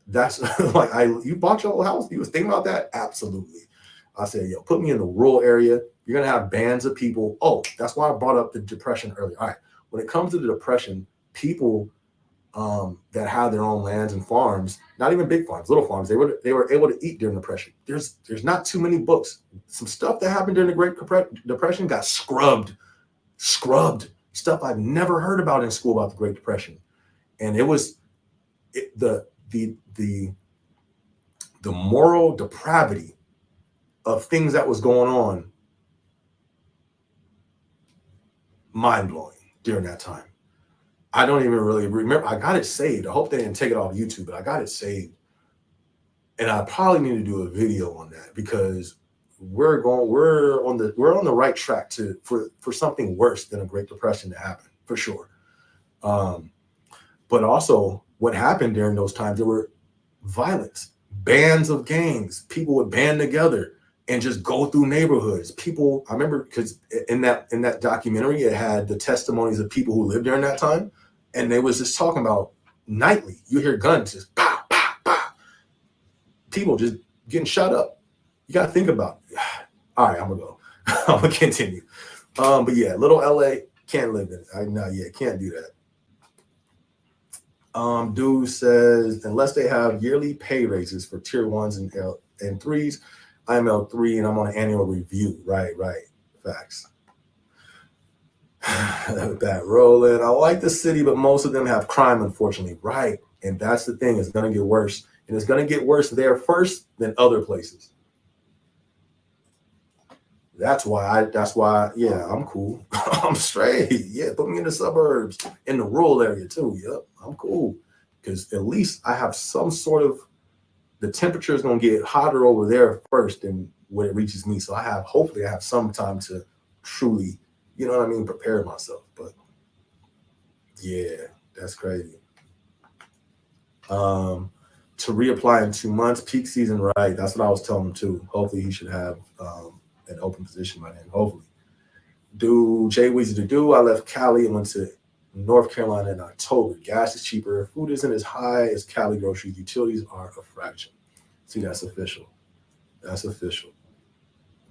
[SPEAKER 1] That's like, you bought your old house? You was thinking about that? Absolutely. I said, yo, put me in the rural area. You're going to have bands of people. Oh, that's why I brought up the depression earlier. All right. When it comes to the depression, people that have their own lands and farms, not even big farms, little farms, they were able to eat during the Depression. There's not too many books. Some stuff that happened during the Great Depression got scrubbed. Stuff I've never heard about in school about the Great Depression. And it was the moral depravity of things that was going on, mind-blowing during that time. I don't even really remember. I got it saved. I hope they didn't take it off YouTube, but I got it saved. And I probably need to do a video on that because we're on the right track for something worse than a Great Depression to happen, for sure. But also what happened during those times, there were violence, bands of gangs, people would band together and just go through neighborhoods. People, I remember because in that documentary, it had the testimonies of people who lived during that time. And they was just talking about nightly. You hear guns just pow, pow, pow. People just getting shot up. You got to think about it. All right, I'm going to go. I'm going to continue. But yeah, little LA, can't live in it. Can't do that. Dude says, unless they have yearly pay raises for tier 1s and 3s, I'm L3 and I'm on an annual review. Right. Facts. That rolling. I like the city, but most of them have crime, unfortunately. Right. And that's the thing. It's going to get worse. And it's going to get worse there first than other places. That's why, yeah, I'm cool. I'm straight. Yeah, put me in the suburbs, in the rural area too. Yep, I'm cool. Because at least I have some sort of, the temperature is going to get hotter over there first than when it reaches me. So hopefully I have some time to truly, you know what I mean, prepare myself. But yeah, that's crazy. To reapply in 2 months, peak season, right? That's what I was telling him too. Hopefully he should have an open position by then. Hopefully. Jay Weezy I left Cali and went to North Carolina in October. Gas is cheaper. Food isn't as high as Cali groceries. Utilities are a fraction. See, that's official.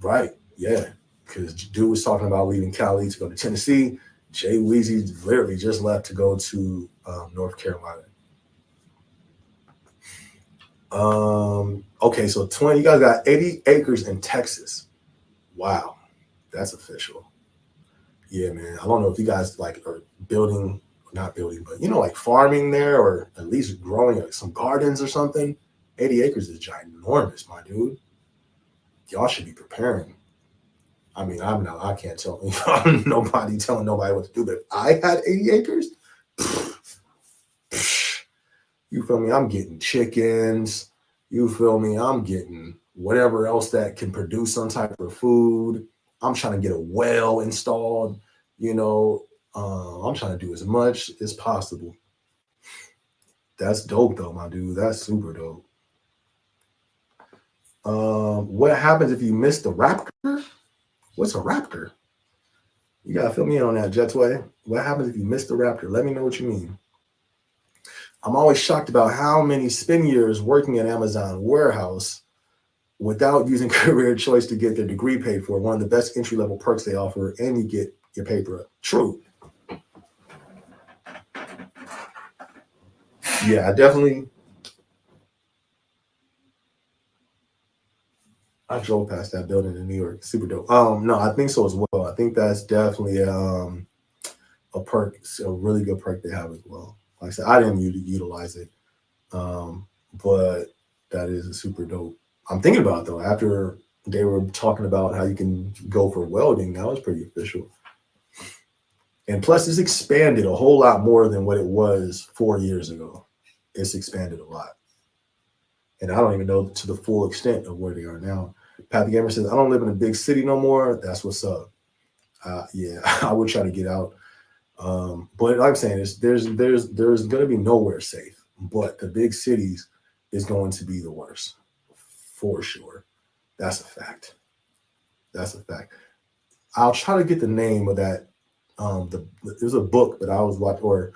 [SPEAKER 1] Right. Yeah. Because dude was talking about leaving Cali to go to Tennessee. Jay Weezy literally just left to go to North Carolina. Okay, so you guys got 80 acres in Texas. Wow, that's official. Yeah, man. I don't know if you guys like are not building, but like farming there or at least growing like some gardens or something. 80 acres is ginormous, my dude. Y'all should be preparing. I mean, I can't tell nobody telling nobody what to do, but if I had 80 acres, you feel me? I'm getting chickens. You feel me? I'm getting whatever else that can produce some type of food. I'm trying to get a well installed. I'm trying to do as much as possible. That's dope, though, my dude. That's super dope. What happens if you miss the raptor? What's a raptor? You gotta fill me in on that, Jetway. What happens if you miss the raptor? Let me know what you mean. I'm always shocked about how many spin years working at Amazon warehouse without using career choice to get their degree paid for. One of the best entry-level perks they offer, and you get your paper up. True. Yeah, I drove past that building in New York. Super dope. No, I think so as well. I think that's definitely a perk, a really good perk they have as well. Like I said, I didn't utilize it, but that is a super dope. I'm thinking about it though. After they were talking about how you can go for welding, that was pretty official. And plus, it's expanded a whole lot more than what it was 4 years ago. It's expanded a lot. And I don't even know to the full extent of where they are now. Pat the Gamer says, I don't live in a big city no more. That's what's up. Yeah, I would try to get out. But like I'm saying, there's going to be nowhere safe. But the big cities is going to be the worst. For sure. That's a fact. I'll try to get the name of that. It was a book that I was watching, or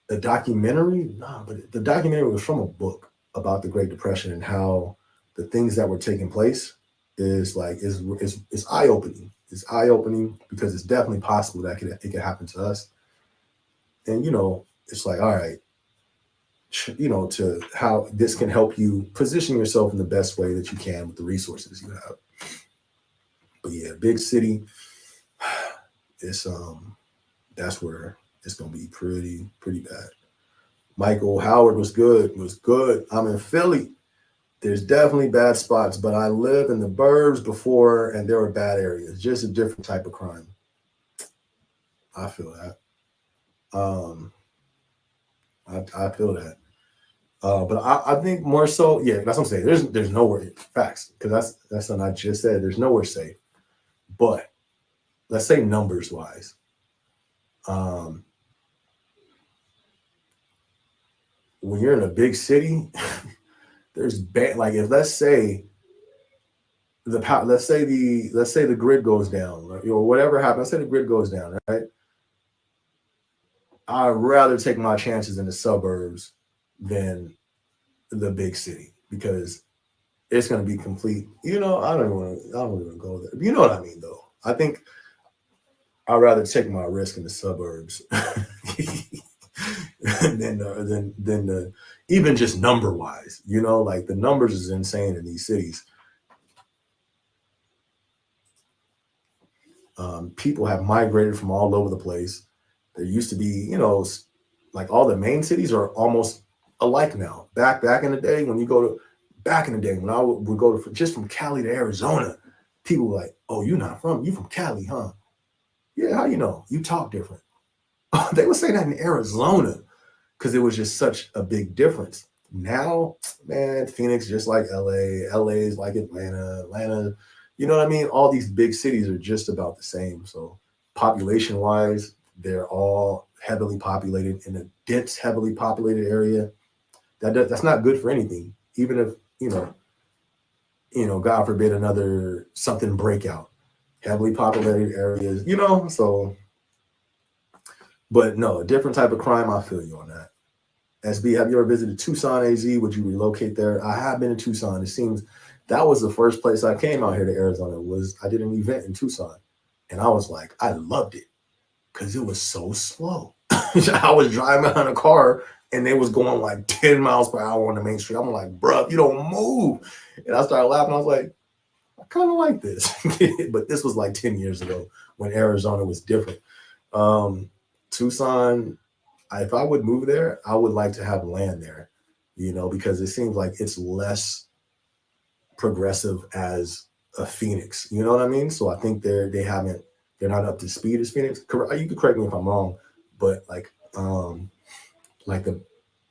[SPEAKER 1] a documentary. No, but the documentary was from a book about the Great Depression and how the things that were taking place is eye opening. It's eye opening because it's definitely possible that it could happen to us. And it's like, all right, to how this can help you position yourself in the best way that you can with the resources you have. But yeah, big city, it's that's where it's gonna be pretty bad. Michael Howard was good. I'm in Philly. There's definitely bad spots, but I lived in the burbs before, and there were bad areas. Just a different type of crime. I feel that. I feel that. But I think more so, yeah, that's what I'm saying. There's nowhere, facts, because that's what I just said. There's nowhere safe. But let's say numbers wise, when you're in a big city, there's bad. Like if let's say the grid goes down, or whatever happens. Let's say the grid goes down, right? I'd rather take my chances in the suburbs than the big city because it's going to be complete. I don't even go there. You know what I mean, though. I think I'd rather take my risk in the suburbs than even just number wise. Like the numbers is insane in these cities. People have migrated from all over the place. There used to be, like all the main cities are almost alike now. Back in the day, when I would go to just from Cali to Arizona, people were like, "Oh, you from Cali, huh? Yeah, how you know? You talk different." They would say that in Arizona because it was just such a big difference. Now, man, Phoenix just like LA, LA is like Atlanta. You know what I mean? All these big cities are just about the same. So population wise, they're all heavily populated in a dense, heavily populated area. That's not good for anything. Even if God forbid another something breakout, heavily populated areas, so. But no, a different type of crime. I feel you on that. SB, have you ever visited Tucson, AZ? Would you relocate there? I have been to Tucson. It seems that was the first place I came out here to Arizona. I did an event in Tucson, and I was like, I loved it because it was so slow. I was driving behind a car, and they was going like 10 miles per hour on the main street. I'm like, bro, you don't move. And I started laughing. I was like, I kind of like this. But this was like 10 years ago when Arizona was different. Tucson, if I would move there, I would like to have land there, because it seems like it's less progressive as a Phoenix. You know what I mean? So I think they're not up to speed as Phoenix. You could correct me if I'm wrong, but like the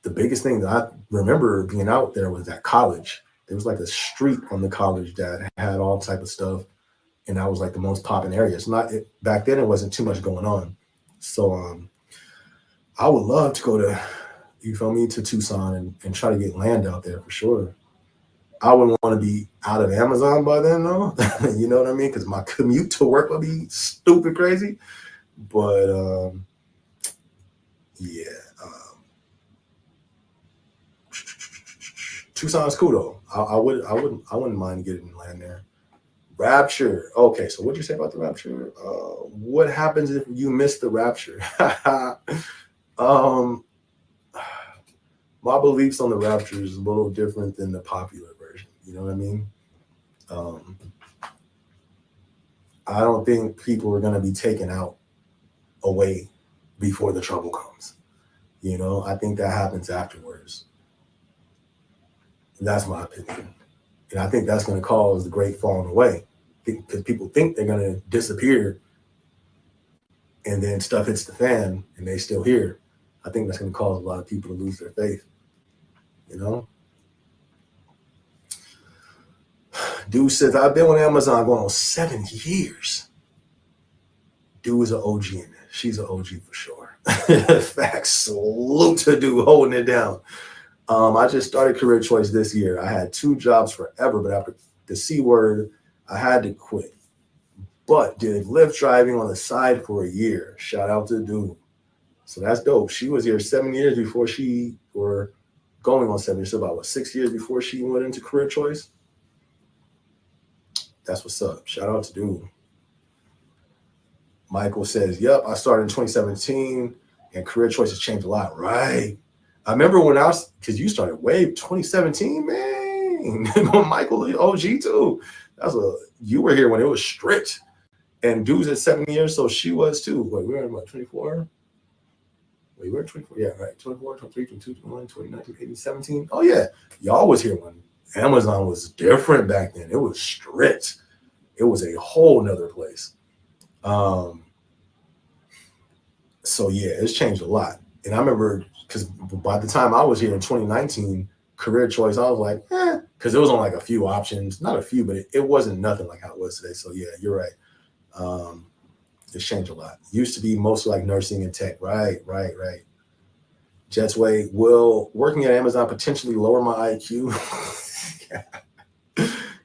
[SPEAKER 1] biggest thing that I remember being out there was that college. There was like a street on the college that had all type of stuff, and that was like the most popping area. It's back then. It wasn't too much going on. So I would love to go to Tucson and try to get land out there for sure. I wouldn't want to be out of Amazon by then, though. You know what I mean? Because my commute to work would be stupid crazy. But yeah, Tucson's cool though. I wouldn't mind getting land there. Rapture. Okay, so what'd you say about the rapture? What happens if you miss the rapture? My beliefs on the rapture is a little different than the popular version. You know what I mean? I don't think people are going to be taken out away before the trouble comes. I think that happens afterwards. That's my opinion. And I think that's going to cause the great falling away because people think they're going to disappear and then stuff hits the fan and they still here. I think that's going to cause a lot of people to lose their faith. Dude says, I've been with Amazon going on 7 years. Dude is an OG in it. She's an OG for sure. Facts. Salute to dude holding it down. I just started career choice this year. I had 2 jobs forever, but after the C word, I had to quit. but did Lyft driving on the side for a year. Shout out to Dude. So that's dope. She was here 7 years before she, or going on 7 years, so about 6 years before she went into career choice. That's what's up. Shout out to Dude. Michael says, yep, I started in 2017 and career choice has changed a lot. Right. I remember when I was, because you started way 2017, man. Michael, OG too. You were here when it was strict. And Dude's at 7 years, so she was too. Wait, we were in what, 24? Wait, we were 24? Yeah, right. 24, 23, 22, 21, 29, 28, 17. Oh, yeah. Y'all was here when Amazon was different back then. It was strict. It was a whole nother place. So yeah, it's changed a lot. And I remember, because by the time I was here in 2019, career choice, I was like, because it was on like a few options, not a few, but it wasn't nothing like how it was today. So yeah, you're right. It's changed a lot. Used to be mostly like nursing and tech. Right. Jetsway, will working at Amazon potentially lower my IQ?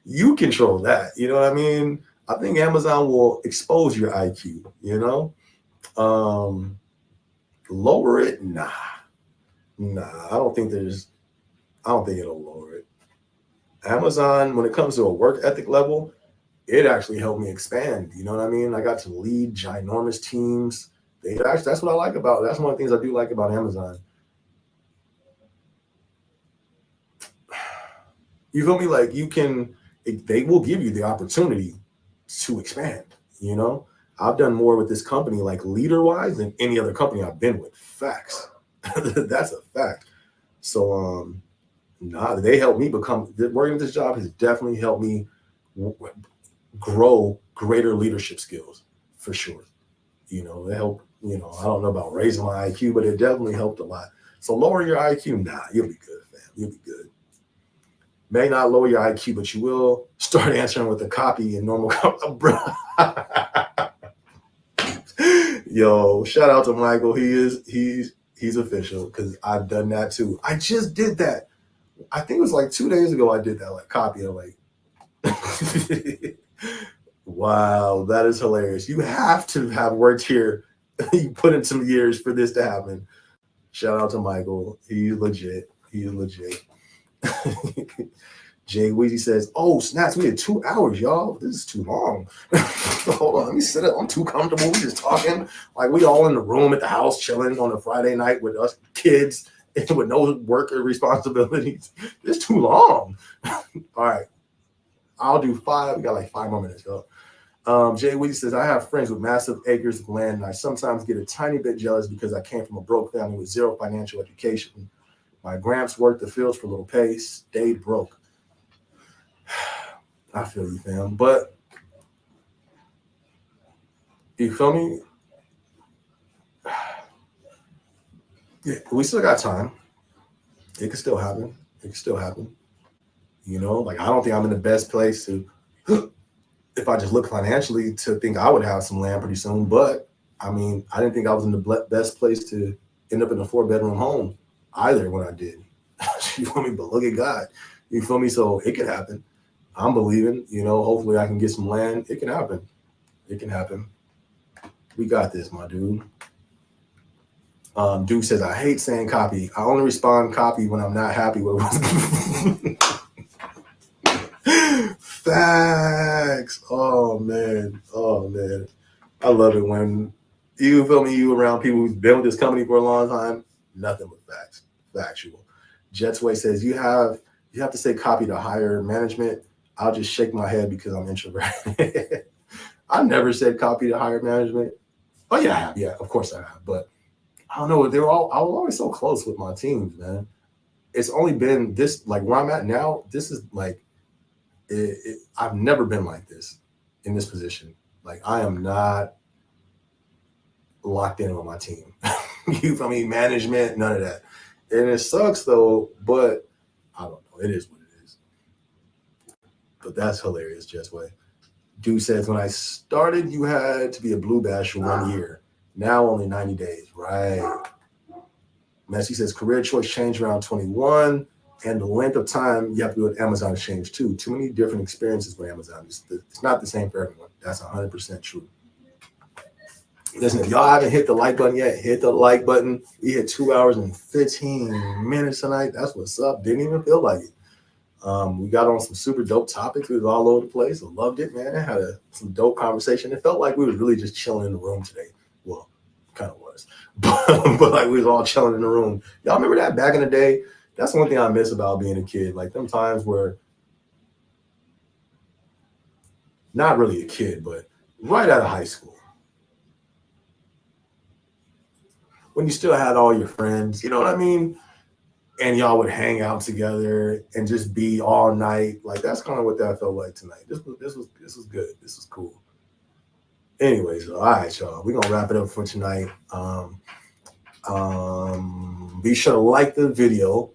[SPEAKER 1] You control that. You know what I mean? I think Amazon will expose your IQ, you know? Lower it? Nah. I don't think it'll lower it. Amazon, when it comes to a work ethic level, it actually helped me expand. You know what I mean? I got to lead ginormous teams. That's what I like about it. That's one of the things I do like about Amazon. You feel me? Like they will give you the opportunity to expand, you know? I've done more with this company, like leader-wise, than any other company I've been with. Facts. That's a fact. So, they helped me working with this job has definitely helped me grow greater leadership skills, for sure. You know, it helped, I don't know about raising my IQ, but it definitely helped a lot. So lower your IQ, you'll be good, fam. You'll be good. May not lower your IQ, but you will start answering with a copy in normal. Yo, shout out to Michael. He's official, because I've done that too. I just did that. I think it was like 2 days ago I did that, like copy of like. Wow, that is hilarious. You have to have worked here. You put in some years for this to happen. Shout out to Michael. He's legit. Jay Weezy says, oh, snaps, we had 2 hours, y'all. This is too long. Hold on, let me sit up. I'm too comfortable. We just talking. Like, we all in the room at the house chilling on a Friday night with us kids with no work or responsibilities. It's too long. All right. I'll do 5. We got like 5 more minutes, y'all. Jay Weezy says, I have friends with massive acres of land, and I sometimes get a tiny bit jealous because I came from a broke family with zero financial education. My gramps worked the fields for little pay, stayed broke. I feel you, fam. But you feel me? Yeah, we still got time. It could still happen. You know, like I don't think I'm in the best place to, if I just look financially, to think I would have some land pretty soon. But I mean, I didn't think I was in the best place to end up in a 4-bedroom home either when I did. You feel me? But look at God. You feel me? So it could happen. I'm believing, hopefully I can get some land. It can happen. We got this, my dude. Dude says, I hate saying copy. I only respond copy when I'm not happy with it. Facts. Oh man. I love it when you feel me, you around people who've been with this company for a long time. Nothing but facts. Factual. Jetsway says, you have to say copy to higher management. I'll just shake my head because I'm introverted. I never said copy to higher management. Oh yeah, I have. Yeah, of course I have. But I don't know. I was always so close with my teams, man. It's only been this, like where I'm at now, this is like, I've never been like this in this position. Like I am not locked in with my team. You feel me? Management, none of that. And it sucks though, but I don't know. It is what it is. But that's hilarious, Jetsway. Dude says, when I started, you had to be a blue badge for 1 year. Now only 90 days. Right. Messi says, career choice changed around 21. And the length of time you have to do at Amazon has changed too. Too many different experiences with Amazon. It's not the same for everyone. That's 100% true. Listen, if y'all haven't hit the like button yet, hit the like button. We hit 2 hours and 15 minutes tonight. That's what's up. Didn't even feel like it. We got on some super dope topics. We was all over the place. I loved it, man. I had some dope conversation. It felt like we was really just chilling in the room today. Well, kind of was. But like we was all chilling in the room. Y'all remember that back in the day? That's one thing I miss about being a kid. Like them times where, not really a kid, but right out of high school. When you still had all your friends, you know what I mean? And y'all would hang out together and just be all night. Like that's kind of what that felt like tonight. This was good. This was cool. Anyways, all right, y'all. We're gonna wrap it up for tonight. Be sure to like the video.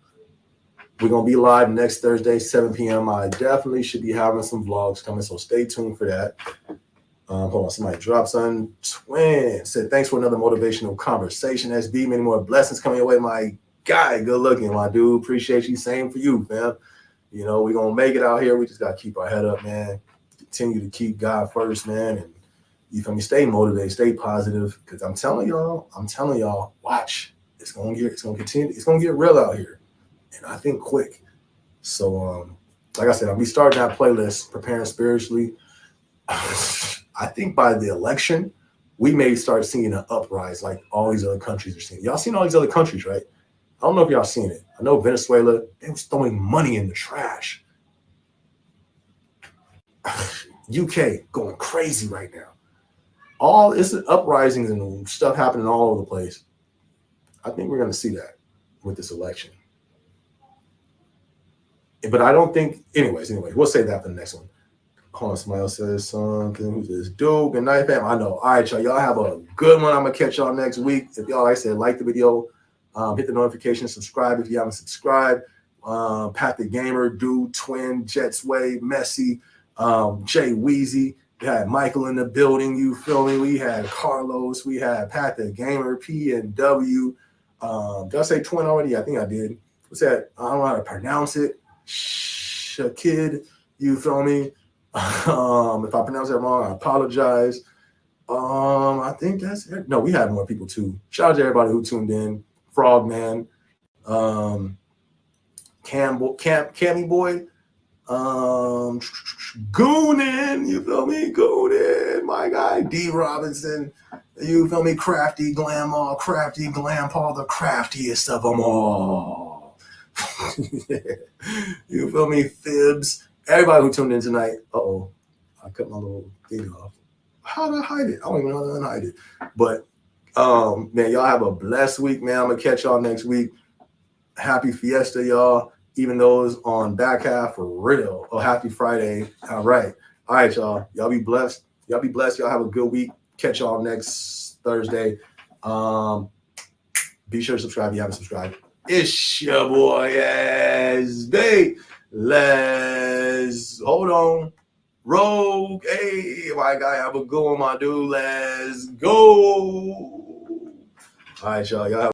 [SPEAKER 1] We're gonna be live next Thursday, 7 p.m. I definitely should be having some vlogs coming, so stay tuned for that. Hold on, somebody dropped something. Twin said, thanks for another motivational conversation. SB, many more blessings coming your way, my guy. Good looking, my dude. Appreciate you. Same for you, fam. You know, we're gonna make it out here. We just gotta keep our head up, man. Continue to keep God first, man. And you feel me? Stay motivated, stay positive. Because I'm telling y'all, watch. It's gonna get real out here. And I think quick. So like I said, I'll be starting that playlist, Preparing Spiritually. I think by the election, we may start seeing an uprise like all these other countries are seeing. Y'all seen all these other countries, right? I don't know if y'all seen it. I know Venezuela, they was throwing money in the trash. UK going crazy right now. It's uprisings and stuff happening all over the place. I think we're going to see that with this election. But I don't think, anyways, we'll save that for the next one. Hold on, somebody else says something. Who's this? Dude, good night, fam. I know. All right, y'all. Y'all have a good one. I'm going to catch y'all next week. If y'all, like I said, like the video, hit the notification, subscribe if you haven't subscribed. Pat the Gamer, Dude, Twin, Jets Way, Messi, Jay Weezy. We had Michael in the building. You feel me? We had Carlos. We had Pat the Gamer, P and W. Did I say Twin already? I think I did. What's that? I don't know how to pronounce it. Shakid. You feel me? If I pronounce that wrong, I apologize. I think that's it. No, we had more people too. Shout out to everybody who tuned in. Frogman, Cammy Boy, Goonin, you feel me? Goonin, my guy, D Robinson, you feel me? Crafty Glamall, Crafty Glampaw, the craftiest of them all. You feel me? Fibs. Everybody who tuned in tonight. I cut my little thing off. How did I hide it? I don't even know how to hide it. But man, y'all have a blessed week, man. I'm gonna catch y'all next week. Happy Fiesta, y'all. Even those on back half for real. Oh, happy Friday. All right, y'all. Y'all be blessed. Y'all have a good week. Catch y'all next Thursday. Be sure to subscribe if you haven't subscribed. It's your boy SB. Let's hold on. Rogue. Hey, my guy, have a good one, my dude. Let's go. All right, y'all. Y'all have